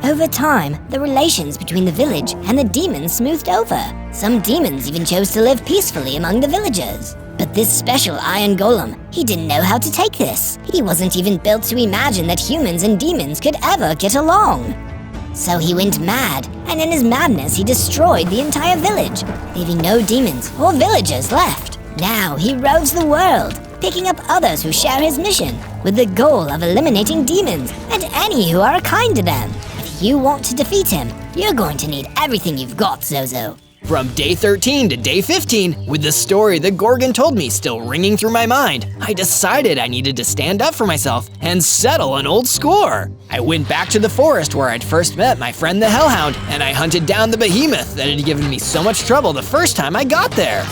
Over time, the relations between the village and the demons smoothed over. Some demons even chose to live peacefully among the villagers. But this special iron golem, he didn't know how to take this. He wasn't even built to imagine that humans and demons could ever get along. So he went mad, and in his madness he destroyed the entire village, leaving no demons or villagers left. Now he roves the world, picking up others who share his mission, with the goal of eliminating demons and any who are kind to them. If you want to defeat him, you're going to need everything you've got, Zozo.
From day 13 to day 15, with the story that Gorgon told me still ringing through my mind, I decided I needed to stand up for myself and settle an old score. I went back to the forest where I'd first met my friend the Hellhound, and I hunted down the behemoth that had given me so much trouble the first time I got there.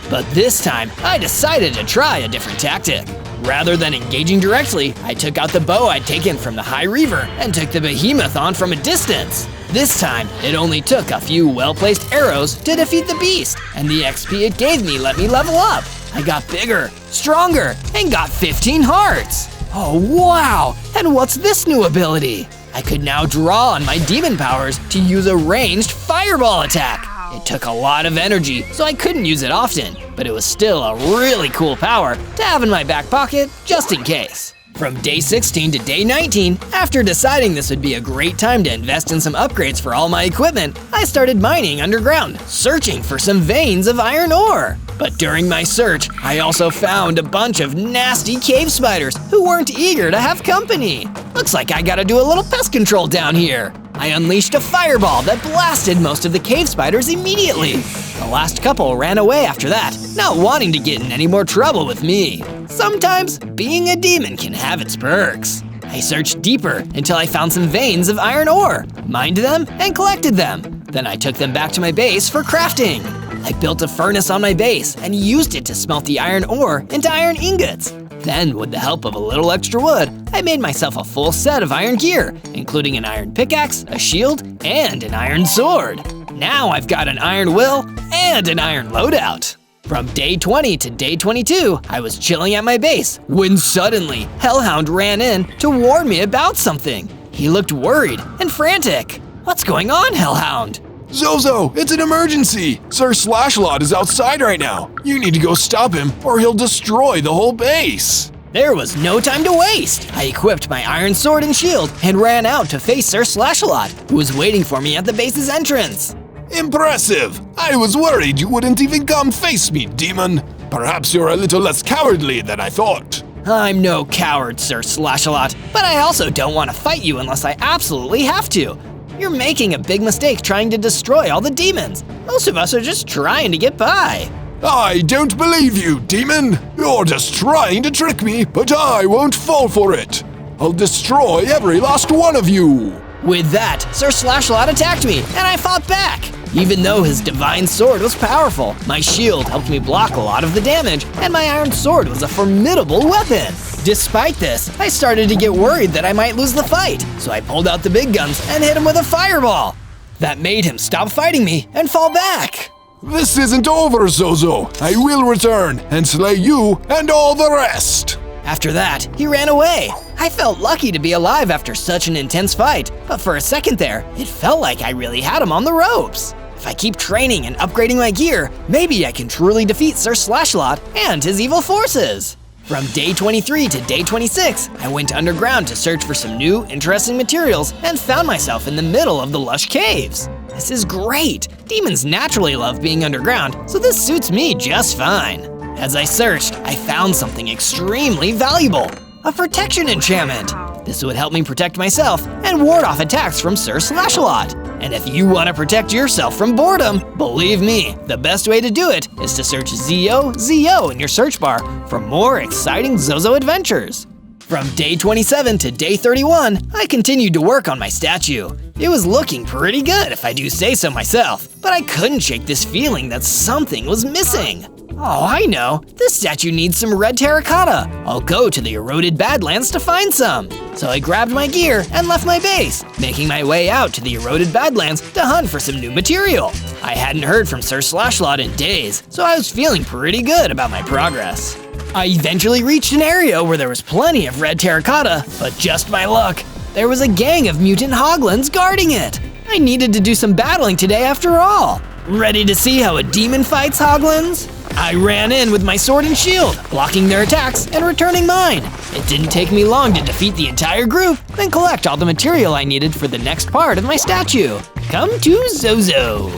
But this time, I decided to try a different tactic. Rather than engaging directly, I took out the bow I'd taken from the High Reaver and took the behemoth on from a distance. This time, it only took a few well-placed arrows to defeat the beast, and the XP it gave me let me level up. I got bigger, stronger, and got 15 hearts. Oh wow, and what's this new ability? I could now draw on my demon powers to use a ranged fireball attack. It took a lot of energy, so I couldn't use it often, but it was still a really cool power to have in my back pocket just in case. From day 16 to day 19, after deciding this would be a great time to invest in some upgrades for all my equipment, I started mining underground, searching for some veins of iron ore. But during my search, I also found a bunch of nasty cave spiders who weren't eager to have company. Looks like I gotta do a little pest control down here. I unleashed a fireball that blasted most of the cave spiders immediately. The last couple ran away after that, not wanting to get in any more trouble with me. Sometimes, being a demon can have its perks. I searched deeper until I found some veins of iron ore, mined them, and collected them. Then I took them back to my base for crafting. I built a furnace on my base and used it to smelt the iron ore into iron ingots. Then, with the help of a little extra wood, I made myself a full set of iron gear, including an iron pickaxe, a shield, and an iron sword. Now I've got an iron will and an iron loadout. From day 20 to day 22, I was chilling at my base when suddenly Hellhound ran in to warn me about something. He looked worried and frantic. What's going on, Hellhound?
Zozo, it's an emergency! Sir Slashlot is outside right now. You need to go stop him or he'll destroy the whole base.
There was no time to waste. I equipped my iron sword and shield and ran out to face Sir Slashlot, who was waiting for me at the base's entrance.
Impressive! I was worried you wouldn't even come face me, demon. Perhaps you're a little less cowardly than I thought.
I'm no coward, Sir Slashalot, but I also don't want to fight you unless I absolutely have to. You're making a big mistake trying to destroy all the demons. Most of us are just trying to get by.
I don't believe you, demon. You're just trying to trick me, but I won't fall for it. I'll destroy every last one of you.
With that, Sir Slashlot attacked me, and I fought back. Even though his divine sword was powerful, my shield helped me block a lot of the damage, and my iron sword was a formidable weapon. Despite this, I started to get worried that I might lose the fight, so I pulled out the big guns and hit him with a fireball. That made him stop fighting me and fall back.
This isn't over, Zozo. I will return and slay you and all the rest.
After that, he ran away. I felt lucky to be alive after such an intense fight, but for a second there, it felt like I really had him on the ropes. If I keep training and upgrading my gear, maybe I can truly defeat Sir Slashlot and his evil forces. From day 23 to day 26, I went underground to search for some new, interesting materials and found myself in the middle of the lush caves. This is great! Demons naturally love being underground, so this suits me just fine. As I searched, I found something extremely valuable, a protection enchantment. This would help me protect myself and ward off attacks from Sir Slashalot. And if you want to protect yourself from boredom, believe me, the best way to do it is to search ZO in your search bar for more exciting Zozo adventures. From day 27 to day 31, I continued to work on my statue. It was looking pretty good if I do say so myself, but I couldn't shake this feeling that something was missing. Oh, I know. This statue needs some red terracotta. I'll go to the eroded Badlands to find some. So I grabbed my gear and left my base, making my way out to the eroded Badlands to hunt for some new material. I hadn't heard from Sir Slashlot in days, so I was feeling pretty good about my progress. I eventually reached an area where there was plenty of red terracotta, but just by luck, there was a gang of mutant hoglins guarding it. I needed to do some battling today after all. Ready to see how a demon fights hoglins? I ran in with my sword and shield, blocking their attacks and returning mine. It didn't take me long to defeat the entire group and collect all the material I needed for the next part of my statue. Come to Zozo.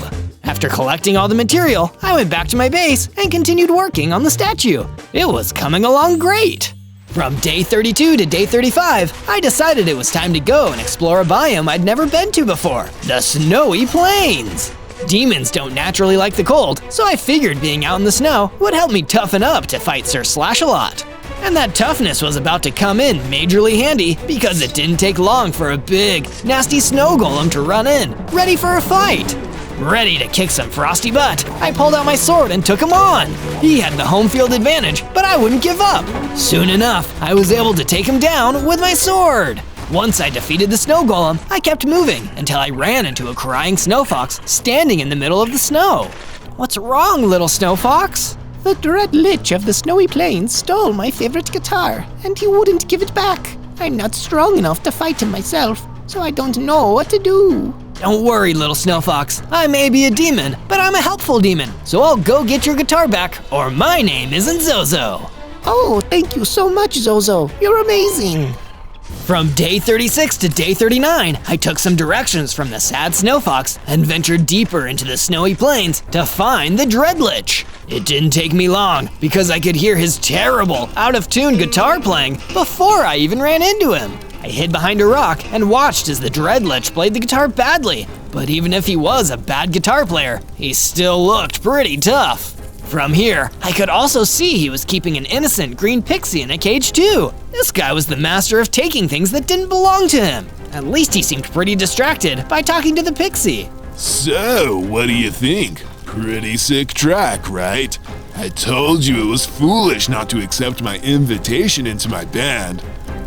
After collecting all the material, I went back to my base and continued working on the statue. It was coming along great. From day 32 to day 35, I decided it was time to go and explore a biome I'd never been to before, the Snowy Plains. Demons don't naturally like the cold, so I figured being out in the snow would help me toughen up to fight Sir Slash-a-Lot. And that toughness was about to come in majorly handy because it didn't take long for a big, nasty snow golem to run in, ready for a fight. Ready to kick some frosty butt, I pulled out my sword and took him on. He had the home field advantage, but I wouldn't give up. Soon enough, I was able to take him down with my sword. Once I defeated the snow golem, I kept moving until I ran into a crying snow fox standing in the middle of the snow. What's wrong, little snow fox?
The Dread Lich of the Snowy Plains stole my favorite guitar, and he wouldn't give it back. I'm not strong enough to fight him myself, so I don't know what to do.
Don't worry, little snow fox. I may be a demon, but I'm a helpful demon, so I'll go get your guitar back, or my name isn't Zozo.
Oh, thank you so much, Zozo. You're amazing.
From day 36 to day 39, I took some directions from the sad snow fox and ventured deeper into the snowy plains to find the Dread Lich. It didn't take me long because I could hear his terrible, out-of-tune guitar playing before I even ran into him. I hid behind a rock and watched as the Dread Lich played the guitar badly, but even if he was a bad guitar player, he still looked pretty tough. From here, I could also see he was keeping an innocent green pixie in a cage too. This guy was the master of taking things that didn't belong to him. At least he seemed pretty distracted by talking to the pixie.
So, what do you think? Pretty sick track, right? I told you it was foolish not to accept my invitation into my band.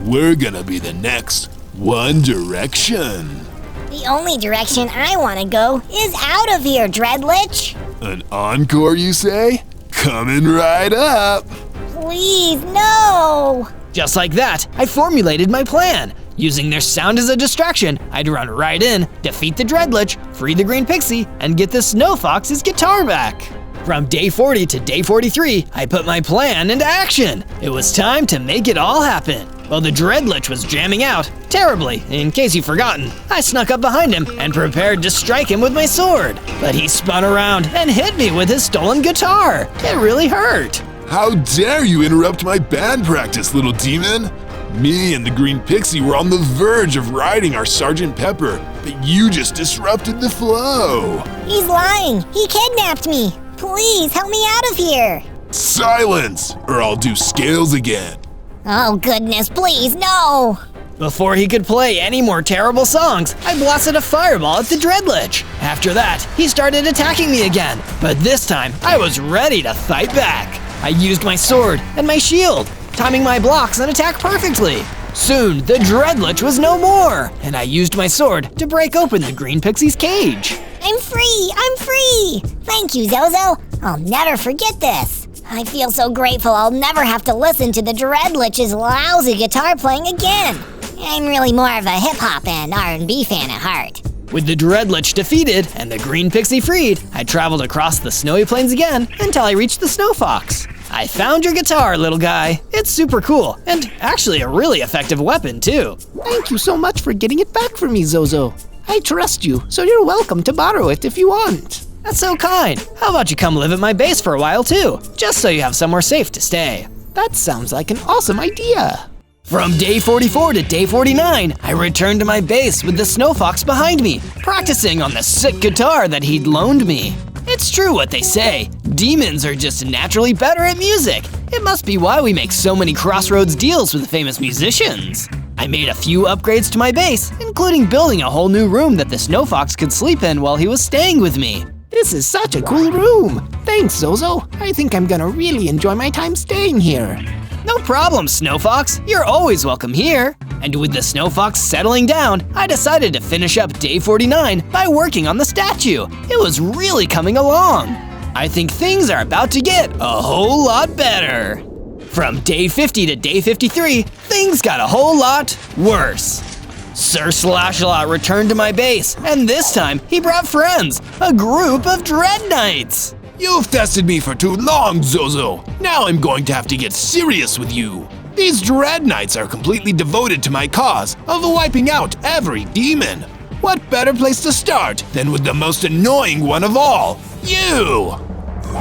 We're gonna be the next One Direction.
The only direction I want to go is out of here, Dread Lich.
An encore, you say? Coming right up.
Please, no.
Just like that, I formulated my plan. Using their sound as a distraction, I'd run right in, defeat the Dread Lich, free the green pixie, and get the snow fox's guitar back. From day 40 to day 43, I put my plan into action. It was time to make it all happen. While the Dread Lich was jamming out, terribly, in case you've forgotten, I snuck up behind him and prepared to strike him with my sword. But he spun around and hit me with his stolen guitar. It really hurt.
How dare you interrupt my band practice, little demon? Me and the green pixie were on the verge of riding our Sgt. Pepper, but you just disrupted the flow.
He's lying. He kidnapped me. Please help me out of here.
Silence, or I'll do scales again.
Oh goodness, please, no.
Before he could play any more terrible songs, I blasted a fireball at the Dread Lich. After that, he started attacking me again, but this time I was ready to fight back. I used my sword and my shield, timing my blocks and attack perfectly. Soon, the Dread Lich was no more, and I used my sword to break open the green pixie's cage.
I'm free. I'm free. Thank you, Zozo. I'll never forget this. I feel so grateful I'll never have to listen to the Dread Lich's lousy guitar playing again. I'm really more of a hip-hop and R&B fan at heart.
With the Dread Lich defeated and the green pixie freed, I traveled across the snowy plains again until I reached the snow fox. I found your guitar, little guy. It's super cool, and actually a really effective weapon, too.
Thank you so much for getting it back for me, Zozo. I trust you, so you're welcome to borrow it if you want.
That's so kind. How about you come live at my base for a while, too, just so you have somewhere safe to stay.
That sounds like an awesome idea.
From day 44 to day 49, I returned to my base with the snow fox behind me, practicing on the sick guitar that he'd loaned me. It's true what they say, demons are just naturally better at music. It must be why we make so many crossroads deals with famous musicians. I made a few upgrades to my base, including building a whole new room that the snow fox could sleep in while he was staying with me.
This is such a cool room. Thanks, Zozo. I think I'm gonna really enjoy my time staying here.
No problem, Snow Fox. You're always welcome here. And with the Snow Fox settling down, I decided to finish up day 49 by working on the statue. It was really coming along. I think things are about to get a whole lot better. From day 50 to day 53, things got a whole lot worse. Sir Slash-a-Lot returned to my base, and this time he brought friends, a group of Dread Knights.
You've tested me for too long, Zozo. Now I'm going to have to get serious with you. These Dread Knights are completely devoted to my cause of wiping out every demon. What better place to start than with the most annoying one of all, you!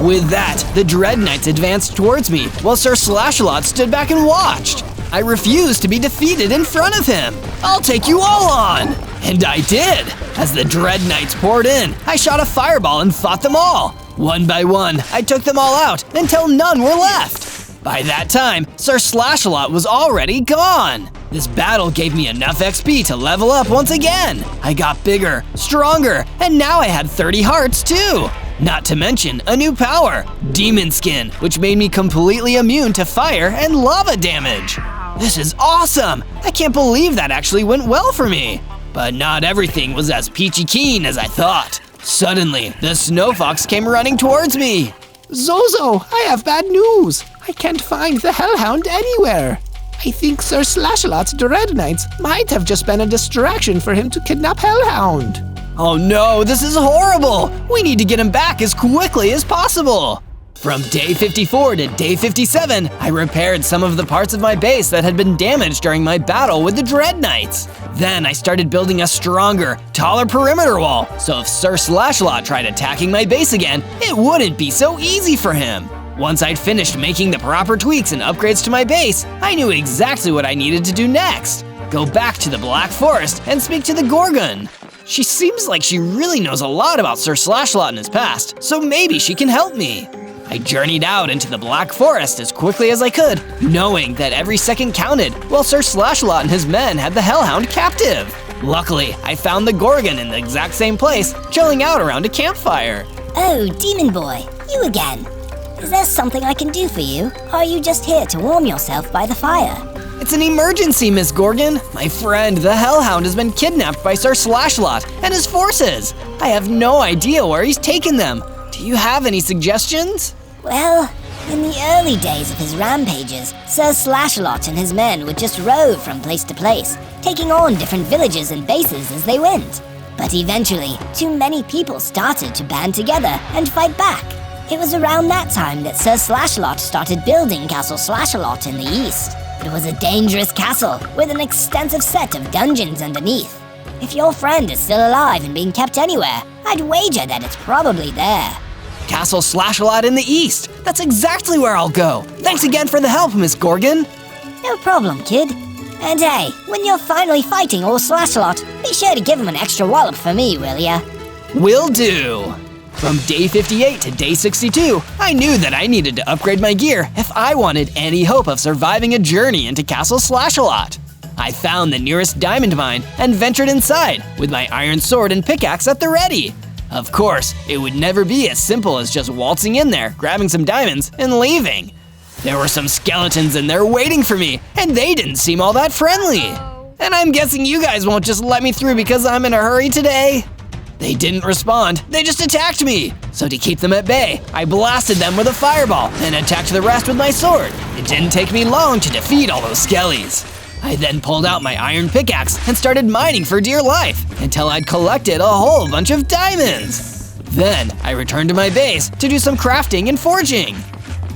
With that, the Dread Knights advanced towards me, while Sir Slash-a-Lot stood back and watched. I refused to be defeated in front of him. I'll take you all on!
And I did! As the Dread Knights poured in, I shot a fireball and fought them all. One by one, I took them all out until none were left. By that time, Sir Slashalot was already gone. This battle gave me enough XP to level up once again. I got bigger, stronger, and now I had 30 hearts too. Not to mention a new power, Demon Skin, which made me completely immune to fire and lava damage. This is awesome! I can't believe that actually went well for me. But not everything was as peachy keen as I thought. Suddenly, the Snow Fox came running towards me.
Zozo, I have bad news. I can't find the Hellhound anywhere. I think Sir Slashalot's Dread Knights might have just been a distraction for him to kidnap Hellhound.
Oh no, this is horrible! We need to get him back as quickly as possible! From day 54 to day 57, I repaired some of the parts of my base that had been damaged during my battle with the Dread Knights. Then I started building a stronger, taller perimeter wall, so if Sir Slashalot tried attacking my base again, it wouldn't be so easy for him. Once I'd finished making the proper tweaks and upgrades to my base, I knew exactly what I needed to do next. Go back to the Black Forest and speak to the Gorgon. She seems like she really knows a lot about Sir Slashalot in his past, so maybe she can help me. I journeyed out into the Black Forest as quickly as I could, knowing that every second counted while Sir Slashalot and his men had the Hellhound captive. Luckily, I found the Gorgon in the exact same place, chilling out around a campfire.
Oh, Demon Boy, you again. Is there something I can do for you? Or are you just here to warm yourself by the fire?
It's an emergency, Miss Gorgon. My friend, the Hellhound, has been kidnapped by Sir Slashalot and his forces. I have no idea where he's taken them. Do you have any suggestions?
Well, in the early days of his rampages, Sir Slashalot and his men would just rove from place to place, taking on different villages and bases as they went. But eventually, too many people started to band together and fight back. It was around that time that Sir Slashalot started building Castle Slashalot in the east. It was a dangerous castle with an extensive set of dungeons underneath. If your friend is still alive and being kept anywhere, I'd wager that it's probably there.
Castle Slashalot in the east. That's exactly where I'll go. Thanks again for the help, Miss Gorgon.
No problem, kid. And hey, when you're finally fighting old Slashalot, be sure to give him an extra wallop for me, will ya?
Will do. From day 58 to day 62, I knew that I needed to upgrade my gear if I wanted any hope of surviving a journey into Castle Slashalot. I found the nearest diamond mine and ventured inside with my iron sword and pickaxe at the ready. Of course, it would never be as simple as just waltzing in there, grabbing some diamonds, and leaving. There were some skeletons in there waiting for me, and they didn't seem all that friendly. And I'm guessing you guys won't just let me through because I'm in a hurry today? They didn't respond, they just attacked me. So to keep them at bay, I blasted them with a fireball and attacked the rest with my sword. It didn't take me long to defeat all those skellies. I then pulled out my iron pickaxe and started mining for dear life until I'd collected a whole bunch of diamonds. Then I returned to my base to do some crafting and forging.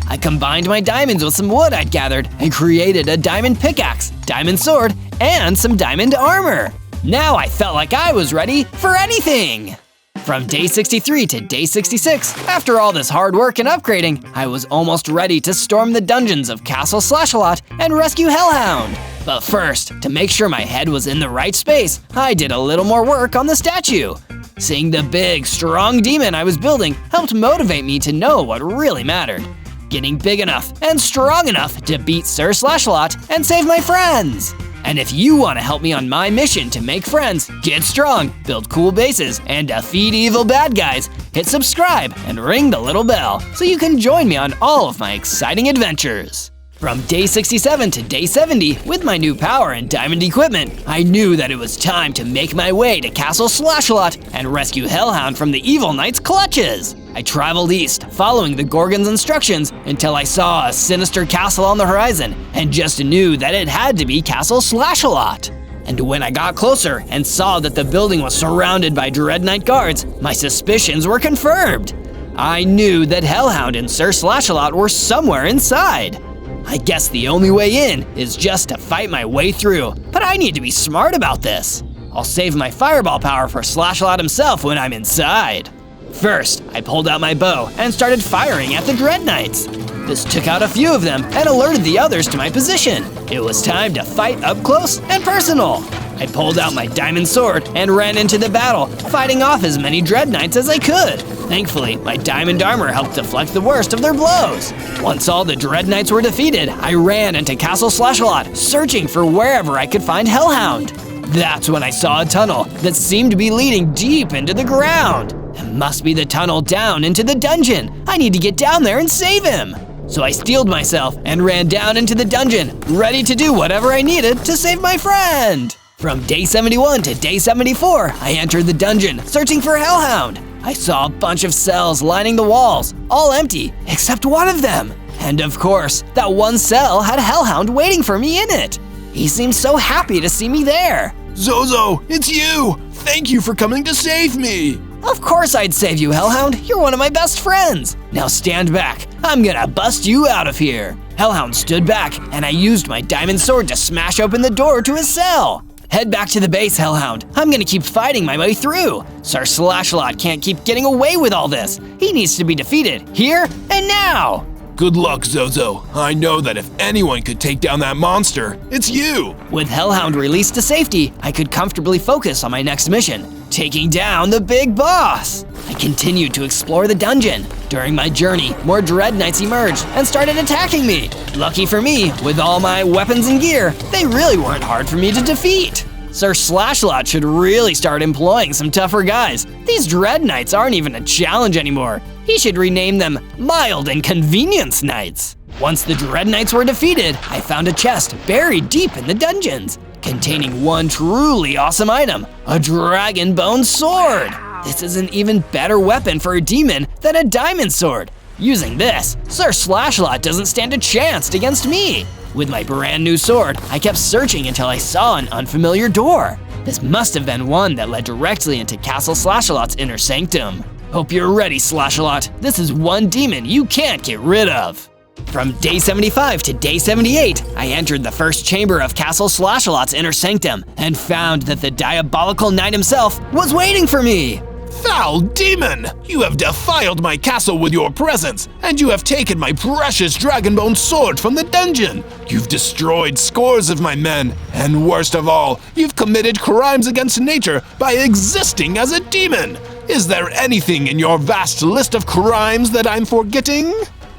I combined my diamonds with some wood I'd gathered and created a diamond pickaxe, diamond sword, and some diamond armor. Now I felt like I was ready for anything. From day 63 to day 66, after all this hard work and upgrading, I was almost ready to storm the dungeons of Castle Slashalot and rescue Hellhound. But first, to make sure my head was in the right space, I did a little more work on the statue. Seeing the big, strong demon I was building helped motivate me to know what really mattered. Getting big enough and strong enough to beat Sir Slashalot and save my friends. And if you want to help me on my mission to make friends, get strong, build cool bases, and defeat evil bad guys, hit subscribe and ring the little bell so you can join me on all of my exciting adventures. From day 67 to day 70, with my new power and diamond equipment, I knew that it was time to make my way to Castle Slashalot and rescue Hellhound from the evil knight's clutches. I traveled east, following the Gorgon's instructions, until I saw a sinister castle on the horizon, and just knew that it had to be Castle Slashalot. And when I got closer and saw that the building was surrounded by Dread Knight guards, my suspicions were confirmed. I knew that Hellhound and Sir Slashalot were somewhere inside. I guess the only way in is just to fight my way through, but I need to be smart about this. I'll save my fireball power for Slashalot himself when I'm inside. First, I pulled out my bow and started firing at the Dread Knights. This took out a few of them and alerted the others to my position. It was time to fight up close and personal.
I pulled out my diamond sword and ran into the battle, fighting off as many Dread Knights as I could. Thankfully, my diamond armor helped deflect the worst of their blows. Once all the Dread Knights were defeated, I ran into Castle Slashalot, searching for wherever I could find Hellhound. That's when I saw a tunnel that seemed to be leading deep into the ground. It must be the tunnel down into the dungeon. I need to get down there and save him. So I steeled myself and ran down into the dungeon, ready to do whatever I needed to save my friend. From day 71 to day 74, I entered the dungeon, searching for Hellhound. I saw a bunch of cells lining the walls, all empty, except one of them. And of course, that one cell had Hellhound waiting for me in it. He seemed so happy to see me there.
Zozo, it's you! Thank you for coming to save me!
Of course I'd save you, Hellhound. You're one of my best friends. Now stand back. I'm gonna bust you out of here. Hellhound stood back, and I used my diamond sword to smash open the door to his cell. Head back to the base, Hellhound. I'm gonna keep fighting my way through. Sir Slashalot can't keep getting away with all this. He needs to be defeated, here and now.
Good luck, Zozo. I know that if anyone could take down that monster, it's you!
With Hellhound released to safety, I could comfortably focus on my next mission, taking down the big boss. I continued to explore the dungeon. During my journey, more Dread Knights emerged and started attacking me. Lucky for me, with all my weapons and gear, they really weren't hard for me to defeat. Sir Slashalot should really start employing some tougher guys. These Dread Knights aren't even a challenge anymore. He should rename them Mild and Convenience Knights. Once the Dread Knights were defeated, I found a chest buried deep in the dungeons, containing one truly awesome item, a dragon bone sword. This is an even better weapon for a demon than a diamond sword. Using this, Sir Slashalot doesn't stand a chance against me. With my brand new sword, I kept searching until I saw an unfamiliar door. This must have been one that led directly into Castle Slashalot's inner sanctum. Hope you're ready, Slashalot. This is one demon you can't get rid of. From day 75 to day 78, I entered the first chamber of Castle Slashalot's inner sanctum and found that the diabolical knight himself was waiting for me.
Foul demon! You have defiled my castle with your presence, and you have taken my precious dragonbone sword from the dungeon. You've destroyed scores of my men, and worst of all, you've committed crimes against nature by existing as a demon. Is there anything in your vast list of crimes that I'm forgetting?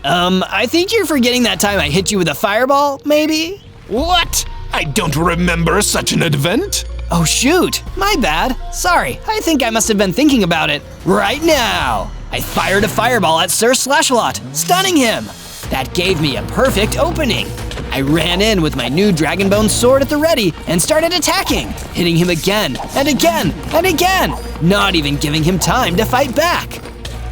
I think you're forgetting that time I hit you with a fireball, maybe?
What? I don't remember such an event.
Oh shoot, my bad. Sorry, I think I must have been thinking about it right now. I fired a fireball at Sir Slashalot, stunning him. That gave me a perfect opening. I ran in with my new dragonbone sword at the ready and started attacking, hitting him again and again and again, not even giving him time to fight back.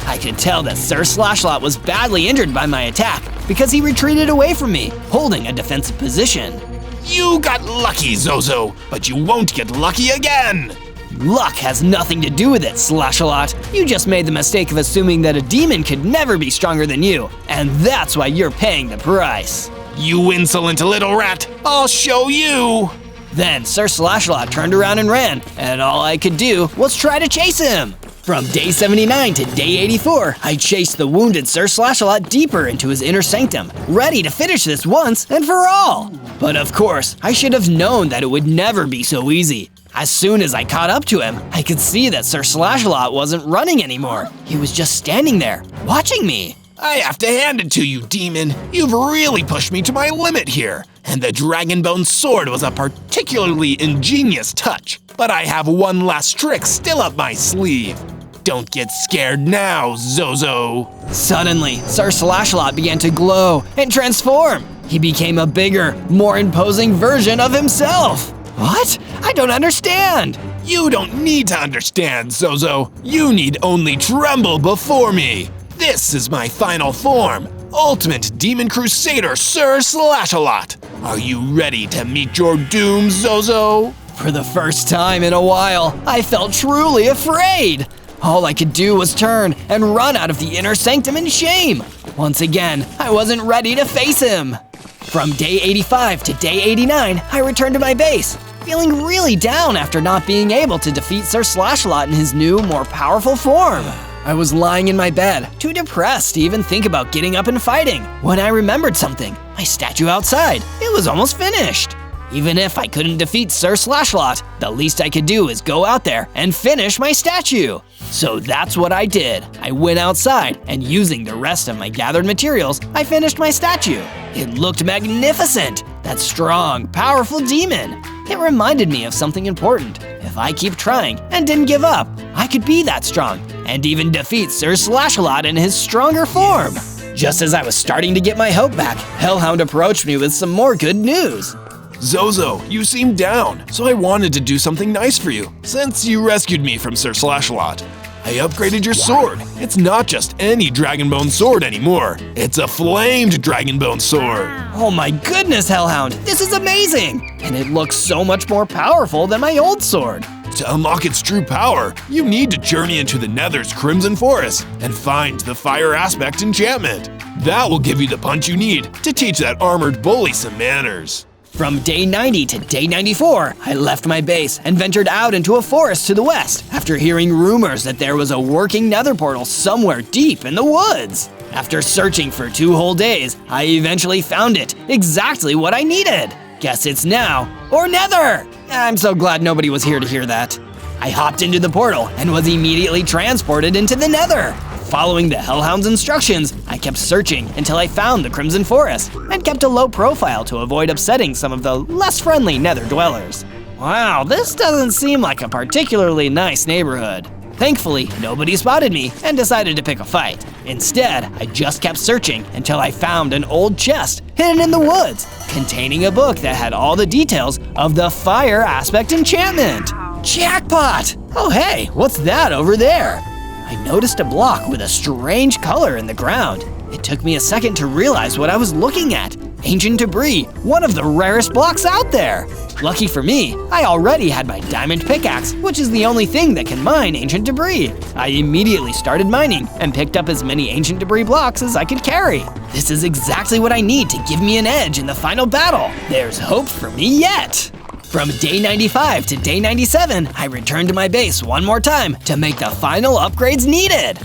I could tell that Sir Slashalot was badly injured by my attack because he retreated away from me, holding a defensive position.
You got lucky, Zozo, but you won't get lucky again!
Luck has nothing to do with it, Slashalot. You just made the mistake of assuming that a demon could never be stronger than you, and that's why you're paying the price.
You insolent little rat, I'll show you!
Then Sir Slashalot turned around and ran, and all I could do was try to chase him. From day 79 to day 84, I chased the wounded Sir Slashalot deeper into his inner sanctum, ready to finish this once and for all. But of course, I should have known that it would never be so easy. As soon as I caught up to him, I could see that Sir Slashalot wasn't running anymore. He was just standing there, watching me.
I have to hand it to you, demon. You've really pushed me to my limit here. And the dragonbone sword was a particularly ingenious touch. But I have one last trick still up my sleeve. Don't get scared now, Zozo.
Suddenly, Sir Slashalot began to glow and transform. He became a bigger, more imposing version of himself. What? I don't understand.
You don't need to understand, Zozo. You need only tremble before me. This is my final form, Ultimate Demon Crusader Sir Slashalot. Are you ready to meet your doom, Zozo?
For the first time in a while, I felt truly afraid. All I could do was turn and run out of the inner sanctum in shame. Once again, I wasn't ready to face him. From day 85 to day 89, I returned to my base, feeling really down after not being able to defeat Sir Slashalot in his new, more powerful form. I was lying in my bed, too depressed to even think about getting up and fighting, when I remembered something. My statue outside. It was almost finished. Even if I couldn't defeat Sir Slashlot, the least I could do is go out there and finish my statue. So that's what I did. I went outside, and using the rest of my gathered materials, I finished my statue. It looked magnificent! That strong, powerful demon! It reminded me of something important. If I keep trying and didn't give up, I could be that strong, and even defeat Sir Slashalot in his stronger form. Just as I was starting to get my hope back, Hellhound approached me with some more good news.
Zozo, you seem down, so I wanted to do something nice for you, since you rescued me from Sir Slashalot. I upgraded your sword. It's not just any Dragonbone sword anymore. It's a flamed Dragonbone sword.
Oh my goodness, Hellhound, this is amazing! And it looks so much more powerful than my old sword.
To unlock its true power, you need to journey into the Nether's Crimson Forest and find the Fire Aspect enchantment. That will give you the punch you need to teach that armored bully some manners.
From day 90 to day 94, I left my base and ventured out into a forest to the west after hearing rumors that there was a working nether portal somewhere deep in the woods. After searching for 2 whole days, I eventually found it, exactly what I needed. Guess it's now or never. I'm so glad nobody was here to hear that. I hopped into the portal and was immediately transported into the nether. Following the Hellhound's instructions, I kept searching until I found the Crimson Forest and kept a low profile to avoid upsetting some of the less friendly nether dwellers. Wow, this doesn't seem like a particularly nice neighborhood. Thankfully, nobody spotted me and decided to pick a fight. Instead, I just kept searching until I found an old chest hidden in the woods, containing a book that had all the details of the Fire Aspect enchantment. Jackpot! Oh hey, what's that over there? I noticed a block with a strange color in the ground. It took me a second to realize what I was looking at. Ancient debris, one of the rarest blocks out there. Lucky for me, I already had my diamond pickaxe, which is the only thing that can mine ancient debris. I immediately started mining and picked up as many ancient debris blocks as I could carry. This is exactly what I need to give me an edge in the final battle. There's hope for me yet. From day 95 to day 97, I returned to my base one more time to make the final upgrades needed.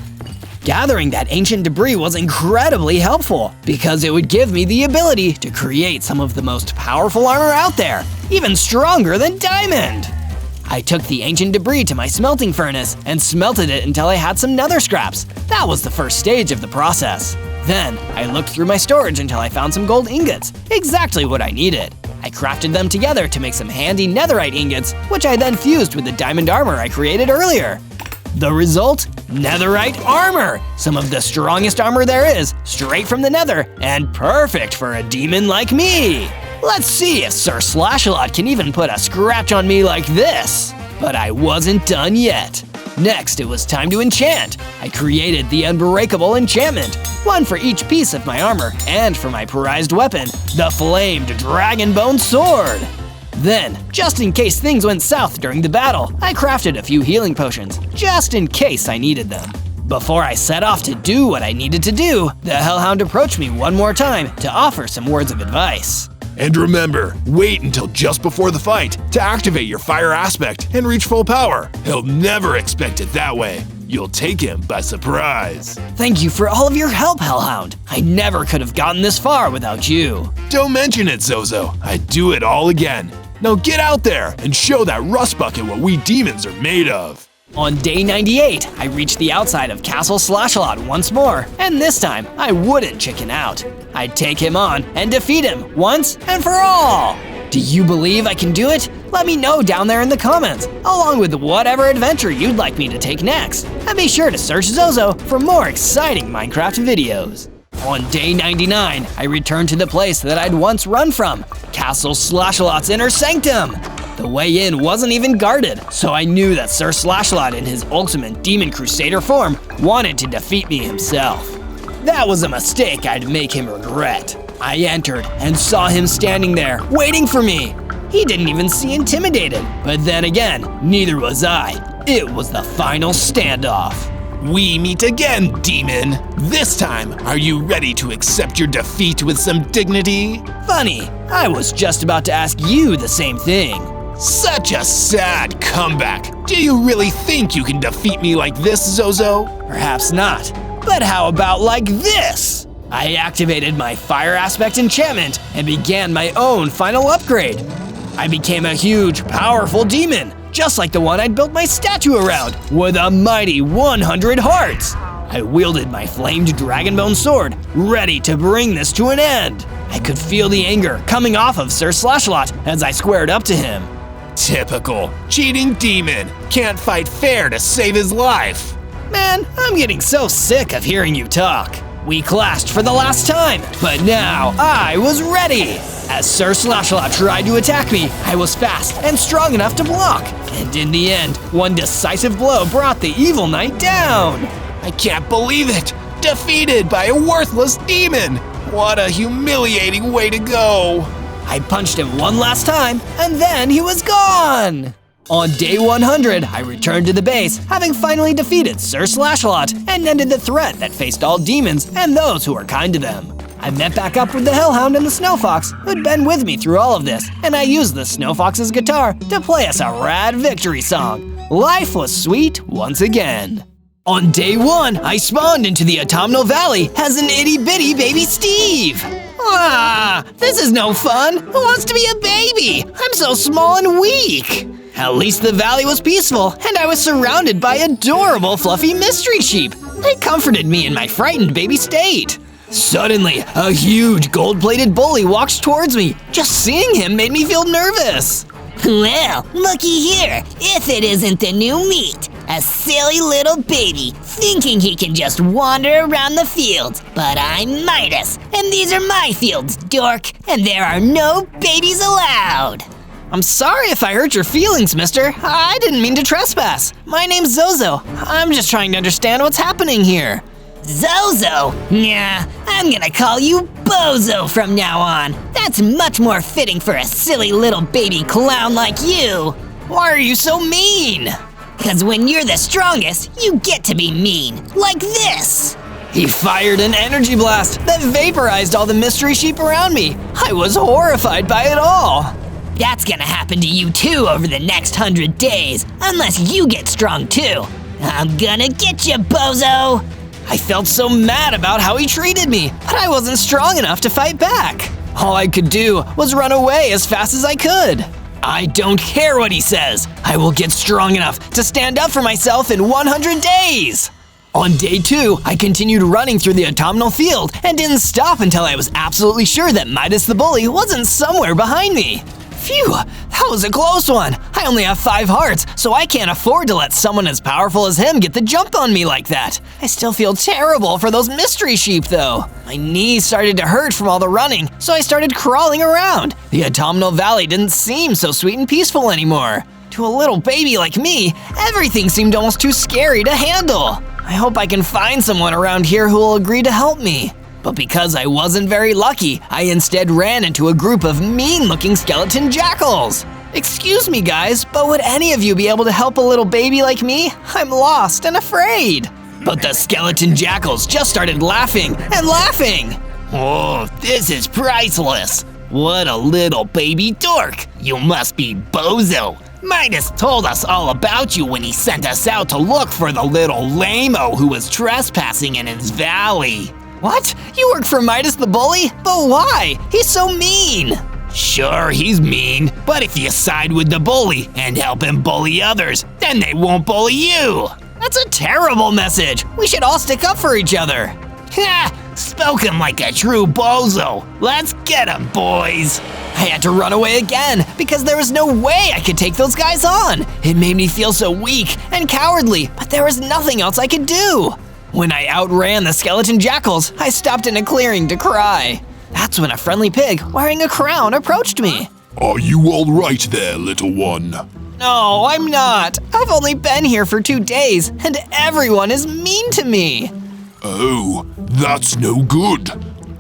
Gathering that ancient debris was incredibly helpful because it would give me the ability to create some of the most powerful armor out there, even stronger than diamond. I took the ancient debris to my smelting furnace and smelted it until I had some nether scraps. That was the first stage of the process. Then, I looked through my storage until I found some gold ingots, exactly what I needed. I crafted them together to make some handy netherite ingots, which I then fused with the diamond armor I created earlier. The result? Netherite armor! Some of the strongest armor there is, straight from the nether, and perfect for a demon like me! Let's see if Sir Slashalot can even put a scratch on me like this! But I wasn't done yet. Next, it was time to enchant. I created the Unbreakable enchantment, one for each piece of my armor, and for my prized weapon, the Flamed Dragonbone Sword. Then, just in case things went south during the battle, I crafted a few healing potions, just in case I needed them. Before I set off to do what I needed to do, the Hellhound approached me one more time to offer some words of advice.
And remember, wait until just before the fight to activate your Fire Aspect and reach full power. He'll never expect it that way. You'll take him by surprise.
Thank you for all of your help, Hellhound. I never could have gotten this far without you.
Don't mention it, Zozo. I'd do it all again. Now get out there and show that rust bucket what we demons are made of.
On day 98, I reached the outside of Castle Slashalot once more, and this time, I wouldn't chicken out. I'd take him on and defeat him once and for all! Do you believe I can do it? Let me know down there in the comments, along with whatever adventure you'd like me to take next. And be sure to search Zozo for more exciting Minecraft videos. On day 99, I returned to the place that I'd once run from, Castle Slashalot's inner sanctum. The way in wasn't even guarded, so I knew that Sir Slashalot in his ultimate Demon Crusader form wanted to defeat me himself. That was a mistake I'd make him regret. I entered and saw him standing there, waiting for me. He didn't even seem intimidated, but then again, neither was I. It was the final standoff.
We meet again, demon. This time, are you ready to accept your defeat with some dignity?
Funny, I was just about to ask you the same thing.
Such a sad comeback. Do you really think you can defeat me like this, Zozo?
Perhaps not, but how about like this? I activated my Fire Aspect enchantment and began my own final upgrade.
I became a huge, powerful demon, just like the one I'd built my statue around, with a mighty 100 hearts. I wielded my flamed dragonbone sword, ready to bring this to an end. I could feel the anger coming off of Sir Slashalot as I squared up to him.
Typical. Cheating demon. Can't fight fair to save his life.
Man, I'm getting so sick of hearing you talk. We clashed for the last time, but now I was ready. As Sir Slashalot tried to attack me, I was fast and strong enough to block. And in the end, one decisive blow brought the evil knight down.
I can't believe it! Defeated by a worthless demon! What a humiliating way to go!
I punched him one last time, and then he was gone! On day 100, I returned to the base, having finally defeated Sir Slashalot and ended the threat that faced all demons and those who were kind to them. I met back up with the Hellhound and the Snow Fox, who'd been with me through all of this, and I used the Snow Fox's guitar to play us a rad victory song. Life was sweet once again. On day 1, I spawned into the Autumnal Valley as an itty-bitty baby Steve. Ah, this is no fun. Who wants to be a baby? I'm so small and weak. At least the valley was peaceful, and I was surrounded by adorable fluffy mystery sheep. They comforted me in my frightened baby state. Suddenly, a huge gold-plated bully walks towards me. Just seeing him made me feel nervous.
Well, looky here, if it isn't the new meat. A silly little baby, thinking he can just wander around the fields. But I'm Midas, and these are my fields, dork, and there are no babies allowed.
I'm sorry if I hurt your feelings, mister. I didn't mean to trespass. My name's Zozo. I'm just trying to understand what's happening here.
Zozo? Nah, I'm gonna call you Bozo from now on. That's much more fitting for a silly little baby clown like you.
Why are you so mean?
'Cause when you're the strongest, you get to be mean, like this.
He fired an energy blast that vaporized all the mystery sheep around me. I was horrified by it all.
That's gonna happen to you too over the next 100 days, unless you get strong too. I'm gonna get you, Bozo!
I felt so mad about how he treated me, but I wasn't strong enough to fight back. All I could do was run away as fast as I could. I don't care what he says. I will get strong enough to stand up for myself in 100 days. On day 2, I continued running through the autumnal field and didn't stop until I was absolutely sure that Midas the Bully wasn't somewhere behind me. Phew, that was a close one. I only have 5 hearts, so I can't afford to let someone as powerful as him get the jump on me like that. I still feel terrible for those mystery sheep though. My knees started to hurt from all the running, so I started crawling around. The autumnal valley didn't seem so sweet and peaceful anymore. To a little baby like me, everything seemed almost too scary to handle. I hope I can find someone around here who will agree to help me. But because I wasn't very lucky, I instead ran into a group of mean-looking skeleton jackals. Excuse me, guys, but would any of you be able to help a little baby like me? I'm lost and afraid. But the skeleton jackals just started laughing and laughing.
Oh, this is priceless. What a little baby dork. You must be Bozo. Midas told us all about you when he sent us out to look for the little lame-o who was trespassing in his valley.
What? You work for Midas the Bully? But why? He's so mean.
Sure, he's mean, but if you side with the bully and help him bully others, then they won't bully you.
That's a terrible message. We should all stick up for each other.
Ha! Spoken like a true bozo. Let's get him, boys.
I had to run away again because there was no way I could take those guys on. It made me feel so weak and cowardly, but there was nothing else I could do. When I outran the skeleton jackals, I stopped in a clearing to cry. That's when a friendly pig wearing a crown approached me.
Are you all right there, little one?
No, I'm not. I've only been here for 2 days, and everyone is mean to me.
Oh, that's no good.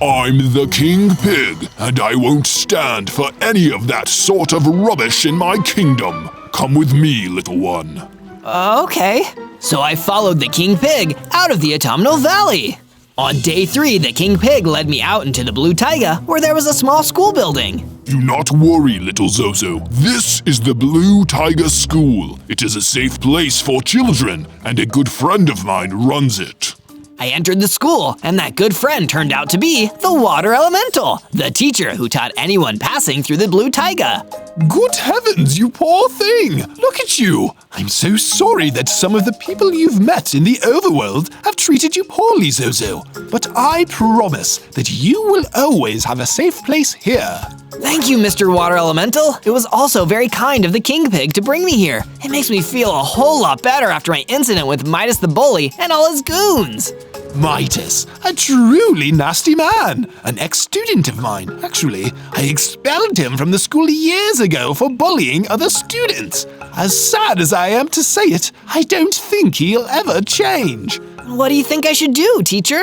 I'm the King Pig, and I won't stand for any of that sort of rubbish in my kingdom. Come with me, little one.
Okay. So I followed the King Pig out of the autumnal valley. On day 3, the King Pig led me out into the blue taiga where there was a small school building.
Do not worry, little Zozo. This is the Blue Tiger School. It is a safe place for children, and a good friend of mine runs it.
I entered the school, and that good friend turned out to be the water elemental, the teacher who taught anyone passing through the blue taiga.
Good heavens, you poor thing! Look at you! I'm so sorry that some of the people you've met in the overworld have treated you poorly, Zozo. But I promise that you will always have a safe place here.
Thank you, Mr. Water Elemental. It was also very kind of the King Pig to bring me here. It makes me feel a whole lot better after my incident with Midas the Bully and all his goons.
Midas, a truly nasty man. An ex-student of mine, actually. I expelled him from the school years ago for bullying other students. As sad as I am to say it, I don't think he'll ever change.
What do you think I should do, teacher?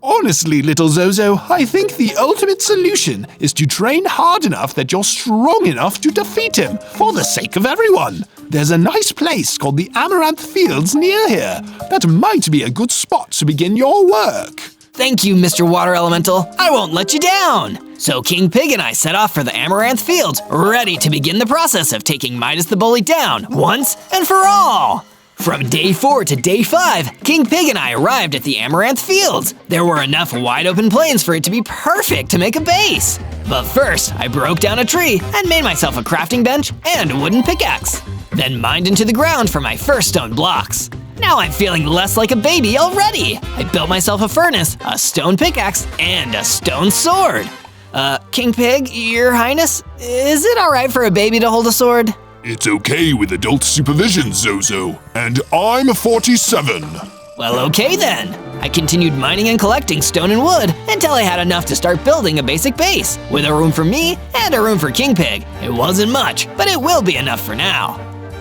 Honestly, little Zozo, I think the ultimate solution is to train hard enough that you're strong enough to defeat him, for the sake of everyone. There's a nice place called the Amaranth Fields near here. That might be a good spot to begin your work.
Thank you, Mr. Water Elemental. I won't let you down. So King Pig and I set off for the Amaranth Fields, ready to begin the process of taking Midas the Bully down once and for all. From day 4 to day 5, King Pig and I arrived at the Amaranth Fields. There were enough wide open plains for it to be perfect to make a base. But first, I broke down a tree and made myself a crafting bench and a wooden pickaxe. Then mined into the ground for my first stone blocks. Now I'm feeling less like a baby already. I built myself a furnace, a stone pickaxe, and a stone sword. King Pig, Your Highness, is it alright for a baby to hold a sword?
It's okay with adult supervision, Zozo. And I'm 47.
Well, okay then. I continued mining and collecting stone and wood until I had enough to start building a basic base, with a room for me and a room for King Pig. It wasn't much, but it will be enough for now.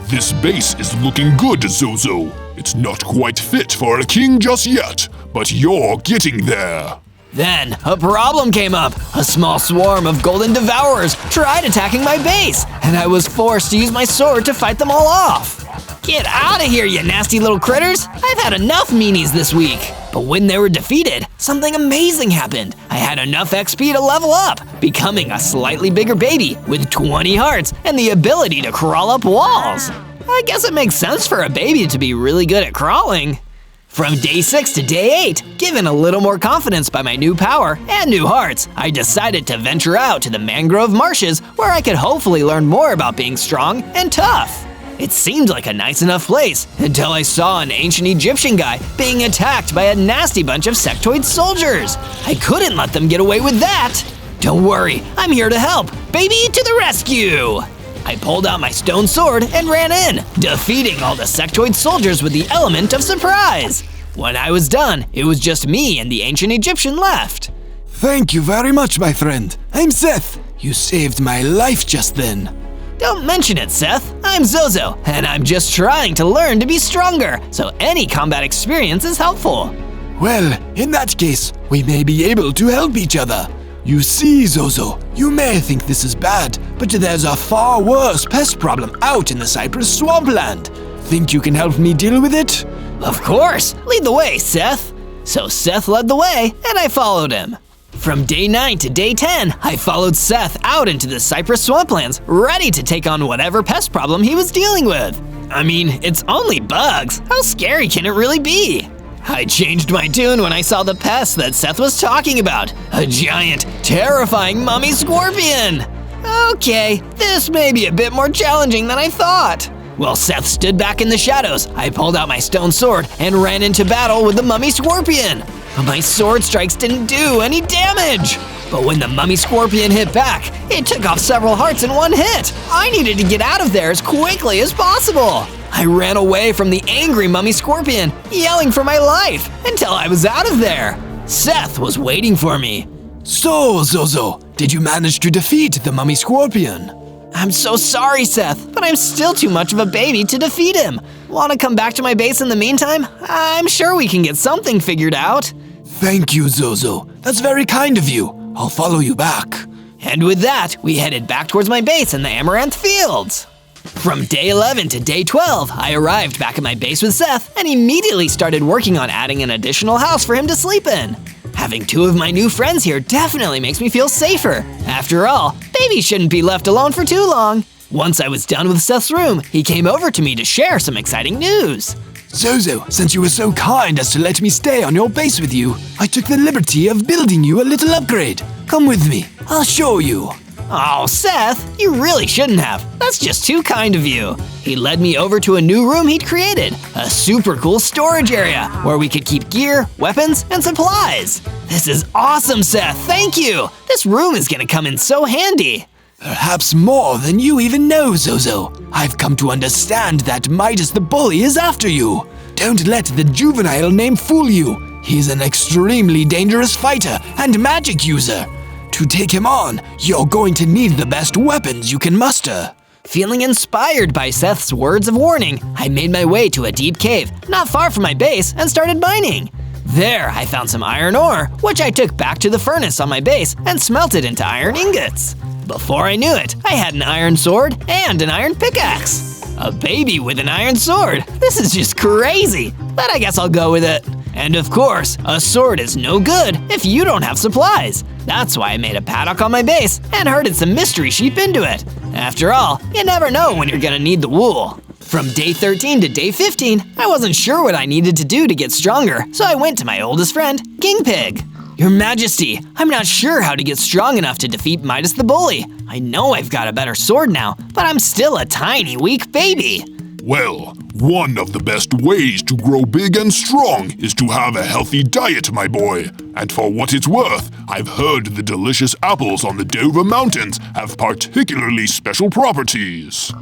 This base is looking good, Zozo. It's not quite fit for a king just yet, but you're getting there.
Then, a problem came up. A small swarm of golden devourers tried attacking my base, and I was forced to use my sword to fight them all off. Get out of here, you nasty little critters! I've had enough meanies this week. But when they were defeated, something amazing happened. I had enough XP to level up, becoming a slightly bigger baby with 20 hearts and the ability to crawl up walls. I guess it makes sense for a baby to be really good at crawling. From day 6 to day 8, given a little more confidence by my new power and new hearts, I decided to venture out to the mangrove marshes where I could hopefully learn more about being strong and tough. It seemed like a nice enough place until I saw an ancient Egyptian guy being attacked by a nasty bunch of sectoid soldiers. I couldn't let them get away with that. Don't worry, I'm here to help. Baby to the rescue! I pulled out my stone sword and ran in, defeating all the sectoid soldiers with the element of surprise. When I was done, it was just me and the ancient Egyptian left.
Thank you very much, my friend. I'm Seth. You saved my life just then.
Don't mention it, Seth. I'm Zozo, and I'm just trying to learn to be stronger, so any combat experience is helpful.
Well, in that case, we may be able to help each other. You see, Zozo, you may think this is bad, but there's a far worse pest problem out in the Cypress swampland. Think you can help me deal with it?
Of course! Lead the way, Seth! So Seth led the way, and I followed him. From day 9 to day 10, I followed Seth out into the Cypress swamplands, ready to take on whatever pest problem he was dealing with. I mean, it's only bugs. How scary can it really be? I changed my tune when I saw the pest that Seth was talking about. A giant, terrifying mummy scorpion. Okay, this may be a bit more challenging than I thought. While Seth stood back in the shadows, I pulled out my stone sword and ran into battle with the mummy scorpion. But my sword strikes didn't do any damage. But when the mummy scorpion hit back, it took off several hearts in one hit. I needed to get out of there as quickly as possible. I ran away from the angry mummy scorpion, yelling for my life, until I was out of there. Seth was waiting for me.
So, Zozo, did you manage to defeat the mummy scorpion?
I'm so sorry, Seth, but I'm still too much of a baby to defeat him. Want to come back to my base in the meantime? I'm sure we can get something figured out.
Thank you, Zozo. That's very kind of you. I'll follow you back.
And with that, we headed back towards my base in the Amaranth Fields. From day 11 to day 12, I arrived back at my base with Seth and immediately started working on adding an additional house for him to sleep in. Having 2 of my new friends here definitely makes me feel safer. After all, babies shouldn't be left alone for too long. Once I was done with Seth's room, he came over to me to share some exciting news.
Zozo, since you were so kind as to let me stay on your base with you, I took the liberty of building you a little upgrade. Come with me, I'll show you.
Oh, Seth, you really shouldn't have. That's just too kind of you. He led me over to a new room he'd created, a super cool storage area where we could keep gear, weapons, and supplies. This is awesome, Seth, thank you. This room is gonna come in so handy.
Perhaps more than you even know, Zozo. I've come to understand that Midas the Bully is after you. Don't let the juvenile name fool you. He's an extremely dangerous fighter and magic user. To take him on, you're going to need the best weapons you can muster.
Feeling inspired by Seth's words of warning, I made my way to a deep cave, not far from my base, and started mining. There, I found some iron ore, which I took back to the furnace on my base and smelted into iron ingots. Before I knew it, I had an iron sword and an iron pickaxe. A baby with an iron sword. This is just crazy, but I guess I'll go with it. And of course, a sword is no good if you don't have supplies. That's why I made a paddock on my base and herded some mystery sheep into it. After all, you never know when you're gonna need the wool. From day 13 to day 15, I wasn't sure what I needed to do to get stronger, so I went to my oldest friend, King Pig. Your Majesty, I'm not sure how to get strong enough to defeat Midas the Bully. I know I've got a better sword now, but I'm still a tiny, weak baby.
Well, one of the best ways to grow big and strong is to have a healthy diet, my boy. And for what it's worth, I've heard the delicious apples on the Dover Mountains have particularly special properties.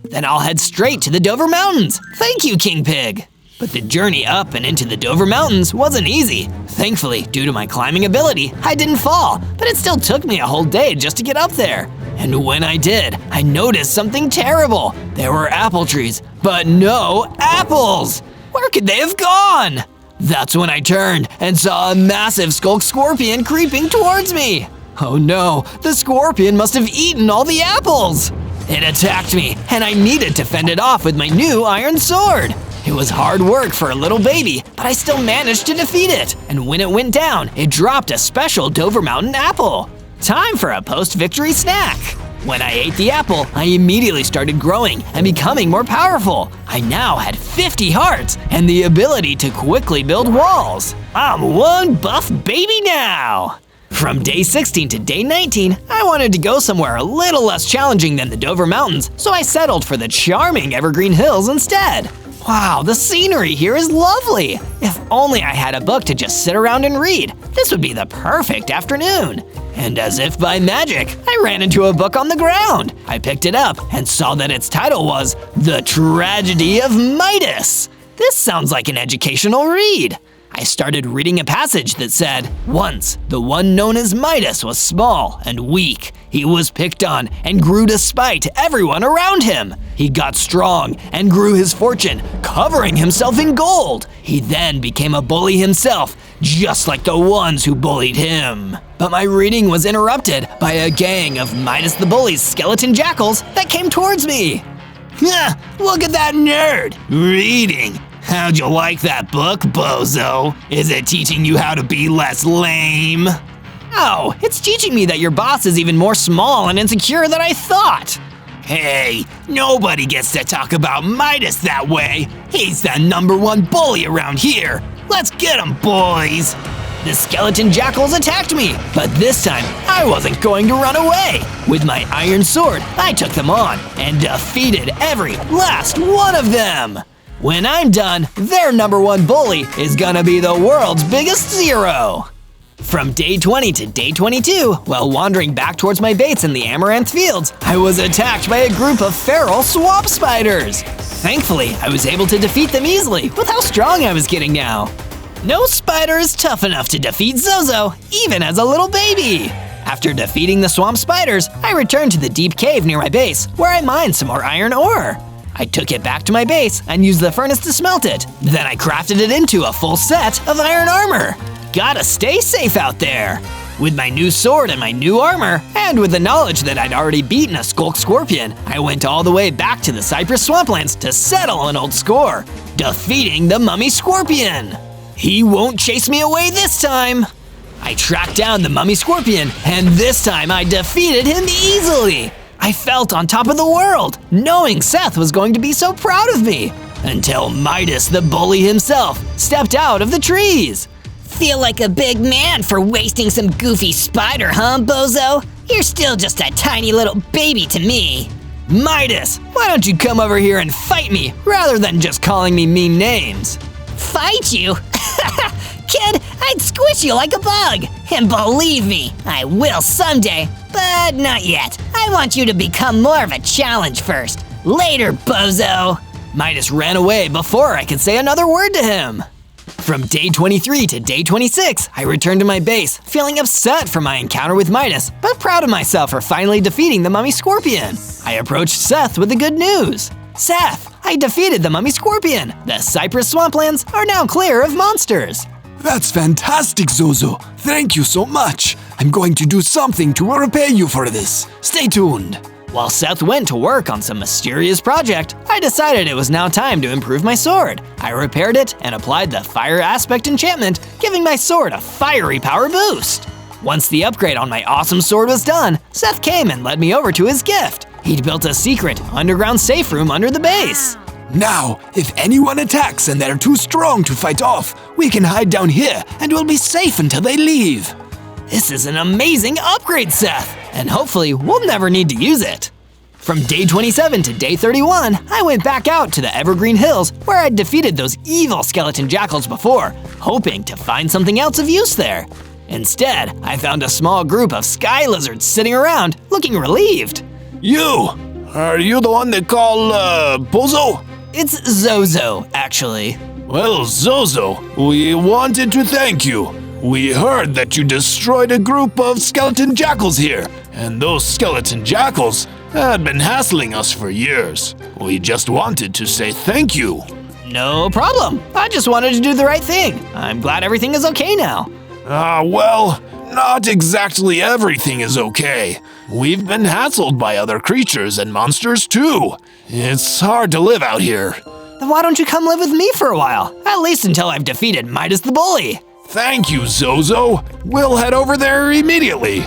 Then I'll head straight to the Dover Mountains. Thank you, King Pig. But the journey up and into the Dover Mountains wasn't easy. Thankfully, due to my climbing ability, I didn't fall, but it still took me a whole day just to get up there. And when I did, I noticed something terrible. There were apple trees, but no apples! Where could they have gone? That's when I turned and saw a massive skulk scorpion creeping towards me. Oh no, the scorpion must have eaten all the apples! It attacked me, and I needed to fend it off with my new iron sword. It was hard work for a little baby, but I still managed to defeat it. And when it went down, it dropped a special Dover Mountain apple. Time for a post-victory snack. When I ate the apple, I immediately started growing and becoming more powerful. I now had 50 hearts and the ability to quickly build walls. I'm one buff baby now. From day 16 to day 19, I wanted to go somewhere a little less challenging than the Dover Mountains, so I settled for the charming Evergreen Hills instead. Wow, the scenery here is lovely! If only I had a book to just sit around and read, this would be the perfect afternoon. And as if by magic, I ran into a book on the ground. I picked it up and saw that its title was The Tragedy of Midas. This sounds like an educational read. I started reading a passage that said, once, the one known as Midas was small and weak. He was picked on and grew to spite everyone around him. He got strong and grew his fortune, covering himself in gold. He then became a bully himself, just like the ones who bullied him. But my reading was interrupted by a gang of Midas the Bully's skeleton jackals that came towards me. Look at that nerd, reading. How'd you like that book, bozo? Is it teaching you how to be less lame? Oh, it's teaching me that your boss is even more small and insecure than I thought. Hey, nobody gets to talk about Midas that way. He's the #1 bully around here. Let's get him, boys. The skeleton jackals attacked me, but this time I wasn't going to run away. With my iron sword, I took them on and defeated every last one of them. When I'm done, their #1 bully is gonna be the world's biggest zero. From day 20 to day 22, while wandering back towards my base in the Amaranth Fields, I was attacked by a group of feral swamp spiders. Thankfully, I was able to defeat them easily with how strong I was getting now. No spider is tough enough to defeat Zozo, even as a little baby. After defeating the swamp spiders, I returned to the deep cave near my base, where I mined some more iron ore. I took it back to my base and used the furnace to smelt it. Then I crafted it into a full set of iron armor. Gotta stay safe out there. With my new sword and my new armor, and with the knowledge that I'd already beaten a skulk scorpion, I went all the way back to the Cypress Swamplands to settle an old score, defeating the mummy scorpion. He won't chase me away this time. I tracked down the mummy scorpion, and this time I defeated him easily. I felt on top of the world, knowing Seth was going to be so proud of me. until Midas the bully himself stepped out of the trees.
Feel like a big man for wasting some goofy spider, huh, Bozo? You're still just a tiny little baby to me.
Midas, why don't you come over here and fight me rather than just calling me mean names?
Fight you? Kid, I'd squish you like a bug. And believe me, I will someday, but not yet. I want you to become more of a challenge first. Later, Bozo.
Midas ran away before I could say another word to him. From day 23 to day 26, I returned to my base, feeling upset for my encounter with Midas, but proud of myself for finally defeating the mummy scorpion. I approached Seth with the good news. Seth, I defeated the mummy scorpion. The cypress swamplands are now clear of monsters.
That's fantastic, Zozo. Thank you so much. I'm going to do something to repay you for this. Stay tuned.
While Seth went to work on some mysterious project, I decided it was now time to improve my sword. I repaired it and applied the fire aspect enchantment, giving my sword a fiery power boost. Once the upgrade on my awesome sword was done, Seth came and led me over to his gift. He'd built a secret underground safe room under the base.
Now, if anyone attacks and they're too strong to fight off, we can hide down here and we'll be safe until they leave.
This is an amazing upgrade, Seth, and hopefully we'll never need to use it. From day 27 to day 31, I went back out to the Evergreen Hills where I'd defeated those evil skeleton jackals before, hoping to find something else of use there. Instead, I found a small group of sky lizards sitting around, looking relieved.
You! Are you the one they call, Bozo?
It's Zozo, actually.
Well, Zozo, we wanted to thank you. We heard that you destroyed a group of skeleton jackals here, and those skeleton jackals had been hassling us for years. We just wanted to say thank you.
No problem. I just wanted to do the right thing. I'm glad everything is okay now.
Well, not exactly everything is okay. We've been hassled by other creatures and monsters too. It's hard to live out here.
Then why don't you come live with me for a while? At least until I've defeated Midas the Bully.
Thank you, Zozo. We'll head over there immediately.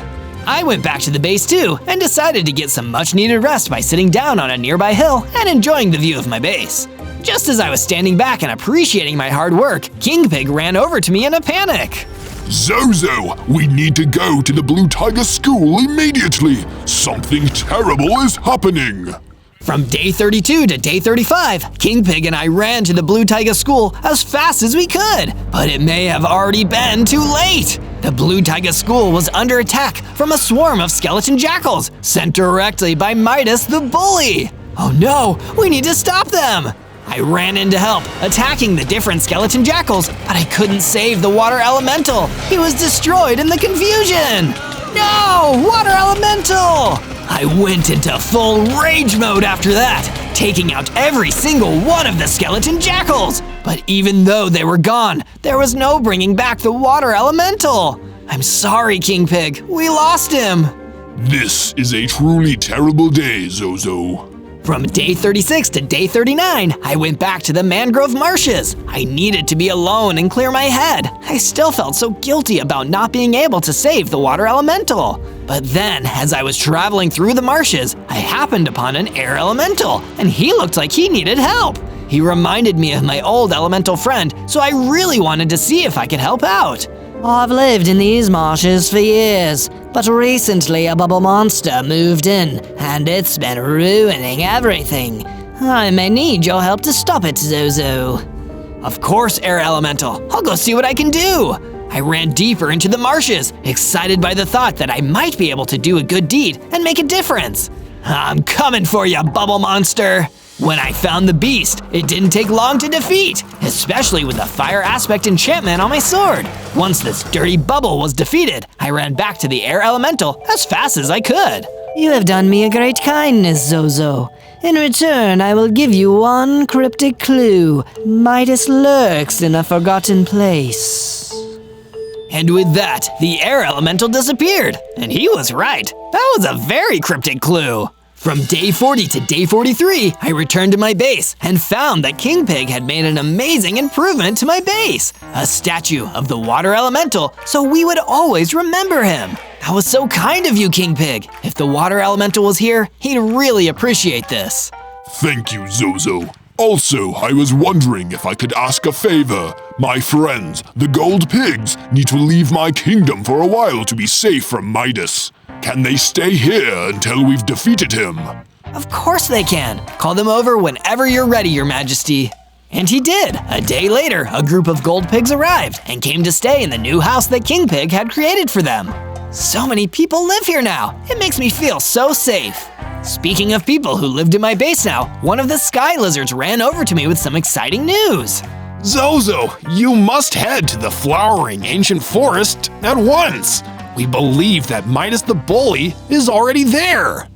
I went back to the base too and decided to get some much needed rest by sitting down on a nearby hill and enjoying the view of my base. Just as I was standing back and appreciating my hard work, King Pig ran over to me in a panic.
Zozo, we need to go to the Blue Tiger School immediately. Something terrible is happening.
From day 32 to day 35, King Pig and I ran to the Blue Tiger School as fast as we could, but it may have already been too late. The Blue Tiger School was under attack from a swarm of skeleton jackals sent directly by Midas the Bully. Oh no, we need to stop them. I ran in to help, attacking the different skeleton jackals, but I couldn't save the water elemental. He was destroyed in the confusion. No, water elemental! I went into full rage mode after that, taking out every single one of the skeleton jackals. But even though they were gone, there was no bringing back the water elemental. I'm sorry, King Pig. We lost him.
This is a truly terrible day, Zozo.
From day 36 to day 39, I went back to the mangrove marshes. I needed to be alone and clear my head. I still felt so guilty about not being able to save the water elemental. But then, as I was traveling through the marshes, I happened upon an air elemental, and he looked like he needed help. He reminded me of my old elemental friend, so I really wanted to see if I could help out.
I've lived in these marshes for years, but recently a bubble monster moved in, and it's been ruining everything. I may need your help to stop it, Zozo.
Of course, Air Elemental. I'll go see what I can do. I ran deeper into the marshes, excited by the thought that I might be able to do a good deed and make a difference. I'm coming for you, bubble monster. When I found the beast, it didn't take long to defeat, especially with the fire aspect enchantment on my sword. Once this dirty bubble was defeated, I ran back to the air elemental as fast as I could.
You have done me a great kindness, Zozo. In return, I will give you one cryptic clue. Midas lurks in a forgotten place.
And with that, the air elemental disappeared, and he was right. That was a very cryptic clue. From day 40 to day 43, I returned to my base and found that King Pig had made an amazing improvement to my base. A statue of the water elemental, so we would always remember him. That was so kind of you, King Pig. If the water elemental was here, he'd really appreciate this.
Thank you, Zozo. Also, I was wondering if I could ask a favor. My friends, the gold pigs, need to leave my kingdom for a while to be safe from Midas. Can they stay here until we've defeated him?
Of course they can. Call them over whenever you're ready, Your Majesty. And he did. A day later, a group of gold pigs arrived and came to stay in the new house that King Pig had created for them. So many people live here now. It makes me feel so safe. Speaking of people who lived in my base now, one of the sky lizards ran over to me with some exciting news.
Zozo, you must head to the flowering ancient forest at once. We believe that Midas the Bully is already there.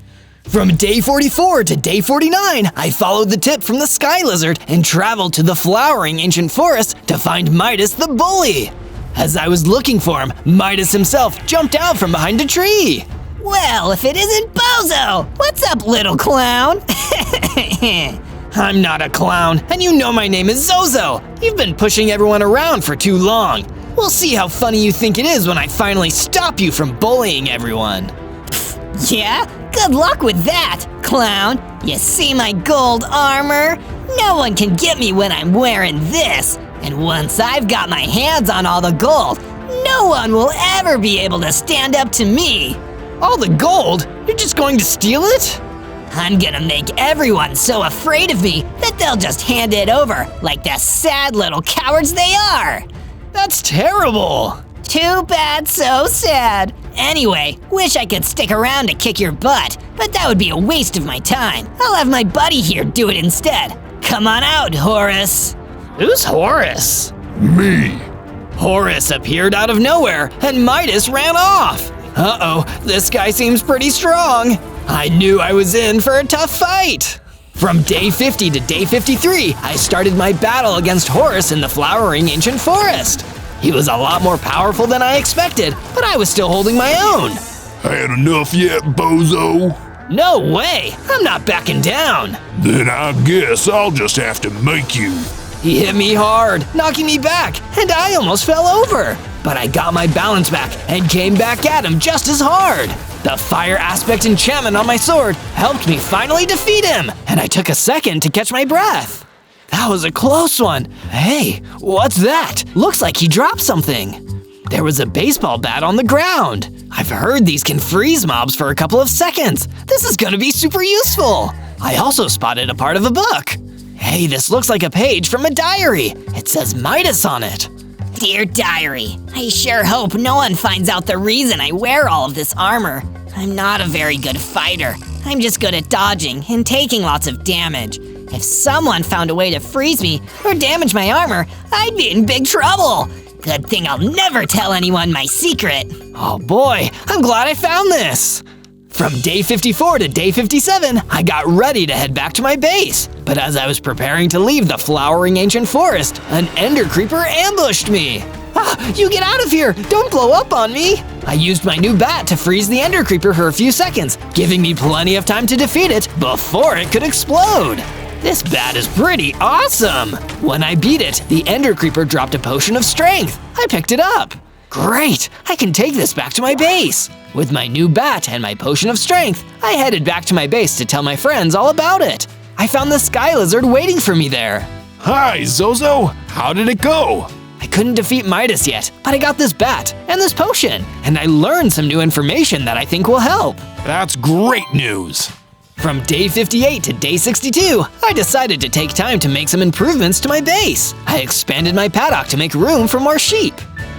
From day 44 to day 49, I followed the tip from the sky lizard and traveled to the flowering ancient forest to find Midas the Bully. As I was looking for him, Midas himself jumped out from behind a tree.
Well, if it isn't Bozo! What's up, little clown?
I'm not a clown, and you know my name is Zozo. You've been pushing everyone around for too long. We'll see how funny you think it is when I finally stop you from bullying everyone.
Yeah? Good luck with that, clown. You see my gold armor? No one can get me when I'm wearing this. And once I've got my hands on all the gold, no one will ever be able to stand up to me.
All the gold? You're just going to steal it?
I'm gonna make everyone so afraid of me that they'll just hand it over like the sad little cowards they are.
That's terrible.
Too bad, so sad. Anyway, wish I could stick around to kick your butt, but that would be a waste of my time. I'll have my buddy here do it instead. Come on out, Horace.
Who's Horace?
Me.
Horace appeared out of nowhere, and Midas ran off. Uh-oh, this guy seems pretty strong. I knew I was in for a tough fight. From day 50 to day 53, I started my battle against Horace in the flowering ancient forest. He was a lot more powerful than I expected, but I was still holding my own.
Had enough yet, bozo?
No way! I'm not backing down.
Then I guess I'll just have to make you.
He hit me hard, knocking me back, and I almost fell over. But I got my balance back and came back at him just as hard. The fire aspect enchantment on my sword helped me finally defeat him, and I took a second to catch my breath. That was a close one. Hey, what's that? Looks like he dropped something. There was a baseball bat on the ground. I've heard these can freeze mobs for a couple of seconds. This is gonna be super useful. I also spotted a part of a book. Hey, this looks like a page from a diary. It says Midas on it.
Dear Diary, I sure hope no one finds out the reason I wear all of this armor. I'm not a very good fighter. I'm just good at dodging and taking lots of damage. If someone found a way to freeze me or damage my armor, I'd be in big trouble. Good thing I'll never tell anyone my secret.
Oh boy, I'm glad I found this. From day 54 to day 57, I got ready to head back to my base. But as I was preparing to leave the flowering ancient forest, an ender creeper ambushed me. Ah, you get out of here! Don't blow up on me! I used my new bat to freeze the ender creeper for a few seconds, giving me plenty of time to defeat it before it could explode. This bat is pretty awesome! When I beat it, the ender creeper dropped a potion of strength. I picked it up. Great! I can take this back to my base. With my new bat and my potion of strength, I headed back to my base to tell my friends all about it. I found the sky lizard waiting for me there.
Hi, Zozo. How did it go?
I couldn't defeat Midas yet, but I got this bat and this potion, and I learned some new information that I think will help.
That's great news.
From day 58 to day 62, I decided to take time to make some improvements to my base. I expanded my paddock to make room for more sheep.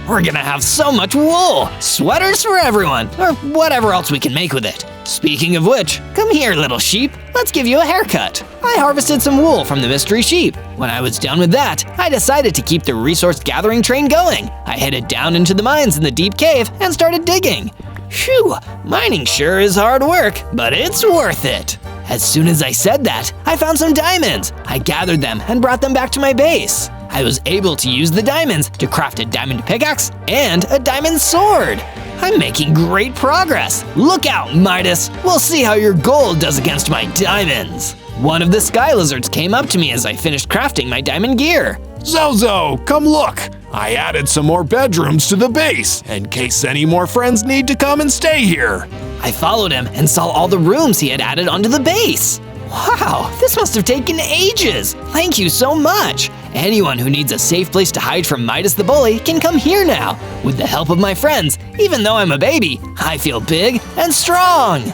We're gonna have so much wool, sweaters for everyone, or whatever else we can make with it. Speaking of which, come here, little sheep. Let's give you a haircut. I harvested some wool from the mystery sheep. When I was done with that, I decided to keep the resource gathering train going. I headed down into the mines in the deep cave and started digging. Phew, mining sure is hard work, but it's worth it. As soon as I said that, I found some diamonds. I gathered them and brought them back to my base. I was able to use the diamonds to craft a diamond pickaxe and a diamond sword. I'm making great progress. Look out, Midas. We'll see how your gold does against my diamonds. One of the sky lizards came up to me as I finished crafting my diamond gear.
Zozo, come look. I added some more bedrooms to the base in case any more friends need to come and stay here.
I followed him and saw all the rooms he had added onto the base.
Wow, this must have taken ages. Thank you so much. Anyone who needs a safe place to hide from Midas the Bully can come here now. With the help of my friends, even though I'm a baby, I feel big and strong.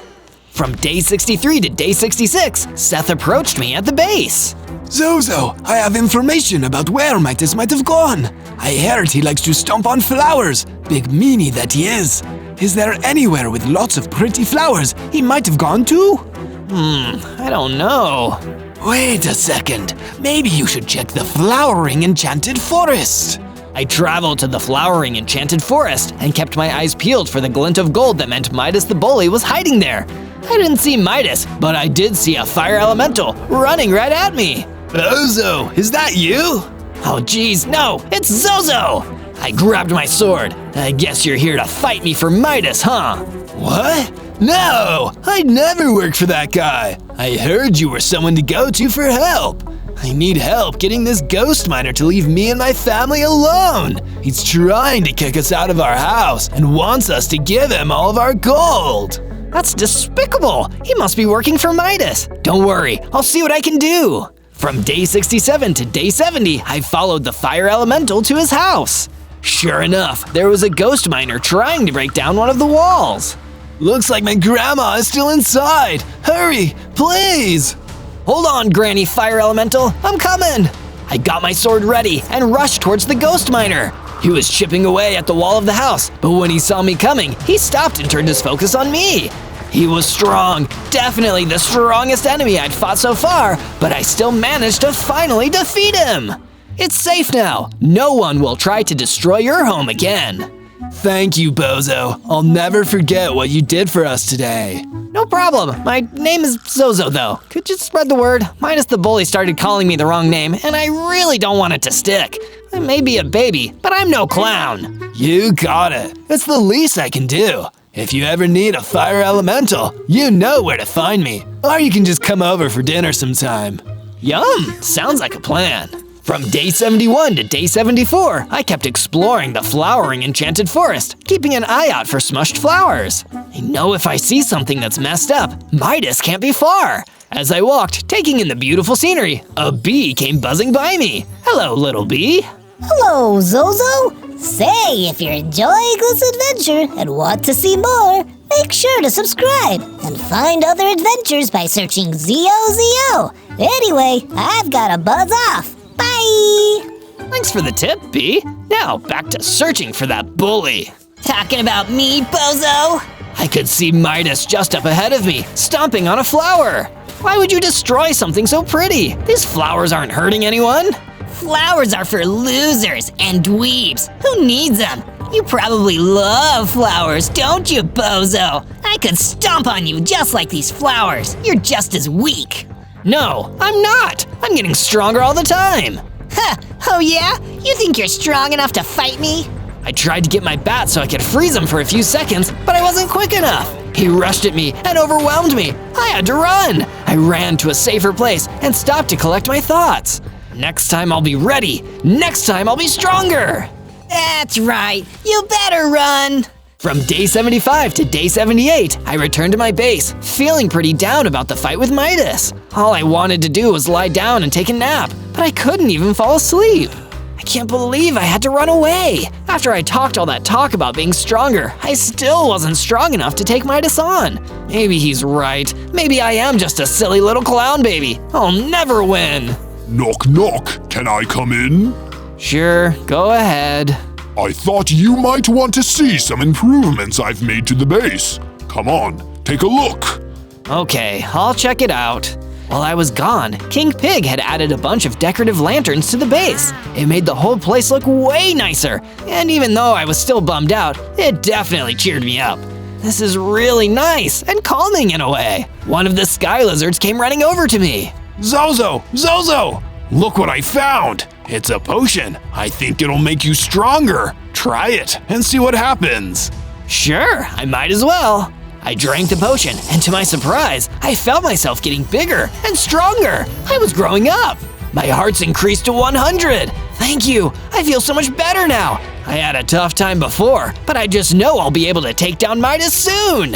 From day 63 to day 66, Seth approached me at the base.
Zozo, I have information about where Midas might have gone. I heard he likes to stomp on flowers, big meanie that he is. Is there anywhere with lots of pretty flowers he might have gone to?
I don't know.
Wait a second, maybe you should check the flowering enchanted forest.
I traveled to the flowering enchanted forest and kept my eyes peeled for the glint of gold that meant Midas the Bully was hiding there. I didn't see Midas, but I did see a fire elemental running right at me.
Zozo, is that you?
Oh geez, no, it's Zozo! I grabbed my sword. I guess you're here to fight me for Midas, huh?
What? No, I'd never work for that guy. I heard you were someone to go to for help. I need help getting this ghost miner to leave me and my family alone. He's trying to kick us out of our house and wants us to give him all of our gold.
That's despicable. He must be working for Midas. Don't worry, I'll see what I can do. From day 67 to day 70, I followed the fire elemental to his house. Sure enough, there was a ghost miner trying to break down one of the walls.
Looks like my grandma is still inside. Hurry, please.
Hold on, Granny Fire Elemental, I'm coming! I got my sword ready and rushed towards the ghost miner. He was chipping away at the wall of the house, but when he saw me coming, he stopped and turned his focus on me. He was strong, definitely the strongest enemy I'd fought so far, but I still managed to finally defeat him. It's safe now. No one will try to destroy your home again.
Thank you, Bozo. I'll never forget what you did for us today.
No problem. My name is Zozo, though. Could you spread the word? Midas the Bully started calling me the wrong name, and I really don't want it to stick. I may be a baby, but I'm no clown.
You got it. It's the least I can do. If you ever need a fire elemental, you know where to find me. Or you can just come over for dinner sometime.
Yum! Sounds like a plan. From day 71 to day 74, I kept exploring the flowering enchanted forest, keeping an eye out for smushed flowers. I know if I see something that's messed up, Midas can't be far. As I walked, taking in the beautiful scenery, a bee came buzzing by me. Hello, little bee.
Hello, Zozo. Say, if you're enjoying this adventure and want to see more, make sure to subscribe and find other adventures by searching ZOZO. Anyway, I've got to buzz off. Bye!
Thanks for the tip, Bee. Now back to searching for that bully.
Talking about me, bozo?
I could see Midas just up ahead of me, stomping on a flower. Why would you destroy something so pretty? These flowers aren't hurting anyone.
Flowers are for losers and dweebs. Who needs them? You probably love flowers, don't you, bozo? I could stomp on you just like these flowers. You're just as weak.
No, I'm not. I'm getting stronger all the time.
Huh, oh yeah? You think you're strong enough to fight me?
I tried to get my bat so I could freeze him for a few seconds, but I wasn't quick enough. He rushed at me and overwhelmed me. I had to run. I ran to a safer place and stopped to collect my thoughts. Next time I'll be ready. Next time I'll be stronger.
That's right. You better run.
From day 75 to day 78, I returned to my base, feeling pretty down about the fight with Midas. All I wanted to do was lie down and take a nap, but I couldn't even fall asleep. I can't believe I had to run away. After I talked all that talk about being stronger, I still wasn't strong enough to take Midas on. Maybe he's right. Maybe I am just a silly little clown baby. I'll never win.
Knock, knock. Can I come in?
Sure, go ahead.
I thought you might want to see some improvements I've made to the base. Come on, take a look.
Okay, I'll check it out. While I was gone, King Pig had added a bunch of decorative lanterns to the base. It made the whole place look way nicer, and even though I was still bummed out, it definitely cheered me up. This is really nice and calming in a way. One of the sky lizards came running over to me.
Zozo! Zozo! Look what I found! It's a potion. I think it'll make you stronger. Try it and see what happens.
Sure, I might as well. I drank the potion, and to my surprise, I felt myself getting bigger and stronger. I was growing up. My heart's increased to 100. Thank you. I feel so much better now. I had a tough time before, but I just know I'll be able to take down Midas soon.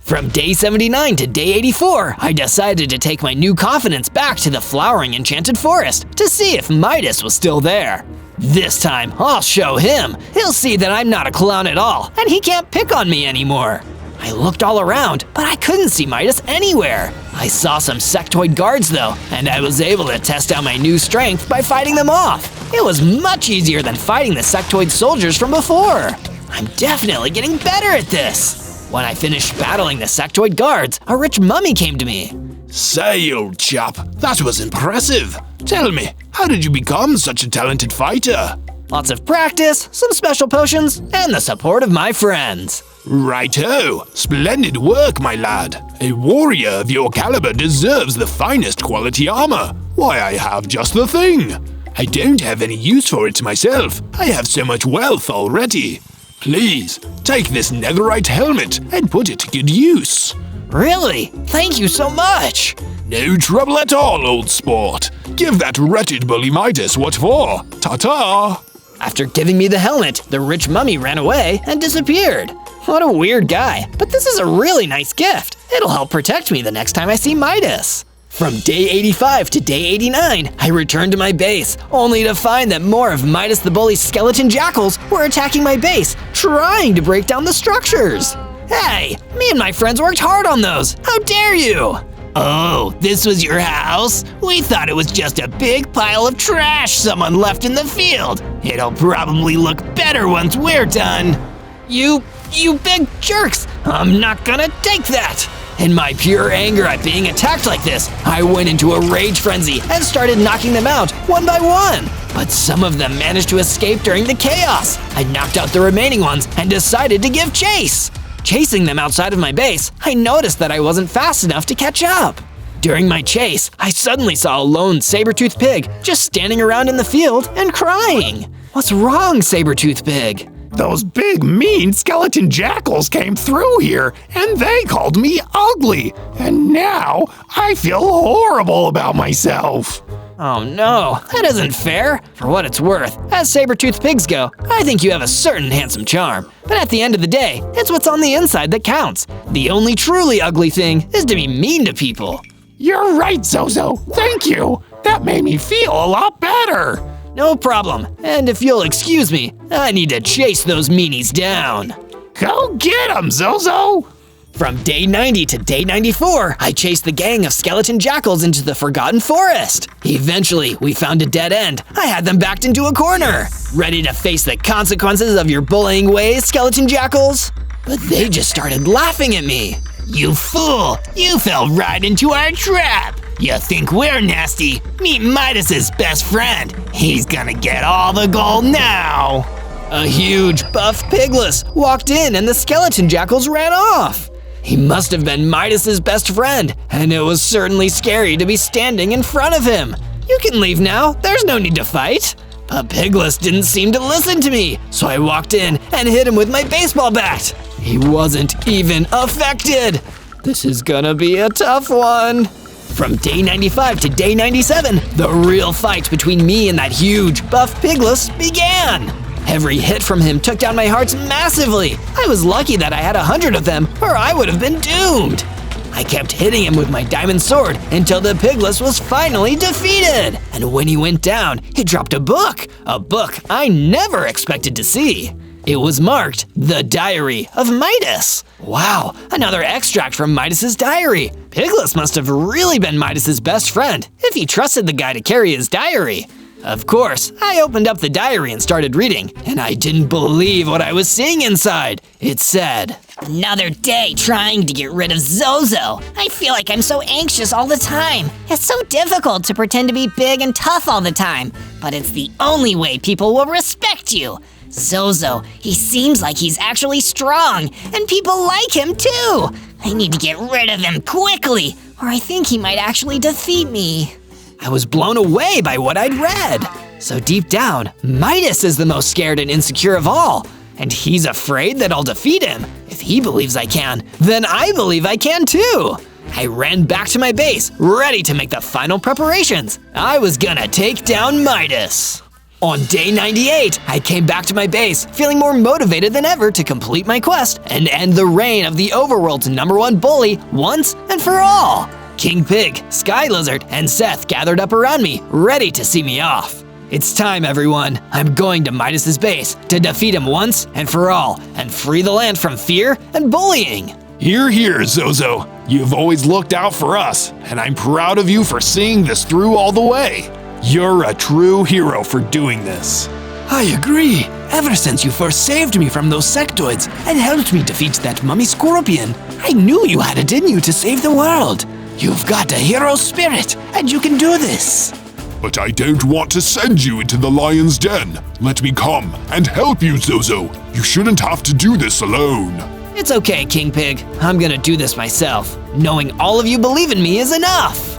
From day 79 to day 84, I decided to take my new confidence back to the flowering enchanted forest to see if Midas was still there. This time, I'll show him. He'll see that I'm not a clown at all, and he can't pick on me anymore. I looked all around, but I couldn't see Midas anywhere. I saw some sectoid guards though, and I was able to test out my new strength by fighting them off. It was much easier than fighting the sectoid soldiers from before. I'm definitely getting better at this. When I finished battling the sectoid guards, a rich mummy came to me.
Say, old chap, that was impressive. Tell me, how did you become such a talented fighter?
Lots of practice, some special potions, and the support of my friends.
Righto! Splendid work, my lad. A warrior of your caliber deserves the finest quality armor. Why, I have just the thing. I don't have any use for it myself. I have so much wealth already. Please, take this netherite helmet and put it to good use.
Really? Thank you so much.
No trouble at all, old sport. Give that wretched bully Midas what for. Ta-ta!
After giving me the helmet, the rich mummy ran away and disappeared. What a weird guy, but this is a really nice gift. It'll help protect me the next time I see Midas. From day 85 to day 89, I returned to my base, only to find that more of Midas the Bully's skeleton jackals were attacking my base, trying to break down the structures. Hey, me and my friends worked hard on those. How dare you?
Oh, this was your house? We thought it was just a big pile of trash someone left in the field. It'll probably look better once we're done.
You big jerks! I'm not gonna take that! In my pure anger at being attacked like this, I went into a rage frenzy and started knocking them out one by one. But some of them managed to escape during the chaos. I knocked out the remaining ones and decided to give chase. Chasing them outside of my base, I noticed that I wasn't fast enough to catch up. During my chase, I suddenly saw a lone saber-toothed pig just standing around in the field and crying. What's wrong, saber-toothed pig?
Those big, mean skeleton jackals came through here, and they called me ugly. And now I feel horrible about myself.
Oh no, that isn't fair. For what it's worth, as saber-toothed pigs go, I think you have a certain handsome charm. But at the end of the day, it's what's on the inside that counts. The only truly ugly thing is to be mean to people.
You're right, Zozo. Thank you. That made me feel a lot better.
No problem, and if you'll excuse me, I need to chase those meanies down.
Go get 'em, Zozo!
From day 90 to day 94, I chased the gang of skeleton jackals into the Forgotten Forest. Eventually, we found a dead end. I had them backed into a corner. Ready to face the consequences of your bullying ways, skeleton jackals? But they just started laughing at me.
You fool! You fell right into our trap! You think we're nasty? Meet Midas's best friend. He's gonna get all the gold now!
A huge, buff pigless walked in and the skeleton jackals ran off. He must have been Midas's best friend, and it was certainly scary to be standing in front of him. You can leave now, there's no need to fight. But Pigless didn't seem to listen to me, so I walked in and hit him with my baseball bat. He wasn't even affected. This is gonna be a tough one. From day 95 to day 97, the real fight between me and that huge, buff Pigless began. Every hit from him took down my hearts massively. I was lucky that I had 100 of them, or I would have been doomed. I kept hitting him with my diamond sword until the Pigless was finally defeated. And when he went down, he dropped a book I never expected to see. It was marked The Diary of Midas. Wow, another extract from Midas's diary. Pigless must have really been Midas's best friend if he trusted the guy to carry his diary. Of course, I opened up the diary and started reading, and I didn't believe what I was seeing inside. It said,
Another day trying to get rid of Zozo. I feel like I'm so anxious all the time. It's so difficult to pretend to be big and tough all the time, but it's the only way people will respect you. Zozo, he seems like he's actually strong, and people like him too. I need to get rid of him quickly, or I think he might actually defeat me.
I was blown away by what I'd read. So deep down, Midas is the most scared and insecure of all. And he's afraid that I'll defeat him. If he believes I can, then I believe I can too. I ran back to my base, ready to make the final preparations. I was gonna take down Midas.
On day 98, I came back to my base, feeling more motivated than ever to complete my quest and end the reign of the overworld's #1 bully once and for all. King Pig, Sky Lizard, and Seth gathered up around me, ready to see me off. It's time, everyone. I'm going to Midas's base to defeat him once and for all and free the land from fear and bullying.
Hear, hear, Zozo. You've always looked out for us, and I'm proud of you for seeing this through all the way. You're a true hero for doing this.
I agree. Ever since you first saved me from those sectoids and helped me defeat that mummy scorpion, I knew you had it in you to save the world. You've got a hero spirit, and you can do this.
But I don't want to send you into the lion's den. Let me come and help you, Zozo. You shouldn't have to do this alone.
It's okay, King Pig. I'm gonna do this myself. Knowing all of you believe in me is enough.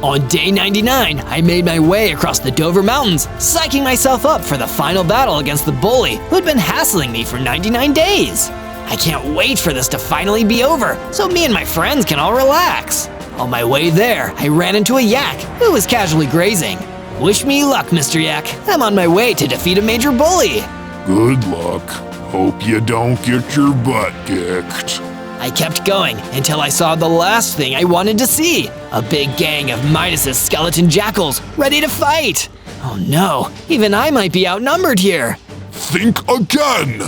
On day 99, I made my way across the Dover Mountains, psyching myself up for the final battle against the bully who'd been hassling me for 99 days. I can't wait for this to finally be over, so me and my friends can all relax. On my way there, I ran into a yak who was casually grazing. Wish me luck, Mr. Yak. I'm on my way to defeat a major bully.
Good luck. Hope you don't get your butt kicked.
I kept going until I saw the last thing I wanted to see. A big gang of Midas's skeleton jackals ready to fight. Oh no, even I might be outnumbered here.
Think again!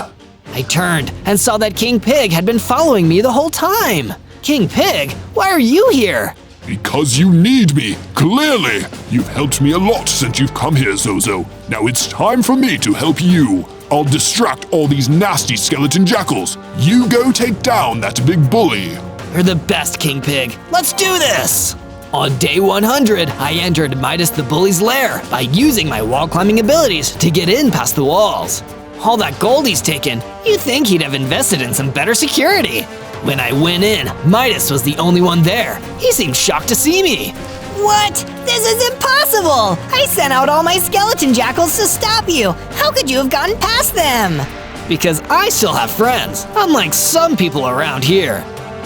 I turned and saw that King Pig had been following me the whole time. King Pig, why are you here?
Because you need me, clearly. You've helped me a lot since you've come here, Zozo. Now it's time for me to help you. I'll distract all these nasty skeleton jackals. You go take down that big bully.
You're the best, King Pig. Let's do this! On day 100, I entered Midas the Bully's lair by using my wall climbing abilities to get in past the walls. All that gold he's taken, you'd think he'd have invested in some better security. When I went in, Midas was the only one there. He seemed shocked to see me.
What? This is impossible! I sent out all my skeleton jackals to stop you. How could you have gotten past them?
Because I still have friends, unlike some people around here.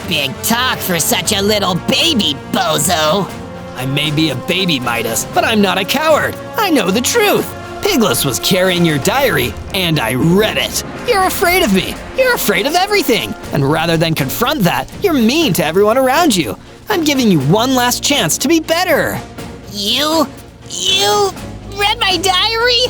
Big talk for such a little baby, bozo.
I may be a baby, Midas, but I'm not a coward. I know the truth. Pigless was carrying your diary, and I read it. You're afraid of me. You're afraid of everything. And rather than confront that, you're mean to everyone around you. I'm giving you one last chance to be better.
You read my diary?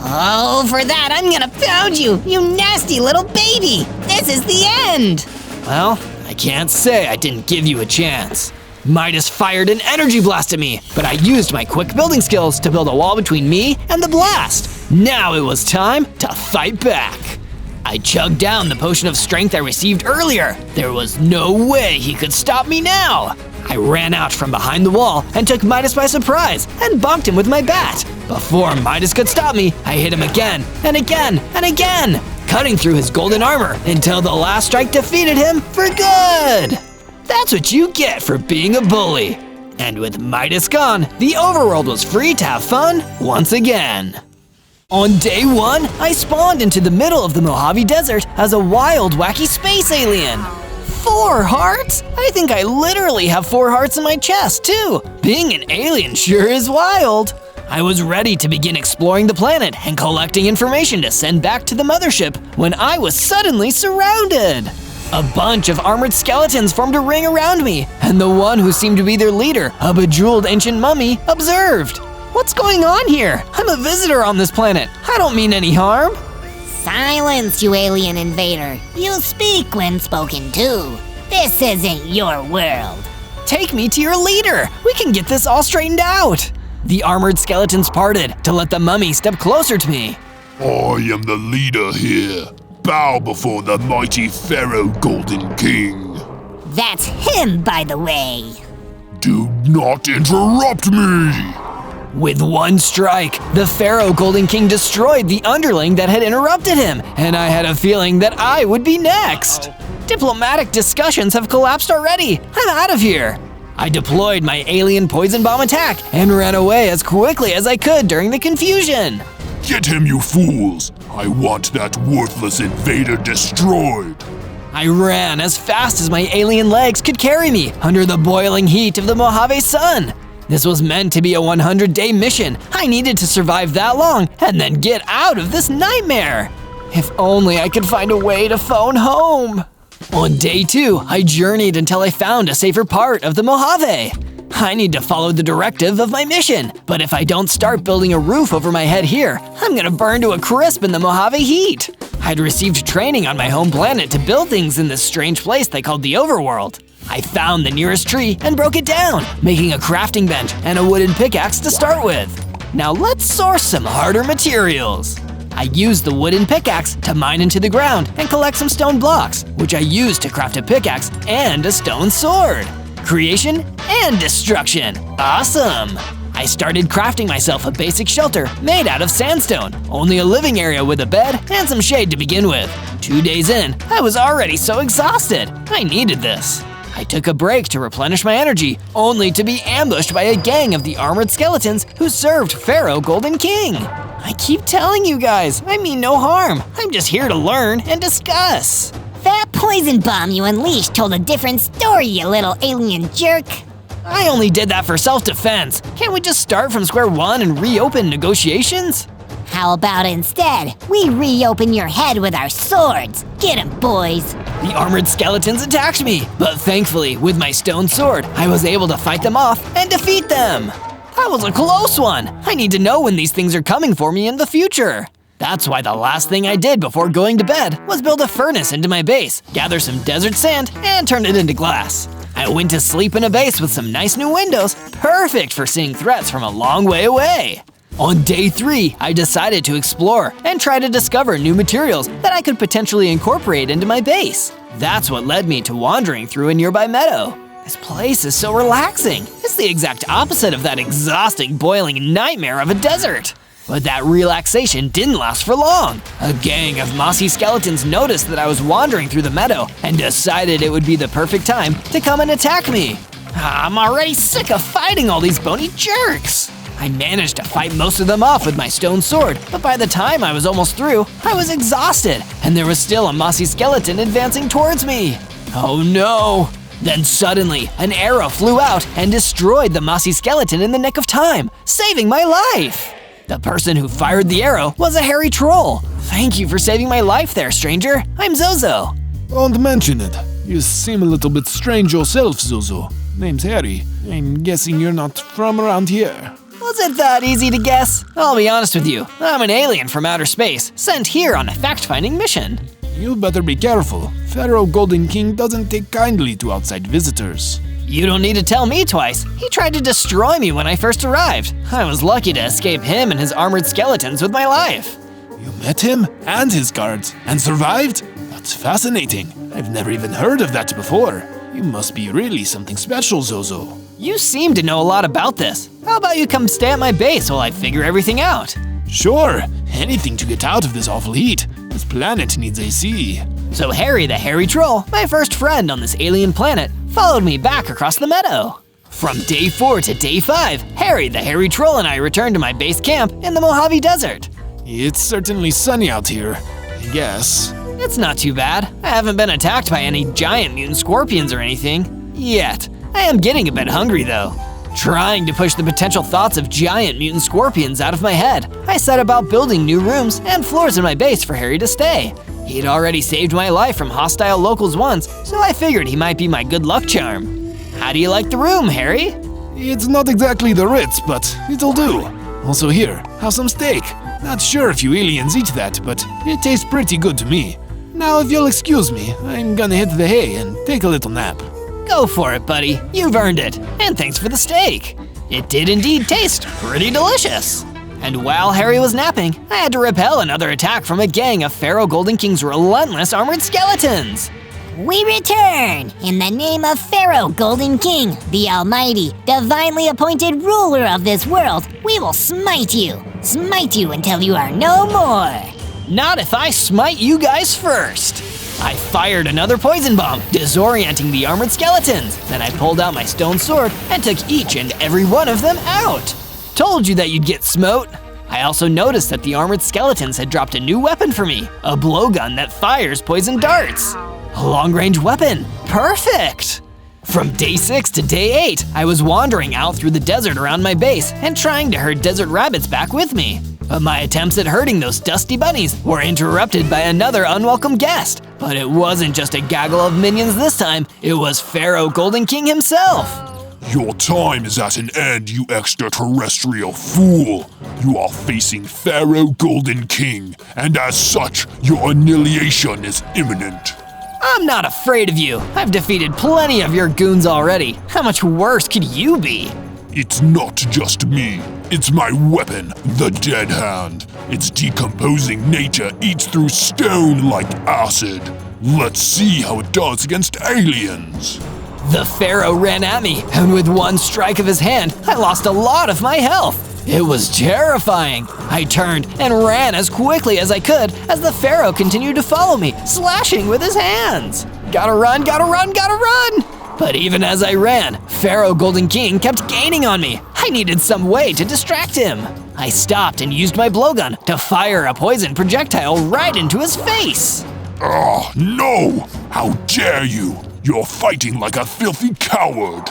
Oh, for that, I'm gonna pound you, you nasty little baby. This is the end.
Well, I can't say I didn't give you a chance. Midas fired an energy blast at me, but I used my quick building skills to build a wall between me and the blast. Now it was time to fight back. I chugged down the potion of strength I received earlier. There was no way he could stop me now. I ran out from behind the wall and took Midas by surprise and bonked him with my bat. Before Midas could stop me, I hit him again and again and again, cutting through his golden armor until the last strike defeated him for good. That's what you get for being a bully. And with Midas gone, the overworld was free to have fun once again. On day 1, I spawned into the middle of the Mojave Desert as a wild, wacky space alien. 4 hearts? I think I literally have 4 hearts in my chest, too. Being an alien sure is wild. I was ready to begin exploring the planet and collecting information to send back to the mothership when I was suddenly surrounded. A bunch of armored skeletons formed a ring around me, and the one who seemed to be their leader, a bejeweled ancient mummy, observed. What's going on here? I'm a visitor on this planet. I don't mean any harm.
Silence, you alien invader. You speak when spoken to. This isn't your world.
Take me to your leader. We can get this all straightened out. The armored skeletons parted to let the mummy step closer to me.
I am the leader here. Bow before the mighty Pharaoh Golden King.
That's him, by the way.
Do not interrupt me!
With one strike, the Pharaoh Golden King destroyed the underling that had interrupted him, and I had a feeling that I would be next. Diplomatic discussions have collapsed already. I'm out of here. I deployed my alien poison bomb attack and ran away as quickly as I could during the confusion.
Get him, you fools! I want that worthless invader destroyed!
I ran as fast as my alien legs could carry me under the boiling heat of the Mojave sun.
This was meant to be a 100-day mission. I needed to survive that long and then get out of this nightmare. If only I could find a way to phone home. On day 2, I journeyed until I found a safer part of the Mojave. I need to follow the directive of my mission, but if I don't start building a roof over my head here, I'm gonna burn to a crisp in the Mojave heat. I'd received training on my home planet to build things in this strange place they called the Overworld. I found the nearest tree and broke it down, making a crafting bench and a wooden pickaxe to start with. Now let's source some harder materials. I used the wooden pickaxe to mine into the ground and collect some stone blocks, which I used to craft a pickaxe and a stone sword. Creation and destruction. Awesome! I started crafting myself a basic shelter made out of sandstone, only a living area with a bed and some shade to begin with. 2 days in, I was already so exhausted. I needed this. I took a break to replenish my energy, only to be ambushed by a gang of the armored skeletons who served Pharaoh Golden King. I keep telling you guys, I mean no harm. I'm just here to learn and discuss.
That poison bomb you unleashed told a different story, you little alien jerk.
I only did that for self-defense. Can't we just start from square one and reopen negotiations?
How about instead, we reopen your head with our swords? Get 'em, boys.
The armored skeletons attacked me, but thankfully, with my stone sword, I was able to fight them off and defeat them. That was a close one. I need to know when these things are coming for me in the future. That's why the last thing I did before going to bed was build a furnace into my base, gather some desert sand, and turn it into glass. I went to sleep in a base with some nice new windows, perfect for seeing threats from a long way away. On day 3, I decided to explore and try to discover new materials that I could potentially incorporate into my base. That's what led me to wandering through a nearby meadow. This place is so relaxing. It's the exact opposite of that exhausting, boiling nightmare of a desert. But that relaxation didn't last for long. A gang of mossy skeletons noticed that I was wandering through the meadow and decided it would be the perfect time to come and attack me. I'm already sick of fighting all these bony jerks. I managed to fight most of them off with my stone sword, but by the time I was almost through, I was exhausted, and there was still a mossy skeleton advancing towards me. Oh no! Then suddenly, an arrow flew out and destroyed the mossy skeleton in the nick of time, saving my life. The person who fired the arrow was a hairy troll. Thank you for saving my life there, stranger. I'm Zozo.
Don't mention it. You seem a little bit strange yourself, Zozo. Name's Harry. I'm guessing you're not from around here.
Was it that easy to guess? I'll be honest with you. I'm an alien from outer space, sent here on a fact-finding mission.
You better be careful. Pharaoh Golden King doesn't take kindly to outside visitors.
You don't need to tell me twice. He tried to destroy me when I first arrived. I was lucky to escape him and his armored skeletons with my life.
You met him and his guards and survived? That's fascinating. I've never even heard of that before. You must be really something special, Zozo.
You seem to know a lot about this. How about you come stay at my base while I figure everything out?
Sure, anything to get out of this awful heat. This planet needs AC.
So Harry the hairy troll, my first friend on this alien planet, followed me back across the meadow. From day 4 to day 5, Harry the hairy troll and I returned to my base camp in the Mojave Desert.
It's certainly sunny out here, I guess.
It's not too bad. I haven't been attacked by any giant mutant scorpions or anything. Yet. I am getting a bit hungry though. Trying to push the potential thoughts of giant mutant scorpions out of my head, I set about building new rooms and floors in my base for Harry to stay. He'd already saved my life from hostile locals once, so I figured he might be my good luck charm. How do you like the room, Harry?
It's not exactly the Ritz, but it'll do. Also here, have some steak. Not sure if you aliens eat that, but it tastes pretty good to me. Now if you'll excuse me, I'm gonna hit the hay and take a little nap.
Go for it, buddy. You've earned it. And thanks for the steak. It did indeed taste pretty delicious. And while Harry was napping, I had to repel another attack from a gang of Pharaoh Golden King's relentless armored skeletons.
We return! In the name of Pharaoh Golden King, the almighty, divinely appointed ruler of this world, we will smite you. Smite you until you are no more.
Not if I smite you guys first. I fired another poison bomb, disorienting the armored skeletons. Then I pulled out my stone sword and took each and every one of them out. Told you that you'd get smote. I also noticed that the armored skeletons had dropped a new weapon for me, a blowgun that fires poison darts. A long-range weapon, perfect! From day 6 to day 8, I was wandering out through the desert around my base and trying to herd desert rabbits back with me. But my attempts at herding those dusty bunnies were interrupted by another unwelcome guest. But it wasn't just a gaggle of minions this time, it was Pharaoh Golden King himself.
Your time is at an end, you extraterrestrial fool. You are facing Pharaoh Golden King, and as such, your annihilation is imminent.
I'm not afraid of you. I've defeated plenty of your goons already. How much worse could you be?
It's not just me. It's my weapon, the Dead Hand. Its decomposing nature eats through stone like acid. Let's see how it does against aliens.
The Pharaoh ran at me, and with one strike of his hand, I lost a lot of my health. It was terrifying. I turned and ran as quickly as I could as the Pharaoh continued to follow me, slashing with his hands. Gotta run, gotta run, gotta run! But even as I ran, Pharaoh Golden King kept gaining on me. I needed some way to distract him. I stopped and used my blowgun to fire a poison projectile right into his face.
Ah, no! How dare you! You're fighting like a filthy coward!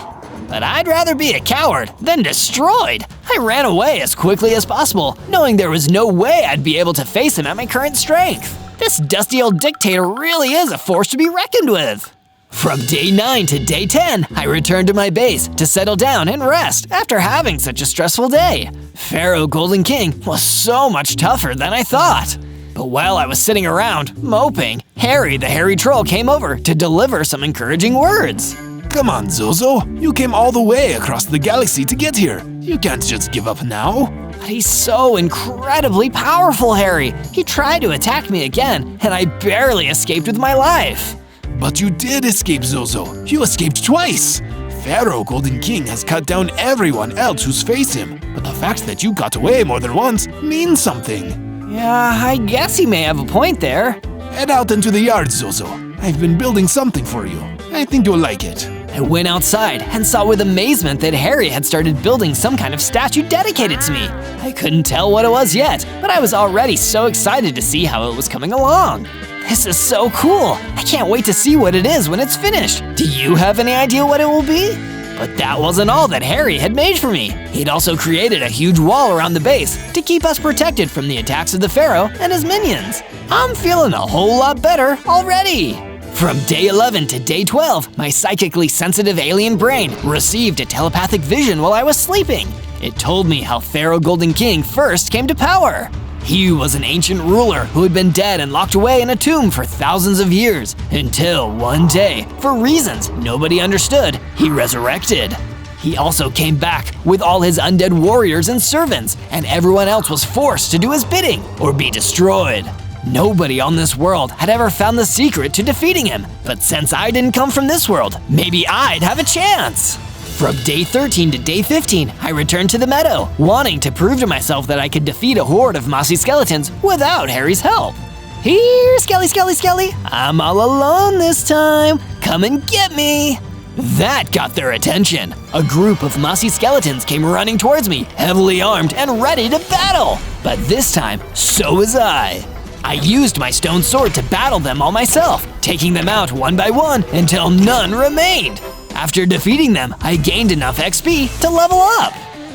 But I'd rather be a coward than destroyed. I ran away as quickly as possible, knowing there was no way I'd be able to face him at my current strength. This dusty old dictator really is a force to be reckoned with. From day 9 to day 10, I returned to my base to settle down and rest after having such a stressful day. Pharaoh Golden King was so much tougher than I thought. But while I was sitting around, moping, Harry the hairy troll came over to deliver some encouraging words.
Come on, Zozo. You came all the way across the galaxy to get here. You can't just give up now.
But he's so incredibly powerful, Harry. He tried to attack me again, and I barely escaped with my life.
But you did escape, Zozo. You escaped twice. Pharaoh Golden King has cut down everyone else who's faced him. But the fact that you got away more than once means something.
Yeah, I guess he may have a point there.
Head out into the yard, Zozo. I've been building something for you. I think you'll like it.
I went outside and saw with amazement that Harry had started building some kind of statue dedicated to me. I couldn't tell what it was yet, but I was already so excited to see how it was coming along. This is so cool. I can't wait to see what it is when it's finished. Do you have any idea what it will be? But that wasn't all that Harry had made for me. He'd also created a huge wall around the base to keep us protected from the attacks of the Pharaoh and his minions. I'm feeling a whole lot better already. From day 11 to day 12, my psychically sensitive alien brain received a telepathic vision while I was sleeping. It told me how Pharaoh Golden King first came to power. He was an ancient ruler who had been dead and locked away in a tomb for thousands of years, until one day, for reasons nobody understood, he resurrected. He also came back with all his undead warriors and servants, and everyone else was forced to do his bidding or be destroyed. Nobody on this world had ever found the secret to defeating him, but since I didn't come from this world, maybe I'd have a chance. From day 13 to day 15, I returned to the meadow, wanting to prove to myself that I could defeat a horde of mossy skeletons without Harry's help. Here, Skelly, Skelly, Skelly, I'm all alone this time. Come and get me. That got their attention. A group of mossy skeletons came running towards me, heavily armed and ready to battle. But this time, so was I. I used my stone sword to battle them all myself, taking them out one by one until none remained. After defeating them, I gained enough XP to level up.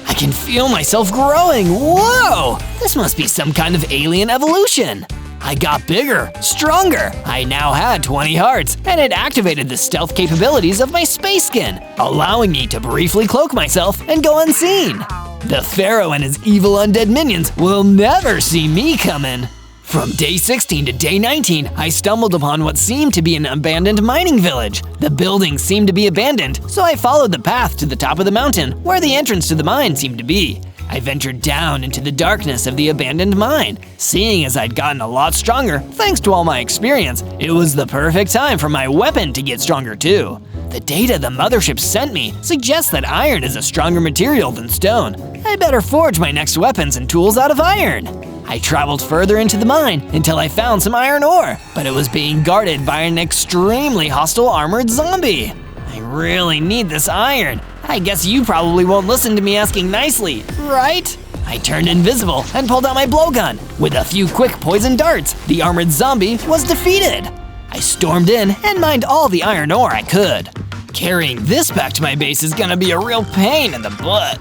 I can feel myself growing. Whoa! This must be some kind of alien evolution. I got bigger, stronger. I now had 20 hearts, and it activated the stealth capabilities of my space skin, allowing me to briefly cloak myself and go unseen. The Pharaoh and his evil undead minions will never see me coming. From day 16 to day 19, I stumbled upon what seemed to be an abandoned mining village. The buildings seemed to be abandoned, so I followed the path to the top of the mountain, where the entrance to the mine seemed to be. I ventured down into the darkness of the abandoned mine. Seeing as I'd gotten a lot stronger, thanks to all my experience, it was the perfect time for my weapon to get stronger too. The data the mothership sent me suggests that iron is a stronger material than stone. I better forge my next weapons and tools out of iron. I traveled further into the mine until I found some iron ore, but it was being guarded by an extremely hostile armored zombie. I really need this iron. I guess you probably won't listen to me asking nicely, right? I turned invisible and pulled out my blowgun. With a few quick poison darts, the armored zombie was defeated. I stormed in and mined all the iron ore I could. Carrying this back to my base is gonna be a real pain in the butt.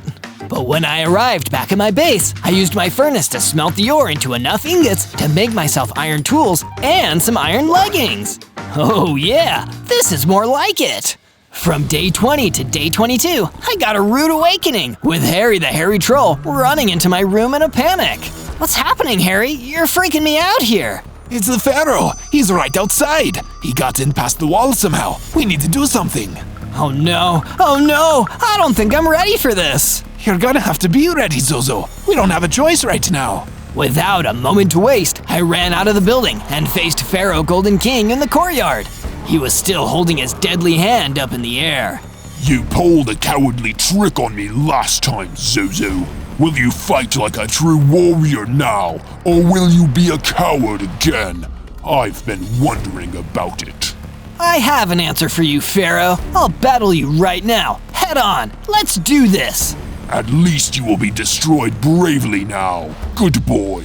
But when I arrived back at my base, I used my furnace to smelt the ore into enough ingots to make myself iron tools and some iron leggings. Oh yeah, this is more like it. From day 20 to day 22, I got a rude awakening with Harry the Hairy Troll running into my room in a panic. What's happening, Harry? You're freaking me out here.
It's the Pharaoh. He's right outside. He got in past the wall somehow. We need to do something.
Oh no, I don't think I'm ready for this.
You're gonna have to be ready, Zozo. We don't have a choice right now.
Without a moment to waste, I ran out of the building and faced Pharaoh Golden King in the courtyard. He was still holding his deadly hand up in the air.
You pulled a cowardly trick on me last time, Zozo. Will you fight like a true warrior now, or will you be a coward again? I've been wondering about it.
I have an answer for you, Pharaoh. I'll battle you right now. Head on. Let's do this.
At least you will be destroyed bravely now. Good boy.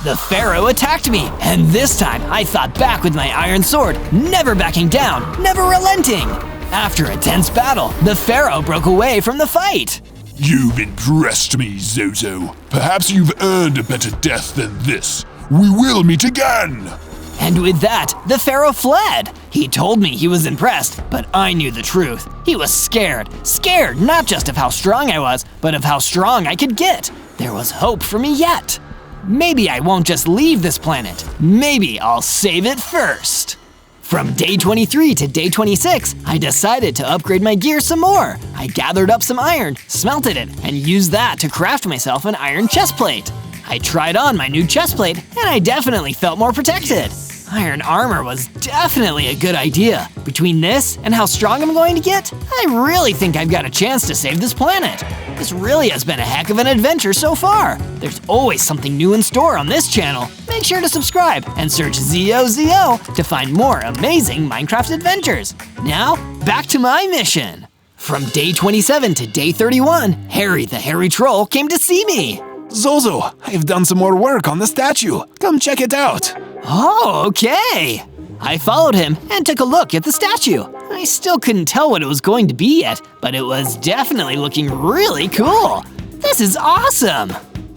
The Pharaoh attacked me, and this time I fought back with my iron sword, never backing down, never relenting. After a tense battle, the Pharaoh broke away from the fight.
You've impressed me, Zozo. Perhaps you've earned a better death than this. We will meet again!
And with that, the Pharaoh fled. He told me he was impressed, but I knew the truth. He was scared. Scared not just of how strong I was, but of how strong I could get. There was hope for me yet. Maybe I won't just leave this planet. Maybe I'll save it first. From day 23 to day 26, I decided to upgrade my gear some more. I gathered up some iron, smelted it, and used that to craft myself an iron chestplate. I tried on my new chestplate, and I definitely felt more protected. Iron armor was definitely a good idea. Between this and how strong I'm going to get, I really think I've got a chance to save this planet. This really has been a heck of an adventure so far. There's always something new in store on this channel. Make sure to subscribe and search Zozo to find more amazing Minecraft adventures. Now, back to my mission. From day 27 to day 31, Harry the Hairy Troll came to see me.
Zozo, I've done some more work on the statue. Come check it out.
Oh, okay. I followed him and took a look at the statue. I still couldn't tell what it was going to be yet, but it was definitely looking really cool. This is awesome.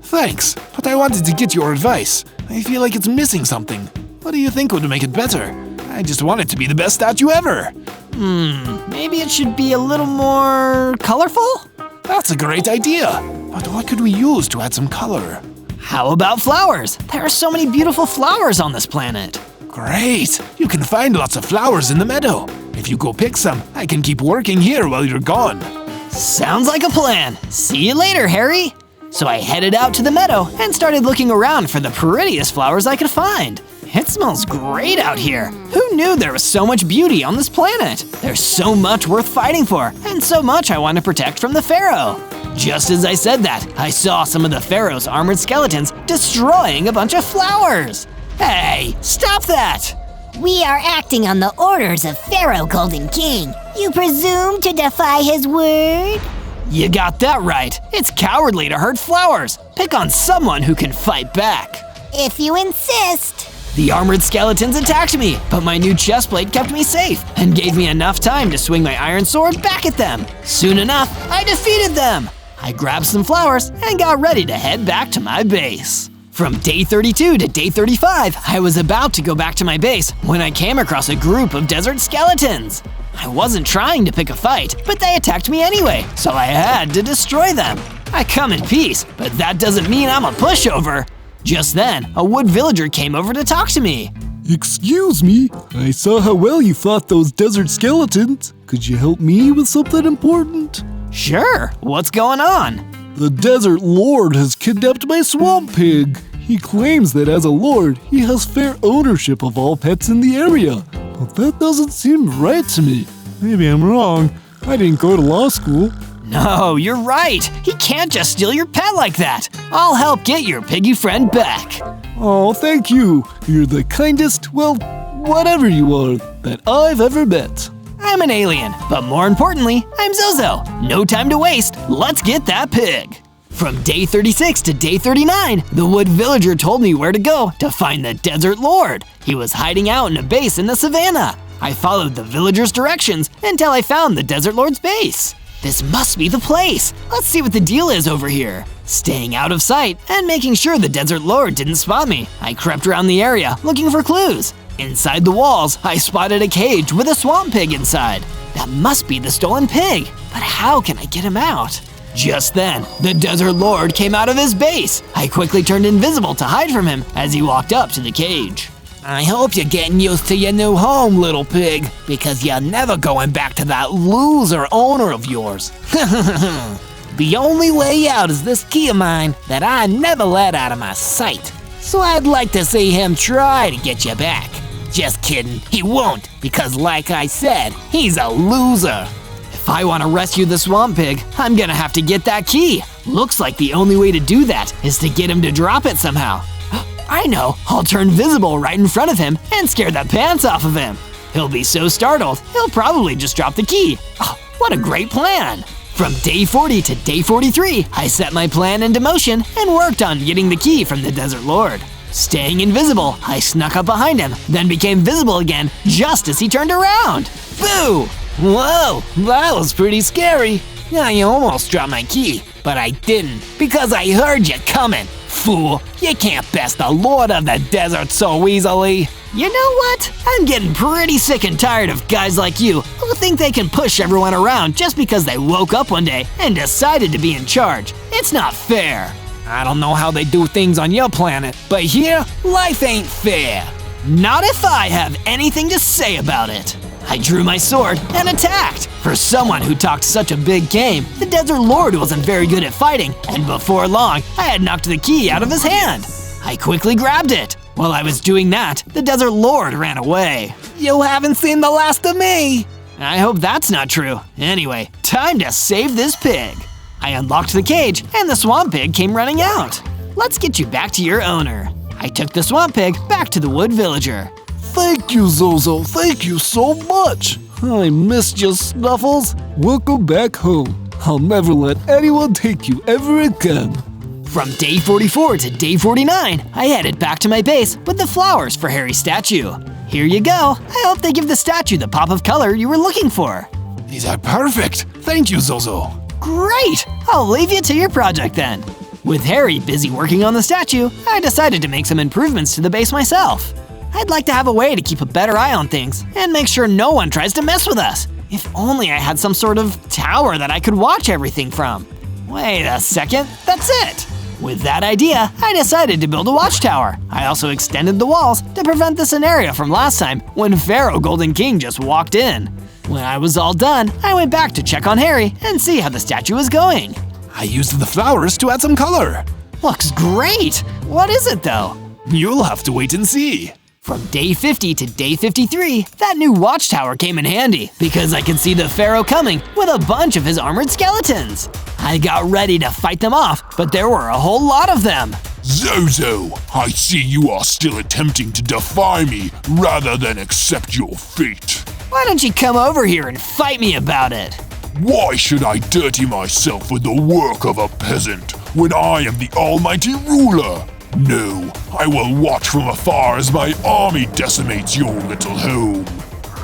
Thanks, but I wanted to get your advice. I feel like it's missing something. What do you think would make it better? I just want it to be the best statue ever.
Maybe it should be a little more colorful?
That's a great idea. But what could we use to add some color?
How about flowers? There are so many beautiful flowers on this planet.
Great! You can find lots of flowers in the meadow. If you go pick some, I can keep working here while you're gone.
Sounds like a plan. See you later, Harry. So I headed out to the meadow and started looking around for the prettiest flowers I could find. It smells great out here. Who knew there was so much beauty on this planet? There's so much worth fighting for, and so much I want to protect from the Pharaoh. Just as I said that, I saw some of the Pharaoh's armored skeletons destroying a bunch of flowers. Hey, stop that!
We are acting on the orders of Pharaoh Golden King. You presume to defy his word?
You got that right. It's cowardly to hurt flowers. Pick on someone who can fight back.
If you insist.
The armored skeletons attacked me, but my new chestplate kept me safe and gave me enough time to swing my iron sword back at them. Soon enough, I defeated them. I grabbed some flowers and got ready to head back to my base. From day 32 to day 35, I was about to go back to my base when I came across a group of desert skeletons. I wasn't trying to pick a fight, but they attacked me anyway, so I had to destroy them. I come in peace, but that doesn't mean I'm a pushover. Just then, a wood villager came over to talk to me.
Excuse me, I saw how well you fought those desert skeletons. Could you help me with something important?
Sure, what's going on?
The desert lord has kidnapped my swamp pig. He claims that as a lord, he has fair ownership of all pets in the area. But that doesn't seem right to me. Maybe I'm wrong. I didn't go to law school.
No, you're right. He can't just steal your pet like that. I'll help get your piggy friend back.
Oh, thank you. You're the kindest, well, whatever you are, that I've ever met.
I'm an alien, but more importantly, I'm Zozo. No time to waste. Let's get that pig. From day 36 to day 39, the wood villager told me where to go to find the desert lord. He was hiding out in a base in the savannah. I followed the villagers' directions until I found the Desert Lord's base. This must be the place. Let's see what the deal is over here. Staying out of sight and making sure the Desert Lord didn't spot me, I crept around the area looking for clues. Inside the walls, I spotted a cage with a swamp pig inside. That must be the stolen pig, but how can I get him out? Just then, the Desert Lord came out of his base. I quickly turned invisible to hide from him as he walked up to the cage.
I hope you're getting used to your new home, little pig, because you're never going back to that loser owner of yours. The only way out is this key of mine that I never let out of my sight. So I'd like to see him try to get you back. Just kidding, he won't, because like I said, he's a loser.
If I want to rescue the swamp pig, I'm gonna have to get that key. Looks like the only way to do that is to get him to drop it somehow. I know, I'll turn visible right in front of him and scare the pants off of him. He'll be so startled, he'll probably just drop the key. Oh, what a great plan! From day 40 to day 43, I set my plan into motion and worked on getting the key from the Desert Lord. Staying invisible, I snuck up behind him, then became visible again just as he turned around. Boo!
Whoa, that was pretty scary. I almost dropped my key, but I didn't because I heard you coming. Fool, you can't best the Lord of the Desert so easily.
You know what? I'm getting pretty sick and tired of guys like you who think they can push everyone around just because they woke up one day and decided to be in charge. It's not fair.
I don't know how they do things on your planet, but here, life ain't fair.
Not if I have anything to say about it. I drew my sword and attacked. For someone who talked such a big game, the Desert Lord wasn't very good at fighting, and before long, I had knocked the key out of his hand. I quickly grabbed it. While I was doing that, the Desert Lord ran away.
You haven't seen the last of me.
I hope that's not true. Anyway, time to save this pig. I unlocked the cage, and the swamp pig came running out. Let's get you back to your owner. I took the swamp pig back to the wood villager.
Thank you, Zozo. Thank you so much. I missed you, Snuffles. Welcome back home. I'll never let anyone take you ever again.
From day 44 to day 49, I headed back to my base with the flowers for Harry's statue. Here you go. I hope they give the statue the pop of color you were looking for.
These are perfect. Thank you, Zozo.
Great! I'll leave you to your project then. With Harry busy working on the statue, I decided to make some improvements to the base myself. I'd like to have a way to keep a better eye on things and make sure no one tries to mess with us. If only I had some sort of tower that I could watch everything from. Wait a second, that's it! With that idea, I decided to build a watchtower. I also extended the walls to prevent the scenario from last time when Pharaoh Golden King just walked in. When I was all done, I went back to check on Harry and see how the statue was going.
I used the flowers to add some color.
Looks great! What is it though?
You'll have to wait and see.
From day 50 to day 53, that new watchtower came in handy because I could see the Pharaoh coming with a bunch of his armored skeletons. I got ready to fight them off, but there were a whole lot of them.
Zozo, I see you are still attempting to defy me rather than accept your fate.
Why don't you come over here and fight me about it?
Why should I dirty myself with the work of a peasant when I am the almighty ruler? No, I will watch from afar as my army decimates your little home.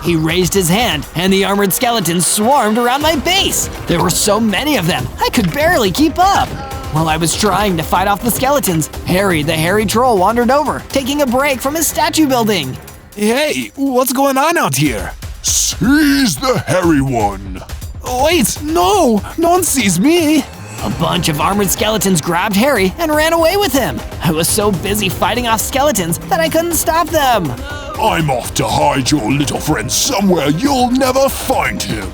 He raised his hand, and the armored skeletons swarmed around my base. There were so many of them, I could barely keep up. While I was trying to fight off the skeletons, Harry the hairy troll wandered over, taking a break from his statue building.
Hey, what's going on out here?
Seize the hairy one.
Wait, no one sees me.
A bunch of armored skeletons grabbed Harry and ran away with him. I was so busy fighting off skeletons that I couldn't stop them.
I'm off to hide your little friend somewhere you'll never find him.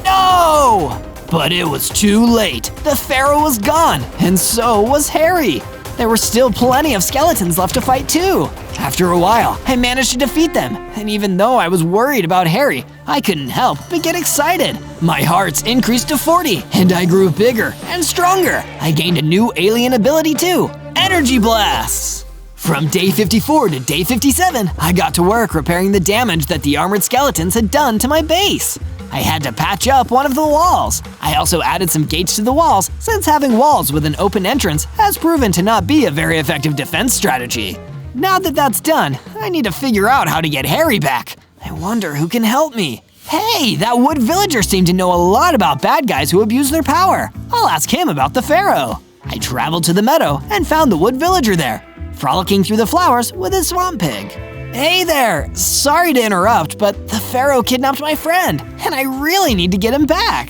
No! But it was too late. The Pharaoh was gone, and so was Harry. There were still plenty of skeletons left to fight too. After a while, I managed to defeat them, and even though I was worried about Harry, I couldn't help but get excited. My hearts increased to 40, and I grew bigger and stronger. I gained a new alien ability too, Energy Blasts. From day 54 to day 57, I got to work repairing the damage that the armored skeletons had done to my base. I had to patch up one of the walls. I also added some gates to the walls, since having walls with an open entrance has proven to not be a very effective defense strategy. Now that that's done, I need to figure out how to get Harry back. I wonder who can help me. Hey, that wood villager seemed to know a lot about bad guys who abuse their power. I'll ask him about the pharaoh. I traveled to the meadow and found the wood villager there, frolicking through the flowers with his swamp pig. Hey there, sorry to interrupt, but the pharaoh kidnapped my friend, and I really need to get him back.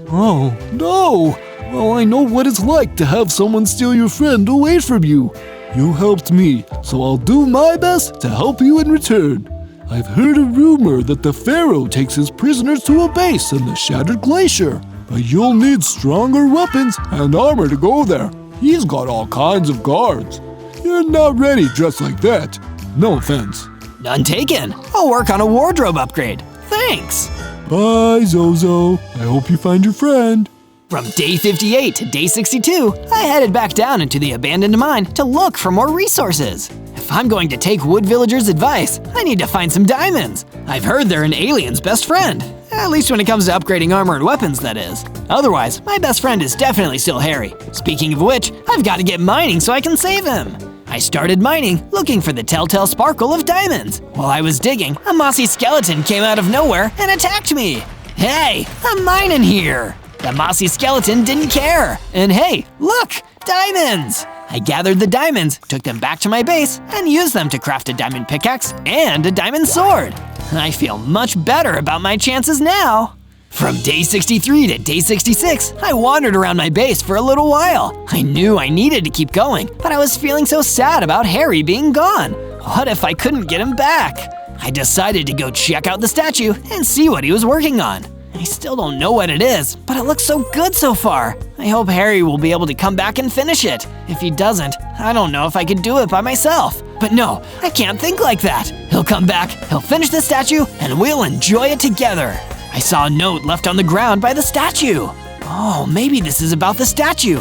Oh, no! Well, I know what it's like to have someone steal your friend away from you. You helped me, so I'll do my best to help you in return. I've heard a rumor that the pharaoh takes his prisoners to a base in the Shattered Glacier, but you'll need stronger weapons and armor to go there. He's got all kinds of guards. You're not ready dressed like that. No offense.
None taken. I'll work on a wardrobe upgrade. Thanks.
Bye, Zozo. I hope you find your friend.
From day 58 to day 62, I headed back down into the abandoned mine to look for more resources. If I'm going to take wood villagers' advice, I need to find some diamonds. I've heard they're an alien's best friend. At least when it comes to upgrading armor and weapons, that is. Otherwise, my best friend is definitely still Harry. Speaking of which, I've got to get mining so I can save him. I started mining, looking for the telltale sparkle of diamonds. While I was digging, a mossy skeleton came out of nowhere and attacked me. Hey, I'm mining here. The mossy skeleton didn't care. And hey, look, diamonds. I gathered the diamonds, took them back to my base, and used them to craft a diamond pickaxe and a diamond sword. I feel much better about my chances now. From day 63 to day 66, I wandered around my base for a little while. I knew I needed to keep going, but I was feeling so sad about Harry being gone. What if I couldn't get him back? I decided to go check out the statue and see what he was working on. I still don't know what it is, but it looks so good so far. I hope Harry will be able to come back and finish it. If he doesn't, I don't know if I could do it by myself. But no, I can't think like that. He'll come back, he'll finish the statue, and we'll enjoy it together. I saw a note left on the ground by the statue. Oh, maybe this is about the statue.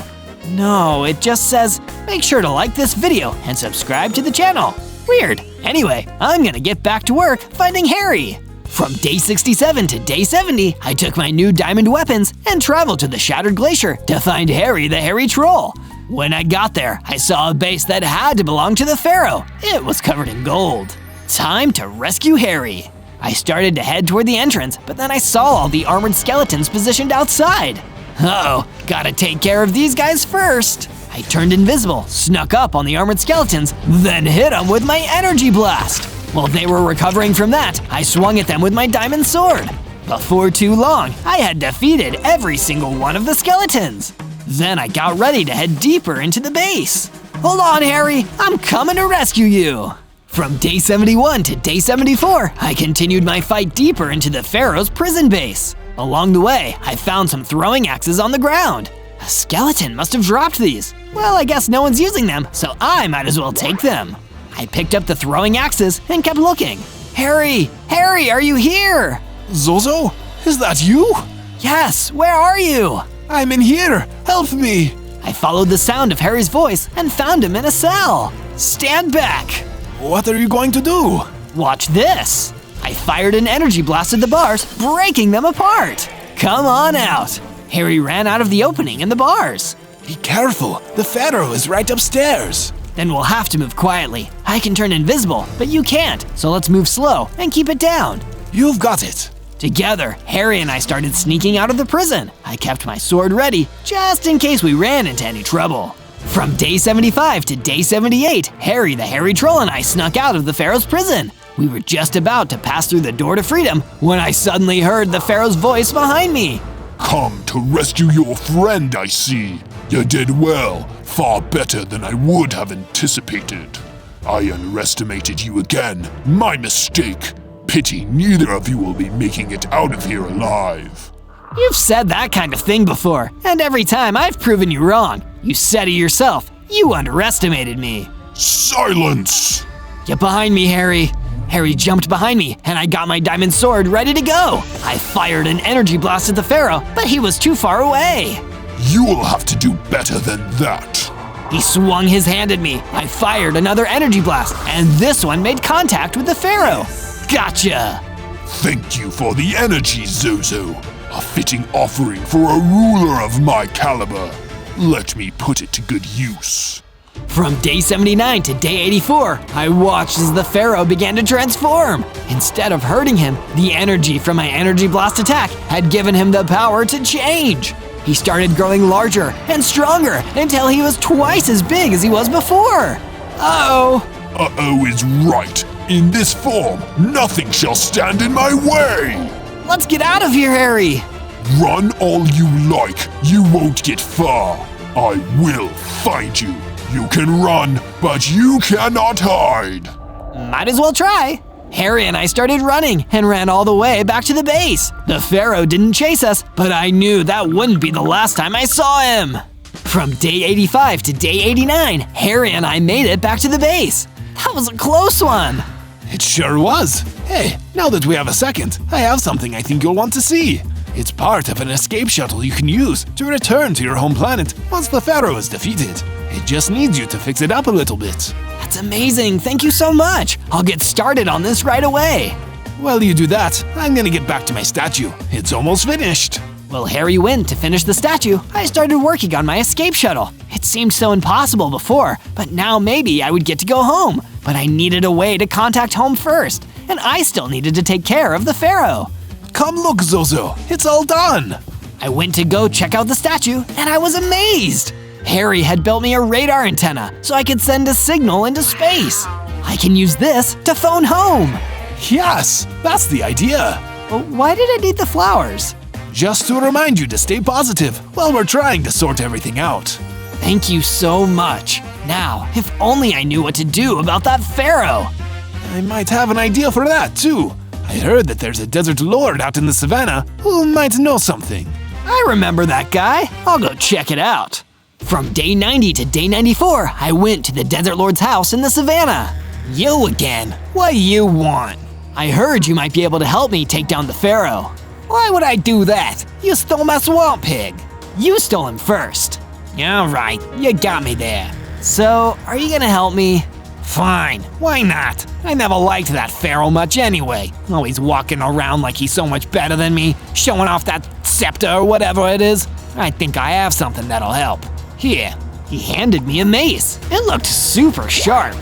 No, it just says, make sure to like this video and subscribe to the channel. Weird. Anyway, I'm gonna get back to work finding Harry. From day 67 to day 70, I took my new diamond weapons and traveled to the Shattered Glacier to find Harry the Hairy Troll. When I got there, I saw a base that had to belong to the pharaoh. It was covered in gold. Time to rescue Harry. I started to head toward the entrance, but then I saw all the armored skeletons positioned outside. Uh-oh, gotta take care of these guys first. I turned invisible, snuck up on the armored skeletons, then hit them with my energy blast. While they were recovering from that, I swung at them with my diamond sword. Before too long, I had defeated every single one of the skeletons. Then I got ready to head deeper into the base. Hold on, Harry, I'm coming to rescue you. From day 71 to day 74, I continued my fight deeper into the pharaoh's prison base. Along the way, I found some throwing axes on the ground. A skeleton must have dropped these. Well, I guess no one's using them, so I might as well take them. I picked up the throwing axes and kept looking. Harry, are you here?
Zozo? Is that you?
Yes, where are you?
I'm in here. Help me.
I followed the sound of Harry's voice and found him in a cell. Stand back.
What are you going to do?
Watch this. I fired an energy blast at the bars, breaking them apart. Come on out. Harry ran out of the opening in the bars.
Be careful. The pharaoh is right upstairs.
Then we'll have to move quietly. I can turn invisible, but you can't, so let's move slow and keep it down.
You've got it.
Together, Harry and I started sneaking out of the prison. I kept my sword ready, just in case we ran into any trouble. From day 75 to day 78, Harry the Hairy Troll and I snuck out of the pharaoh's prison. We were just about to pass through the door to freedom when I suddenly heard the pharaoh's voice behind me.
Come to rescue your friend, I see. You did well, far better than I would have anticipated. I underestimated you again, my mistake. Pity neither of you will be making it out of here alive.
You've said that kind of thing before, and every time I've proven you wrong. You said it yourself. You underestimated me.
Silence!
Get behind me, Harry. Harry jumped behind me, and I got my diamond sword ready to go. I fired an energy blast at the pharaoh, but he was too far away.
You will have to do better than that.
He swung his hand at me. I fired another energy blast, and this one made contact with the pharaoh. Gotcha!
Thank you for the energy, Zozo. A fitting offering for a ruler of my caliber. Let me put it to good use.
From day 79 to day 84, I watched as the Pharaoh began to transform. Instead of hurting him, the energy from my energy blast attack had given him the power to change. He started growing larger and stronger until he was twice as big as he was before. Uh-oh.
Uh-oh is right. In this form, nothing shall stand in my way.
Let's get out of here, Harry.
Run all you like. You won't get far. I will find you. You can run, but you cannot hide.
Might as well try. Harry and I started running and ran all the way back to the base. The Pharaoh didn't chase us, but I knew that wouldn't be the last time I saw him. From day 85 to day 89, Harry and I made it back to the base. That was a close one.
It sure was. Hey, now that we have a second, I have something I think you'll want to see. It's part of an escape shuttle you can use to return to your home planet once the Pharaoh is defeated. It just needs you to fix it up a little bit.
That's amazing, thank you so much. I'll get started on this right away.
While you do that, I'm gonna get back to my statue. It's almost finished.
While Harry went to finish the statue, I started working on my escape shuttle. It seemed so impossible before, but now maybe I would get to go home. But I needed a way to contact home first, and I still needed to take care of the Pharaoh.
Come look, Zozo, it's all done.
I went to go check out the statue, and I was amazed. Harry had built me a radar antenna so I could send a signal into space. I can use this to phone home.
Yes, that's the idea.
Well, why did I need the flowers?
Just to remind you to stay positive while we're trying to sort everything out.
Thank you so much. Now, if only I knew what to do about that Pharaoh.
I might have an idea for that, too. I heard that there's a desert lord out in the savannah who might know something.
I remember that guy. I'll go check it out. From day 90 to day 94, I went to the desert lord's house in the savannah. You again? What do you want? I heard you might be able to help me take down the Pharaoh. Why would I do that? You stole my swamp pig. You stole him first. All right, you got me there. So, are you gonna help me? Fine, why not? I never liked that Pharaoh much anyway. Always walking around like he's so much better than me, showing off that scepter or whatever it is. I think I have something that'll help. Here, he handed me a mace. It looked super sharp.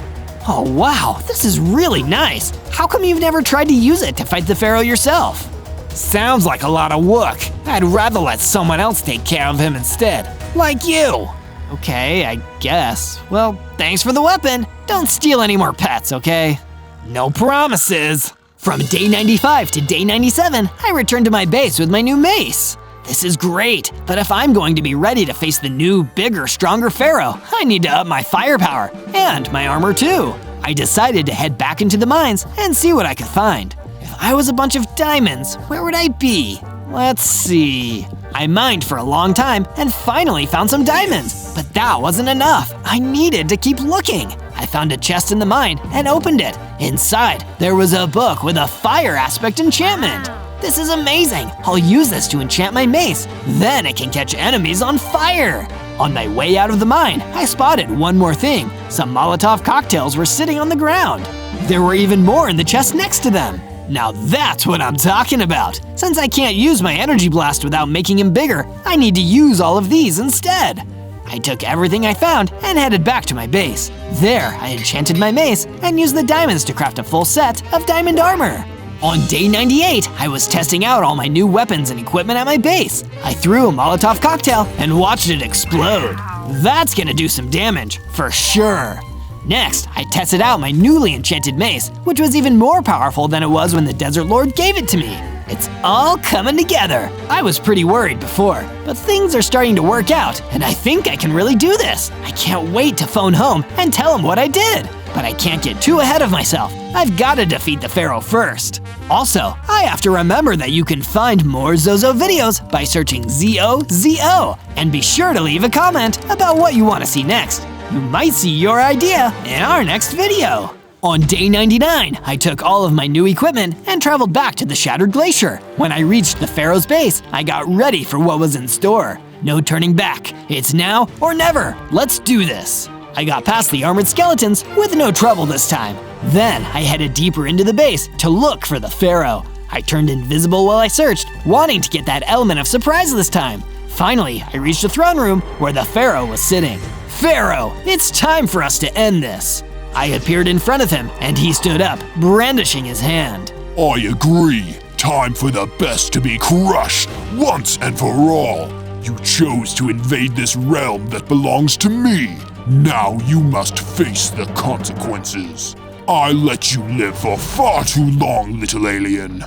Oh wow, this is really nice. How come you've never tried to use it to fight the Pharaoh yourself? Sounds like a lot of work. I'd rather let someone else take care of him instead. Like you. Okay, I guess. Well, thanks for the weapon. Don't steal any more pets, okay? No promises. From day 95 to day 97, I returned to my base with my new mace. This is great, but if I'm going to be ready to face the new, bigger, stronger Pharaoh, I need to up my firepower and my armor too. I decided to head back into the mines and see what I could find. If I was a bunch of diamonds, where would I be? Let's see. I mined for a long time and finally found some diamonds, but that wasn't enough. I needed to keep looking. I found a chest in the mine and opened it. Inside, there was a book with a fire aspect enchantment. This is amazing. I'll use this to enchant my mace. Then it can catch enemies on fire. On my way out of the mine, I spotted one more thing. Some Molotov cocktails were sitting on the ground. There were even more in the chest next to them. Now that's what I'm talking about. Since I can't use my energy blast without making him bigger, I need to use all of these instead. I took everything I found and headed back to my base. There, I enchanted my mace and used the diamonds to craft a full set of diamond armor. On day 98, I was testing out all my new weapons and equipment at my base. I threw a Molotov cocktail and watched it explode. That's gonna do some damage, for sure. Next, I tested out my newly enchanted mace, which was even more powerful than it was when the Desert Lord gave it to me. It's all coming together. I was pretty worried before, but things are starting to work out, and I think I can really do this. I can't wait to phone home and tell him what I did. But I can't get too ahead of myself. I've got to defeat the Pharaoh first. Also, I have to remember that you can find more Zozo videos by searching ZOZO, and be sure to leave a comment about what you want to see next. You might see your idea in our next video. On day 99, I took all of my new equipment and traveled back to the Shattered Glacier. When I reached the Pharaoh's base, I got ready for what was in store. No turning back. It's now or never. Let's do this. I got past the armored skeletons with no trouble this time. Then I headed deeper into the base to look for the Pharaoh. I turned invisible while I searched, wanting to get that element of surprise this time. Finally, I reached the throne room where the Pharaoh was sitting.
Pharaoh, it's time for us to end this. I appeared in front of him, and he stood up, brandishing his hand.
I agree. Time for the best to be crushed, once and for all. You chose to invade this realm that belongs to me. Now you must face the consequences. I let you live for far too long, little alien.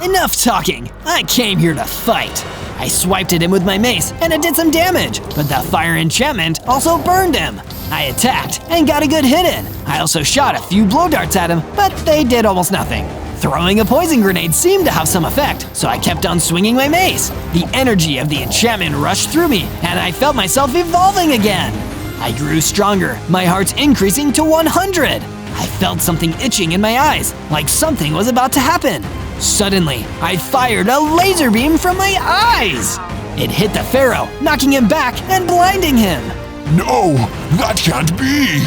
Enough talking. I came here to fight. I swiped at him with my mace, and it did some damage, but the fire enchantment also burned him. I attacked and got a good hit in. I also shot a few blow darts at him, but they did almost nothing. Throwing a poison grenade seemed to have some effect, so I kept on swinging my mace. The energy of the enchantment rushed through me, and I felt myself evolving again. I grew stronger, my heart's increasing to 100. I felt something itching in my eyes, like something was about to happen. Suddenly, I fired a laser beam from my eyes. It hit the pharaoh, knocking him back and blinding him.
No, that can't be.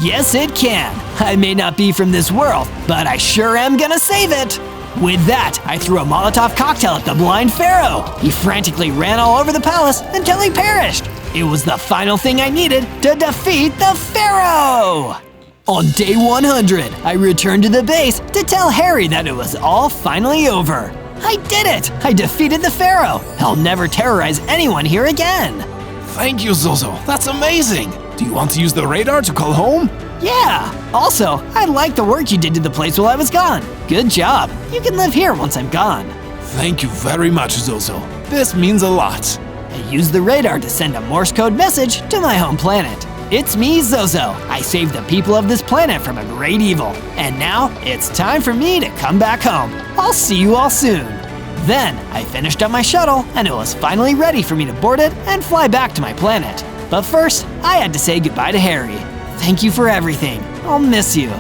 Yes, it can. I may not be from this world, but I sure am gonna save it. With that, I threw a Molotov cocktail at the blind pharaoh. He frantically ran all over the palace until he perished. It was the final thing I needed to defeat the pharaoh. On day 100, I returned to the base to tell Harry that it was all finally over. I did it! I defeated the pharaoh. I'll never terrorize anyone here again.
Thank you, Zozo. That's amazing. Do you want to use the radar to call home?
Yeah! Also, I like the work you did to the place while I was gone. Good job. You can live here once I'm gone.
Thank you very much, Zozo. This means a lot.
I used the radar to send a Morse code message to my home planet. It's me, Zozo. I saved the people of this planet from a great evil. And now, it's time for me to come back home. I'll see you all soon. Then, I finished up my shuttle, and it was finally ready for me to board it and fly back to my planet. But first, I had to say goodbye to Harry. Thank you for everything. I'll miss you.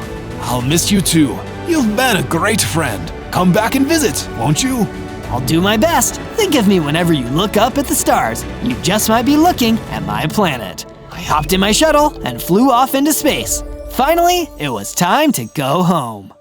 I'll miss you too. You've been a great friend. Come back and visit, won't you?
I'll do my best. Think of me whenever you look up at the stars. You just might be looking at my planet. I hopped in my shuttle and flew off into space. Finally, it was time to go home.